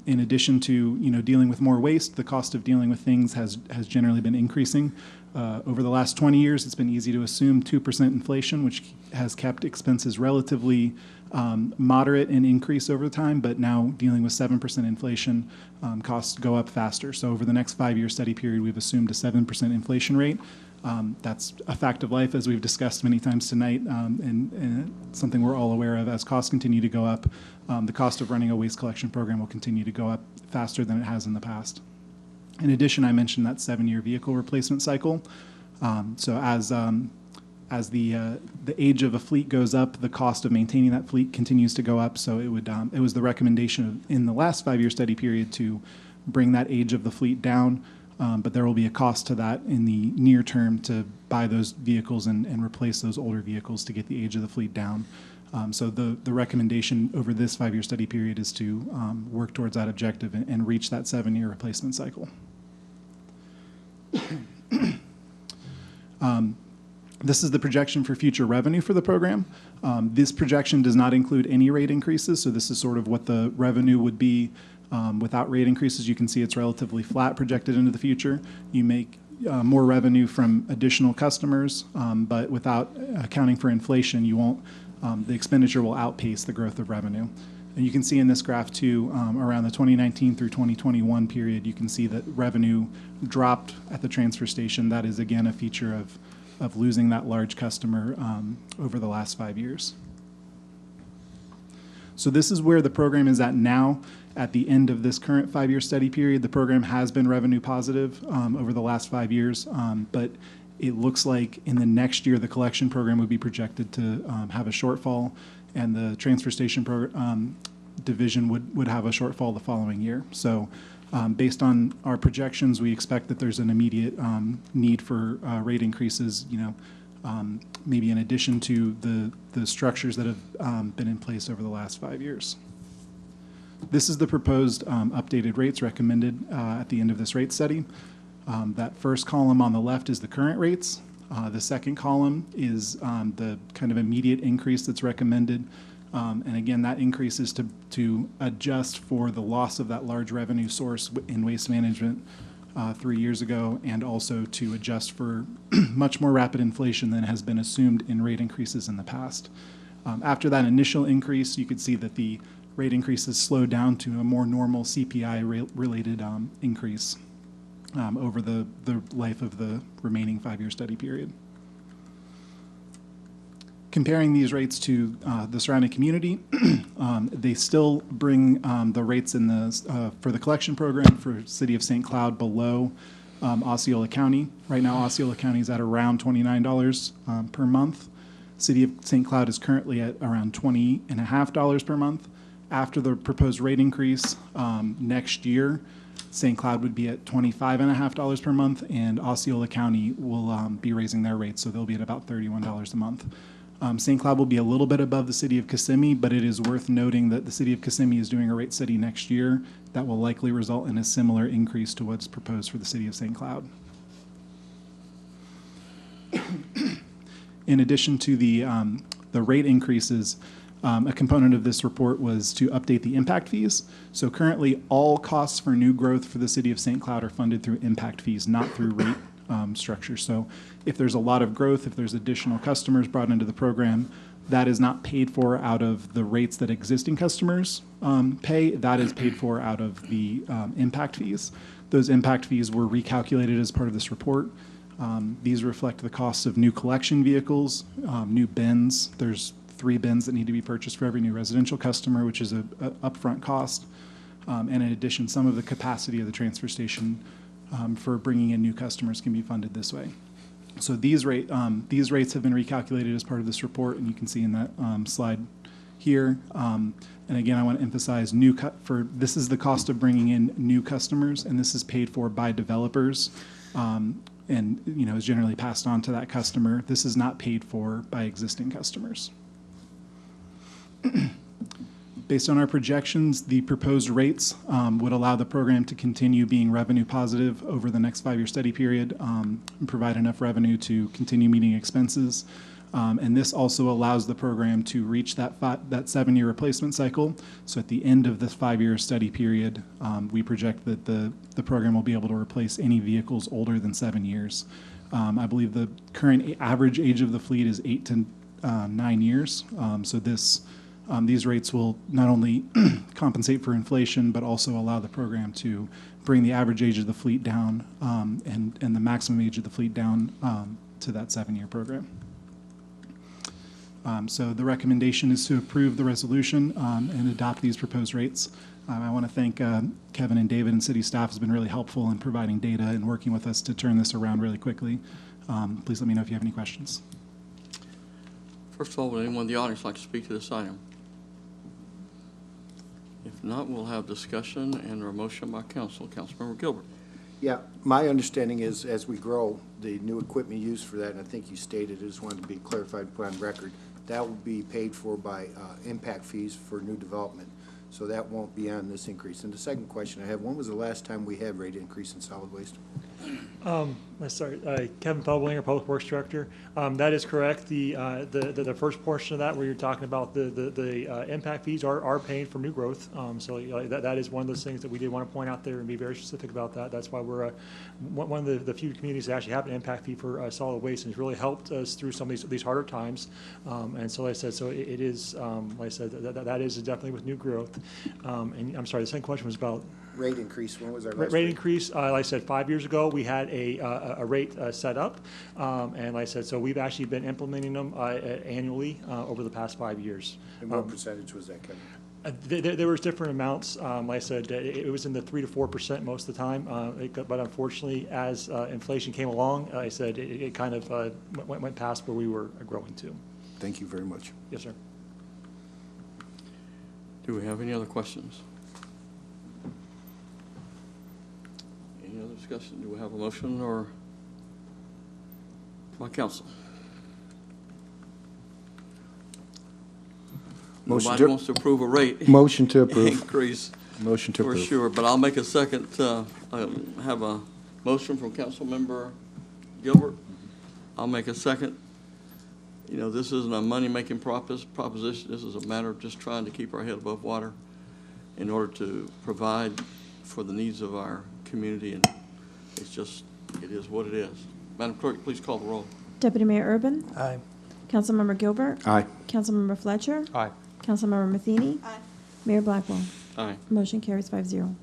In addition to dealing with more waste, the cost of dealing with things has generally been increasing. Over the last 20 years, it's been easy to assume 2% inflation, which has kept expenses relatively moderate in increase over time, but now dealing with 7% inflation, costs go up faster. So over the next 5-year study period, we've assumed a 7% inflation rate. That's a fact of life, as we've discussed many times tonight, and something we're all aware of. As costs continue to go up, the cost of running a waste collection program will continue to go up faster than it has in the past. In addition, I mentioned that 7-year vehicle replacement cycle. So as the age of a fleet goes up, the cost of maintaining that fleet continues to go up. So it was the recommendation in the last 5-year study period to bring that age of the fleet down. But there will be a cost to that in the near term to buy those vehicles and replace those older vehicles to get the age of the fleet down. So the recommendation over this 5-year study period is to work towards that objective and reach that 7-year replacement cycle. This is the projection for future revenue for the program. This projection does not include any rate increases, so this is sort of what the revenue would be without rate increases. You can see it's relatively flat projected into the future. You make more revenue from additional customers, but without accounting for inflation, you won't. The expenditure will outpace the growth of revenue. And you can see in this graph too, around the 2019 through 2021 period, you can see that revenue dropped at the transfer station. That is again a feature of losing that large customer over the last 5 years. So this is where the program is at now. At the end of this current 5-year study period, the program has been revenue positive over the last 5 years, but it looks like in the next year, the collection program would be projected to have a shortfall, and the transfer station division would have a shortfall the following year. So based on our projections, we expect that there's an immediate need for rate increases, maybe in addition to the structures that have been in place over the last 5 years. This is the proposed updated rates recommended at the end of this rate study. That first column on the left is the current rates. The second column is the kind of immediate increase that's recommended. And again, that increase is to adjust for the loss of that large revenue source in waste management 3 years ago, and also to adjust for much more rapid inflation than has been assumed in rate increases in the past. After that initial increase, you could see that the rate increases slowed down to a more normal CPI-related increase over the life of the remaining 5-year study period. Comparing these rates to the surrounding community, they still bring the rates in for the collection program for City of St. Cloud below Osceola County. Right now, Osceola County is at around $29 per month. City of St. Cloud is currently at around $20.50 per month. After the proposed rate increase next year, St. Cloud would be at $25.50 per month, and Osceola County will be raising their rates, so they'll be at about $31 a month. St. Cloud will be a little bit above the City of Kissimmee, but it is worth noting that the City of Kissimmee is doing a rate study next year that will likely result in a similar increase to what's proposed for the City of St. Cloud. In addition to the rate increases, a component of this report was to update the impact fees. So currently, all costs for new growth for the City of St. Cloud are funded through impact fees, not through rate structure. So if there's a lot of growth, if there's additional customers brought into the program, that is not paid for out of the rates that existing customers pay. That is paid for out of the impact fees. Those impact fees were recalculated as part of this report. These reflect the costs of new collection vehicles, new bins. There's 3 bins that need to be purchased for every new residential customer, which is a upfront cost. And in addition, some of the capacity of the transfer station for bringing in new customers can be funded this way. So these rates have been recalculated as part of this report, and you can see in that slide here. And again, I want to emphasize this is the cost of bringing in new customers, and this is paid for by developers, and is generally passed on to that customer. This is not paid for by existing customers. Based on our projections, the proposed rates would allow the program to continue being revenue positive over the next 5-year study period and provide enough revenue to continue meeting expenses. And this also allows the program to reach that 7-year replacement cycle. So at the end of this 5-year study period, we project that the program will be able to replace any vehicles older than 7 years. I believe the current average age of the fleet is 8 to 9 years. So these rates will not only compensate for inflation, but also allow the program to bring the average age of the fleet down and the maximum age of the fleet down to that 7-year program. So the recommendation is to approve the resolution and adopt these proposed rates. I want to thank Kevin and David, and city staff has been really helpful in providing data and working with us to turn this around really quickly. Please let me know if you have any questions. First of all, would anyone in the audience like to speak to this item? If not, we'll have discussion and a motion by council. Councilmember Gilbert. Yeah, my understanding is as we grow, the new equipment used for that, and I think you stated, I just wanted to be clarified and put on record, that will be paid for by impact fees for new development. So that won't be on this increase. And the second question I have, when was the last time we had rate increase in solid waste? Kevin Pubblinger, Public Works Director. That is correct. The first portion of that, where you're talking about the impact fees, are paying for new growth. So that is one of those things that we did want to point out there and be very specific about that. That's why we're one of the few communities that actually have an impact fee for solid waste, and it's really helped us through some of these harder times. And so, like I said, it is like I said, that is definitely with new growth. And I'm sorry, the second question was about. Rate increase, when was our Rate last rate increase, like I said, 5 years ago, we had a rate set up. And like I said, so we've actually been implementing them annually over the past 5 years. And what percentage was that, Kevin? There was different amounts. Like I said, it was in the 3 to 4% most of the time. But unfortunately, as inflation came along, I said it kind of went past where we were growing to. Thank you very much. Yes, sir. Do we have any other questions? Any other discussion? Do we have a motion or by council? Motion Nobody to- wants to approve a rate. Motion to approve. Increase. Motion to For approve. sure, but I'll make a second, have a motion from Councilmember Gilbert. I'll make a second. You know, this isn't a money-making proposition. This is a matter of just trying to keep our head above water in order to provide for the needs of our community, and it's just, it is what it is. Madam Clerk, please call the roll. Deputy Mayor Urban? Aye. Councilmember Gilbert? Aye. Councilmember Fletcher? Aye. Councilmember Matheny? Aye. Mayor Blackwell? Aye. Motion carries 5-0.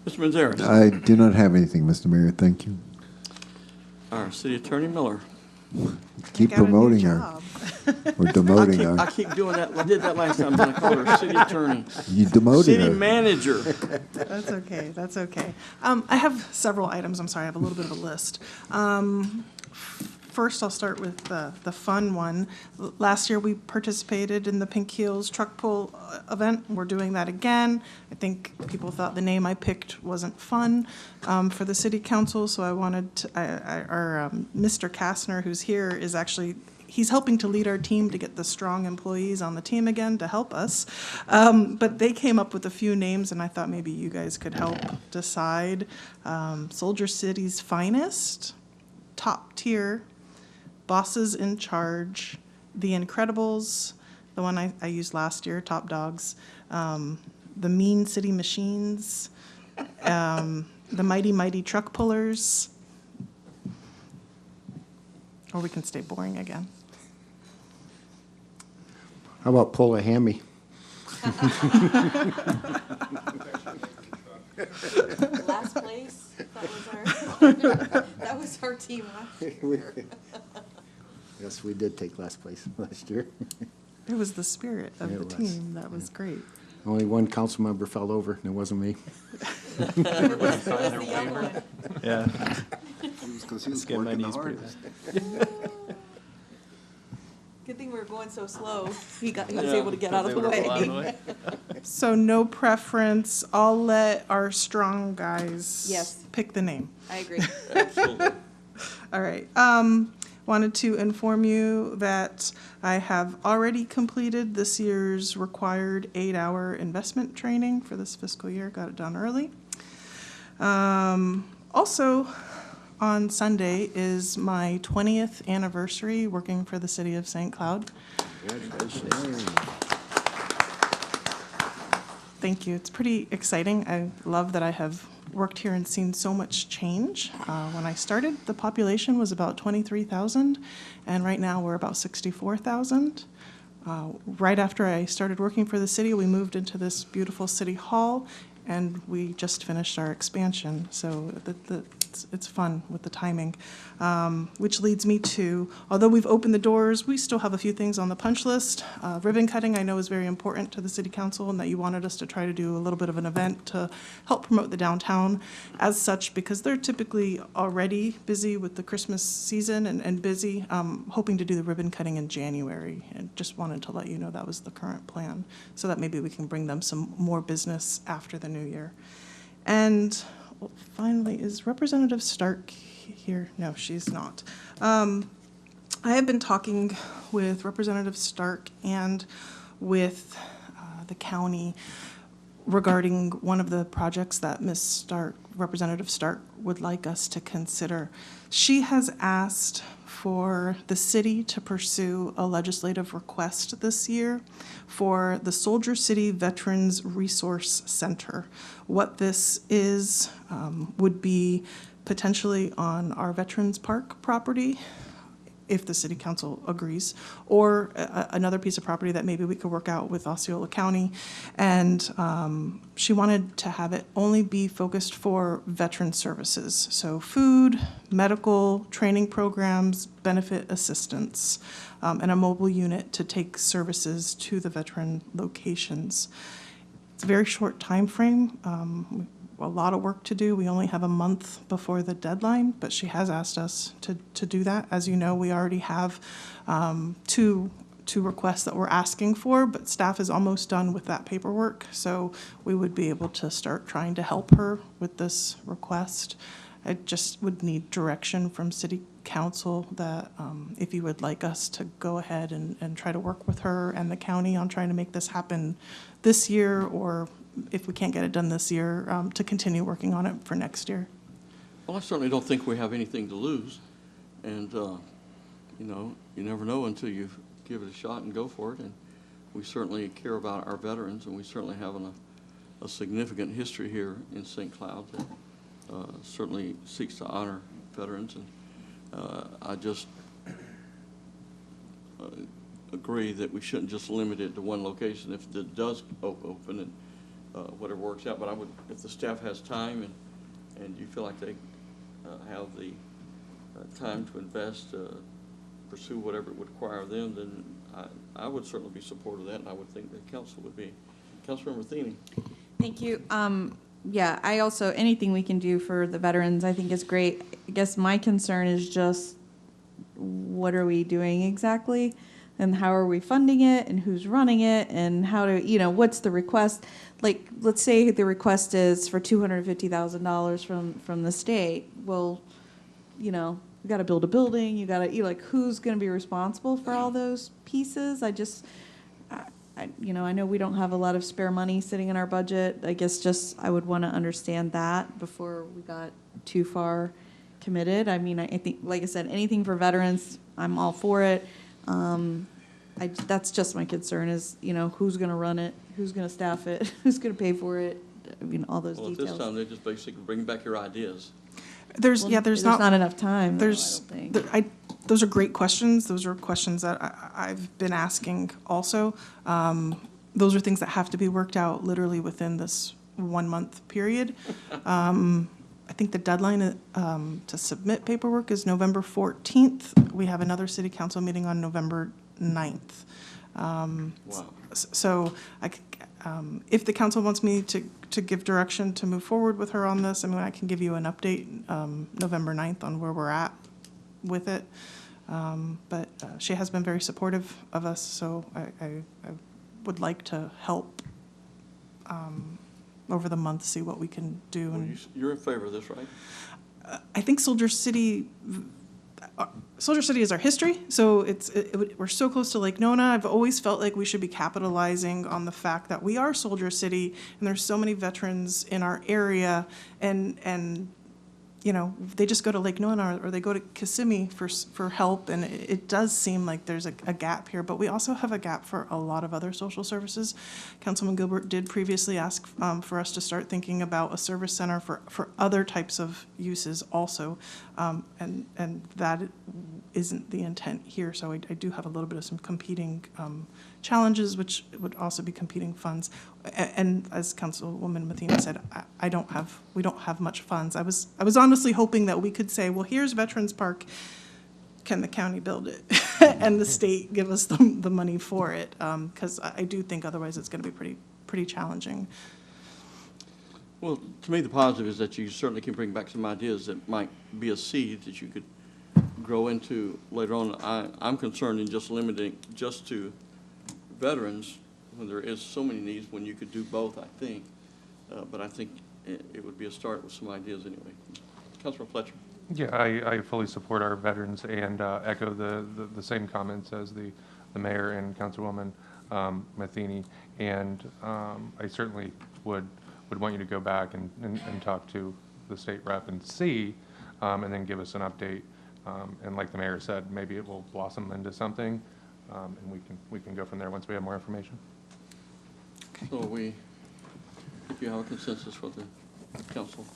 Mr. Manzares. I do not have anything, Mr. Mayor. Thank you. Our City Attorney Miller. Keep got a new promoting her. job. Or demoting I her. keep doing that. I did that last time, then I called her City Attorney. You demoted City her. Manager. That's okay, that's okay. I have several items, I'm sorry, I have a little bit of a list. First, I'll start with the fun one. Last year, we participated in the Pink Heels Truck Pull event. We're doing that again. I think people thought the name I picked wasn't fun for the city council, so I wanted to, Mr. Kastner, who's here, is actually, he's helping to lead our team to get the strong employees on the team again to help us. But they came up with a few names, and I thought maybe you guys could help decide. Soldier City's Finest, Top Tier, Bosses in Charge, The Incredibles, the one I used last year, Top Dogs, The Mean City Machines, The Mighty Mighty Truck Pullers, or we can stay boring again. How about pull a hammy? Last place, that was our team last year. Yes, we did take last place last year. It was the spirit of It the was. team. That was great. Only one council member fell over, and it wasn't me. Everybody signed their waiver. Yeah. Because he Let's was get my working the knees pretty hardest. Good thing we were going so slow. He was Yeah, able to get out of They the were flying way. away. So no preference. I'll let our strong guys Yes. pick the name. I agree. Absolutely. All right. Wanted to inform you that I have already completed this year's required 8-hour investment training for this fiscal year. Got it done early. Also, on Sunday is my 20th anniversary working for the city of St. Cloud. Thank you. It's pretty exciting. I love that I have worked here and seen so much change. When I started, the population was about 23,000, and right now we're about 64,000. Right after I started working for the city, we moved into this beautiful city hall, and we just finished our expansion. So it's fun with the timing, which leads me to, although we've opened the doors, we still have a few things on the punch list. Ribbon cutting I know is very important to the city council, and that you wanted us to try to do a little bit of an event to help promote the downtown as such, because they're typically already busy with the Christmas season and busy, hoping to do the ribbon cutting in January. And just wanted to let you know that was the current plan, so that maybe we can bring them some more business after the new year. And finally, is Representative Stark here? No, she's not. I have been talking with Representative Stark and with the county regarding one of the projects that Ms. Stark, Representative Stark, would like us to consider. She has asked for the city to pursue a legislative request this year for the Soldier City Veterans Resource Center. What this is would be potentially on our Veterans Park property if the city council agrees, or another piece of property that maybe we could work out with Osceola County. And she wanted to have it only be focused for veteran services, so food, medical, training programs, benefit assistance, and a mobile unit to take services to the veteran locations. It's a very short time frame. A lot of work to do. We only have a month before the deadline, but she has asked us to do that. As you know, we already have two requests that we're asking for, but staff is almost done with that paperwork, so we would be able to start trying to help her with this request. I just would need direction from City Council that if you would like us to go ahead and try to work with her and the county on trying to make this happen this year, or if we can't get it done this year, to continue working on it for next year. Well, I certainly don't think we have anything to lose. And, you know, you never know until you give it a shot and go for it. And we certainly care about our veterans, and we certainly have a significant history here in St. Cloud that certainly seeks to honor veterans. And I just agree that we shouldn't just limit it to one location. If it does open and whatever works out, but I would, if the staff has time and you feel like they have the time to invest, pursue whatever it would require them, then I would certainly be supportive of that, and I would think the council would be. Councilmember Thiene. Thank you. Yeah, I also, anything we can do for the veterans, I think is great. I guess my concern is just, what are we doing exactly? And how are we funding it, and who's running it, and how to, you know, what's the request? Like, let's say the request is for $250,000 from the state. Well, you know, you got to build a building. You got to, like, who's going to be responsible for all those pieces? You know, I know we don't have a lot of spare money sitting in our budget. I guess just I would want to understand that before we got too far committed. I mean, I think, like I said, anything for veterans, I'm all for it. That's just my concern is, you know, who's going to run it, who's going to staff it, who's going to pay for it. I mean, all those details. Well, at this time, they're just basically bringing back your ideas. There's not enough time. There's, those are great questions. Those are questions that I've been asking also. Those are things that have to be worked out literally within this 1 month period. I think the deadline to submit paperwork is November 14th. We have another city council meeting on November 9th. Wow. So if the council wants me to give direction to move forward with her on this, I mean, I can give you an update November 9th on where we're at with it. But she has been very supportive of us, so I would like to help over the month, see what we can do. Well, you're in favor of this, right? I think Soldier City is our history, so we're so close to Lake Nona. I've always felt like we should be capitalizing on the fact that we are Soldier City, and there's so many veterans in our area, and you know, they just go to Lake Nona or they go to Kissimmee for help, and it does seem like there's a gap here, but we also have a gap for a lot of other social services. Councilman Gilbert did previously ask for us to start thinking about a service center for other types of uses also, and that isn't the intent here, so I do have a little bit of some competing challenges, which would also be competing funds. And as Councilwoman Matheny said, we don't have much funds. I was honestly hoping that we could say, well, here's Veterans Park, can the county build it? And the state give us the money for it, because I do think otherwise it's going to be pretty challenging. Well, to me, the positive is that you certainly can bring back some ideas that might be a seed that you could grow into later on. I'm concerned in just limiting just to veterans when there is so many needs, when you could do both, I think. But I think it would be a start with some ideas anyway. Councilor Fletcher. Yeah, I fully support our veterans and echo the same comments as the mayor and Councilwoman Matheny. And I certainly would want you to go back and talk to the state rep and see, and then give us an update. And like the mayor said, maybe it will blossom into something, and we can go from there once we have more information. Okay. So do you have a consensus for the council?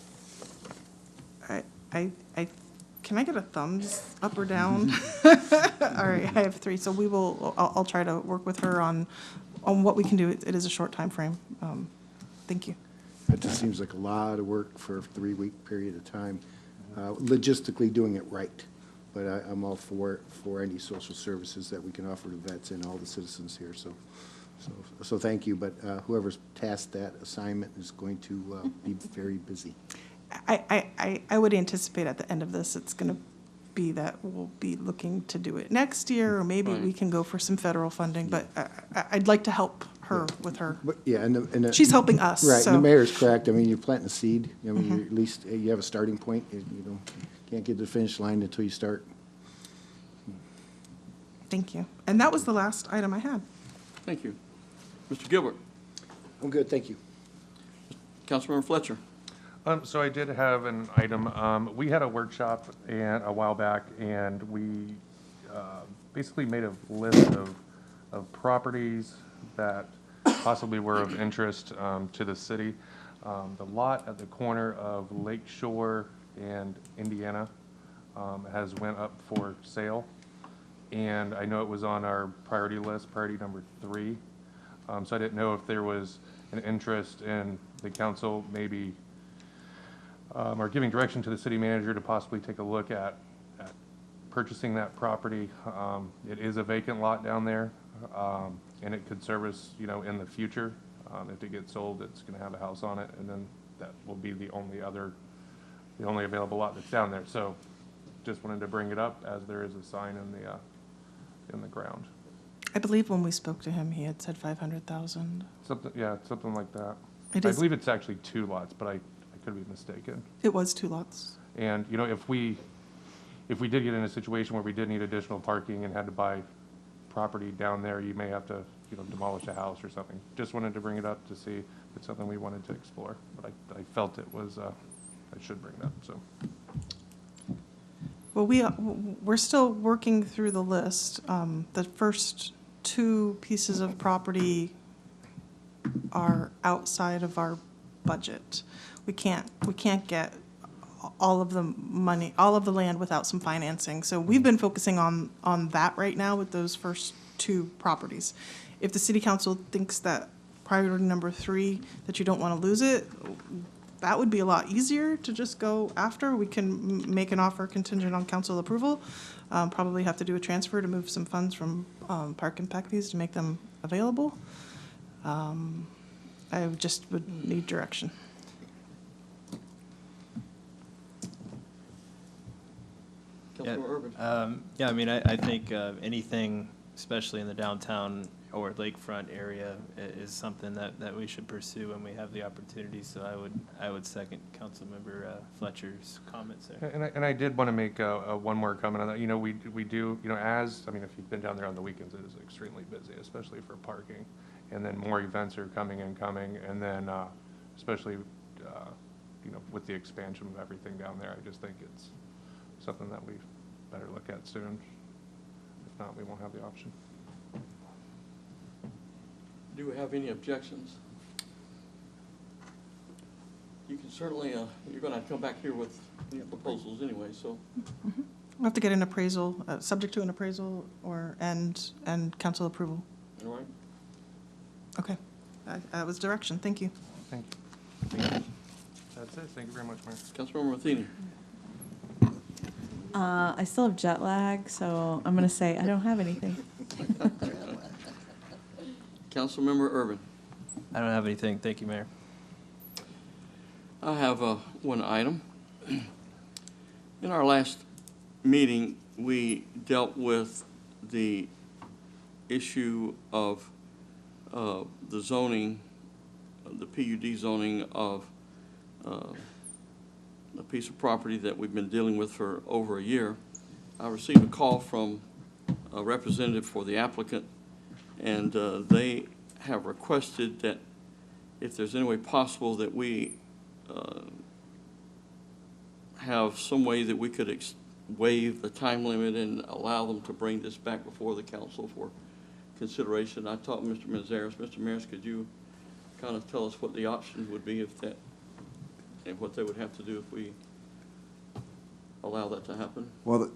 I can I get a thumbs up or down? All right, I have 3, so I'll try to work with her on what we can do. It is a short time frame. Thank you. It just seems like a lot of work for a 3-week period of time, logistically doing it right. But I'm all for any social services that we can offer to vets and all the citizens here, so thank you. But whoever's tasked that assignment is going to be very busy. I would anticipate at the end of this, it's going to be that we'll be looking to do it next year, or maybe we can go for some federal funding, but I'd like to help her with her. But, yeah, and She's helping us, right, so. and the mayor's correct. I mean, you're planting a seed. I mean, you're at least you have a starting point. You can't get to the finish line until you start. Thank you. And that was the last item I had. Thank you. Mr. Gilbert. I'm good, thank you. Councilmember Fletcher. So I did have an item. We had a workshop a while back, and we basically made a list of properties that possibly were of interest to the city. The lot at the corner of Lake Shore and Indiana has went up for sale, and I know it was on our priority list, priority number 3. So I didn't know if there was an interest in the council maybe or giving direction to the city manager to possibly take a look at purchasing that property. It is a vacant lot down there, and it could service, in the future. If it gets sold, it's going to have a house on it, and then that will be the only available lot that's down there. So just wanted to bring it up as there is a sign in the ground. I believe when we spoke to him, he had said 500,000. Something like that. It I is- believe it's actually 2 lots, but I could be mistaken. It was 2 lots. And, if we did get in a situation where we did need additional parking and had to buy property down there, you may have to, demolish a house or something. Just wanted to bring it up to see if it's something we wanted to explore, but I felt it was, I should bring it up, so. Well, we're still working through the list. The first 2 pieces of property are outside of our budget. We can't get all of the money, all of the land without some financing. So we've been focusing on that right now with those first 2 properties. If the city council thinks that priority number 3, that you don't want to lose it, that would be a lot easier to just go after. We can make an offer contingent on council approval. Probably have to do a transfer to move some funds from park impact fees to make them available. I just would need direction. Councilmember Urban. I think anything, especially in the downtown or lakefront area, is something that we should pursue when we have the opportunity. So I would second Councilmember Fletcher's comments there. And I did want to make one more comment on that. We do, if you've been down there on the weekends, it is extremely busy, especially for parking. And then more events are coming. And then especially, with the expansion of everything down there, I just think it's something that we better look at soon. If not, we won't have the option. Do we have any objections? You can certainly, you're going to come back here with any proposals anyway, so. We'll have to get an appraisal, subject to an appraisal and council approval. All right. Okay. That was direction. Thank you. Thank you. That's it. Thank you very much, Mayor. Councilmember Matheny. I still have jet lag, so I'm going to say I don't have anything. Councilmember Urban. I don't have anything. Thank you, Mayor. I have one item. In our last meeting, we dealt with the issue of the zoning, the PUD zoning of a piece of property that we've been dealing with for over a year. I received a call from a representative for the applicant, and they have requested that if there's any way possible that we have some way that we could waive the time limit and allow them to bring this back before the council for consideration. I talked to Mr. Mazares. Mr. Mazares, could you kind of tell us what the options would be if that, and what they would have to do if we allow that to happen? Well,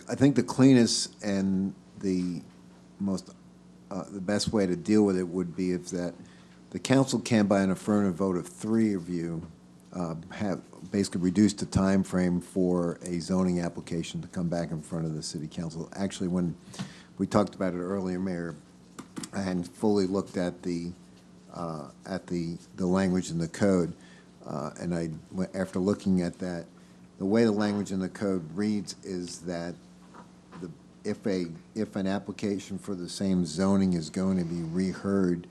I think the cleanest and the most, the best way to deal with it would be if that the council can, by an affirmative vote of 3 of you, have basically reduced the time frame for a zoning application to come back in front of the city council. Actually, when we talked about it earlier, Mayor, I hadn't fully looked at the language in the code, and after looking at that, the way the language in the code reads is that if an application for the same zoning is going to be reheard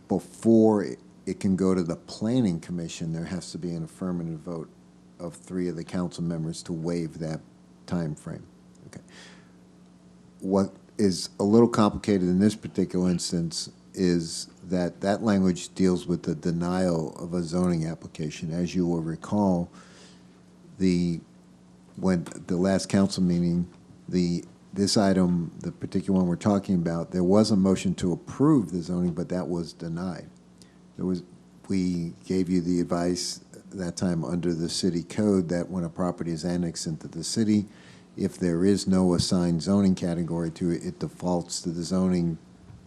before it can go to the planning commission, there has to be an affirmative vote of 3 of the council members to waive that time frame. Okay. What is a little complicated in this particular instance is that that language deals with the denial of a zoning application. As you will recall, when the last council meeting, this item, the particular one we're talking about, there was a motion to approve the zoning, but that was denied. We gave you the advice that time under the city code that when a property is annexed into the city, if there is no assigned zoning category to it, it defaults to the zoning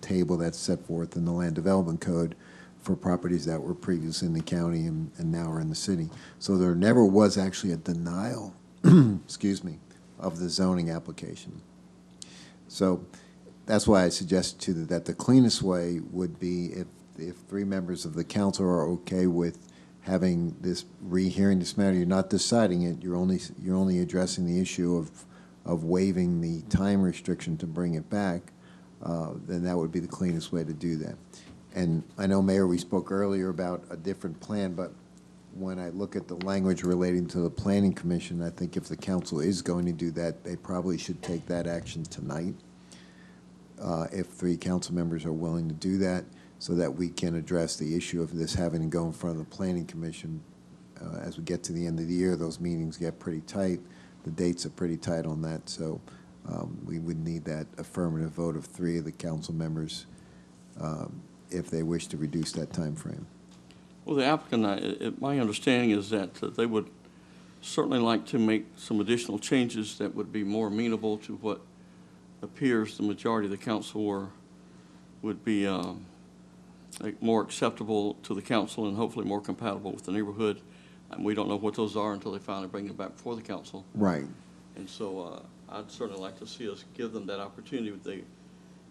table that's set forth in the land development code for properties that were previously in the county and now are in the city. So there never was actually a denial, excuse me, of the zoning application. So that's why I suggested to you that the cleanest way would be if 3 members of the council are okay with having this rehearing this matter, you're not deciding it, you're only addressing the issue of waiving the time restriction to bring it back, then that would be the cleanest way to do that. And I know, Mayor, we spoke earlier about a different plan, but when I look at the language relating to the Planning Commission, I think if the council is going to do that, they probably should take that action tonight, if 3 council members are willing to do that, so that we can address the issue of this having to go in front of the Planning Commission. As we get to the end of the year, those meetings get pretty tight. The dates are pretty tight on that, so we would need that affirmative vote of 3 of the council members if they wish to reduce that time frame. Well, the applicant, my understanding is that they would certainly like to make some additional changes that would be more amenable to what appears the majority of the council would be more acceptable to the council and hopefully more compatible with the neighborhood. And we don't know what those are until they finally bring them back before the council. Right. And so I'd certainly like to see us give them that opportunity.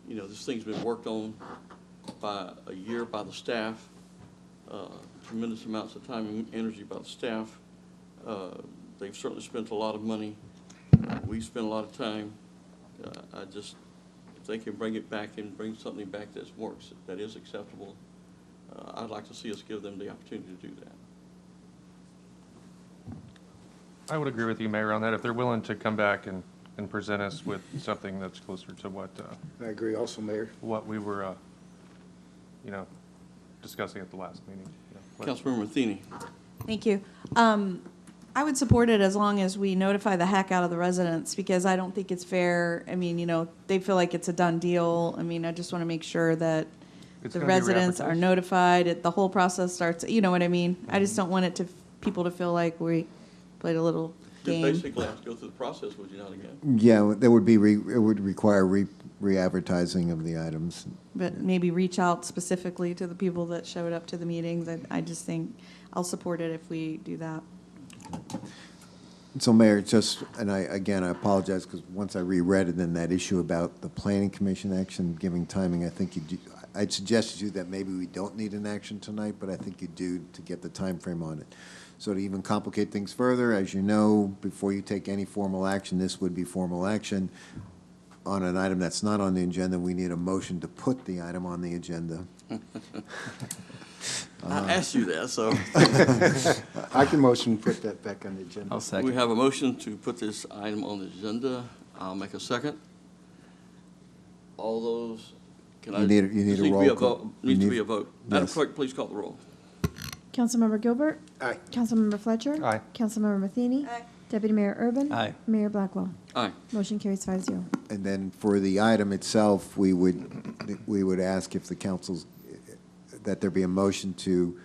This thing's been worked on by a year by the staff, tremendous amounts of time and energy by the staff. They've certainly spent a lot of money. We've spent a lot of time. If they can bring it back and bring something back that is acceptable, I'd like to see us give them the opportunity to do that. I would agree with you, Mayor, on that. If they're willing to come back and present us with something that's closer to what I agree also, Mayor. what we were, discussing at the last meeting. Councilmember Matheny. Thank you. I would support it as long as we notify the heck out of the residents, because I don't think it's fair. I mean, they feel like it's a done deal. I mean, I just want to make sure that It's the gonna be residents are re-advertised. notified. The whole process starts, you know what I mean? I just don't want people to feel like we played a little You'd game. basically have to go through the process, would you not, again? Yeah, there would be, it would require re-advertising of the items. But maybe reach out specifically to the people that showed up to the meetings. I just think I'll support it if we do that. So, Mayor, I apologize, because once I reread it, then that issue about the Planning Commission action giving timing, I think I'd suggested to you that maybe we don't need an action tonight, but I think you do to get the time frame on it. So to even complicate things further, as you know, before you take any formal action, this would be formal action. On an item that's not on the agenda, we need a motion to put the item on the agenda. I asked you that, so. I can motion to put that back on the agenda. I'll second. We have a motion to put this item on the agenda. I'll make a second. All those, can I? You need a this needs to be roll a call. vote. Needs to be a vote. Madam Yes. Clerk, please call the roll. Councilmember Gilbert? Aye. Councilmember Fletcher? Aye. Councilmember Matheny? Deputy Mayor Urban? Aye. Mayor Blackwell? Aye. Motion carries 5-0. And then for the item itself, we would ask if the council's, that there be a motion to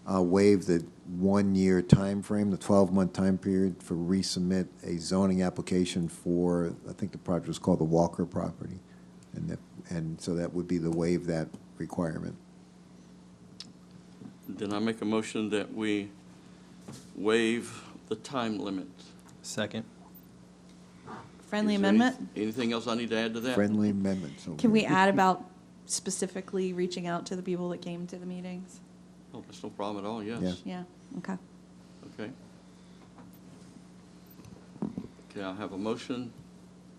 waive the 1-year time frame, the 12-month time period for resubmit a zoning application for, I think the project was called the Walker property. And so that would be the waive that requirement. Then I make a motion that we waive the time limit. Second. Friendly Is there any- amendment? Anything else I need to add to that? Friendly amendment. So Can we add about specifically reaching out to the people that came to the meetings? Oh, that's no problem at all, yes. Yeah. Yeah, okay. Okay. Okay, I'll have a motion,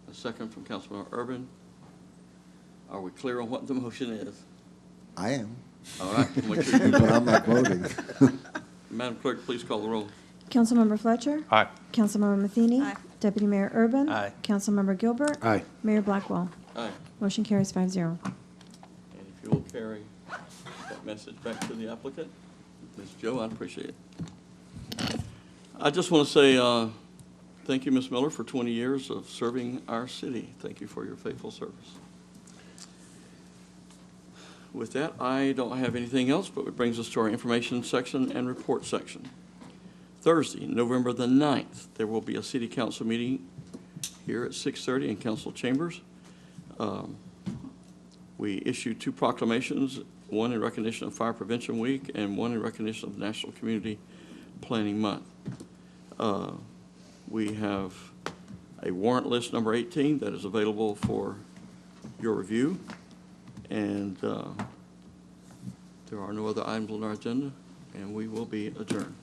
a second from Councilmember Urban. Are we clear on what the motion is? I am. All right. make sure you- But I'm not voting. Madam Clerk, please call the roll. Councilmember Fletcher. Aye. Councilmember Matheny. Aye. Deputy Mayor Urban. Aye. Councilmember Gilbert. Aye. Mayor Blackwell. Aye. Motion carries 5-0. And if you will carry that message back to the applicant, Ms. Joe, I'd appreciate it. I just want to say thank you, Ms. Miller, for 20 years of serving our city. Thank you for your faithful service. With that, I don't have anything else, but it brings us to our information section and report section. Thursday, November the 9th, there will be a city council meeting here at 6:30 in council chambers. We issued 2 proclamations, one in recognition of Fire Prevention Week and one in recognition of National Community Planning Month. We have a warrant list number 18 that is available for your review. And there are no other items on our agenda, and we will be adjourned.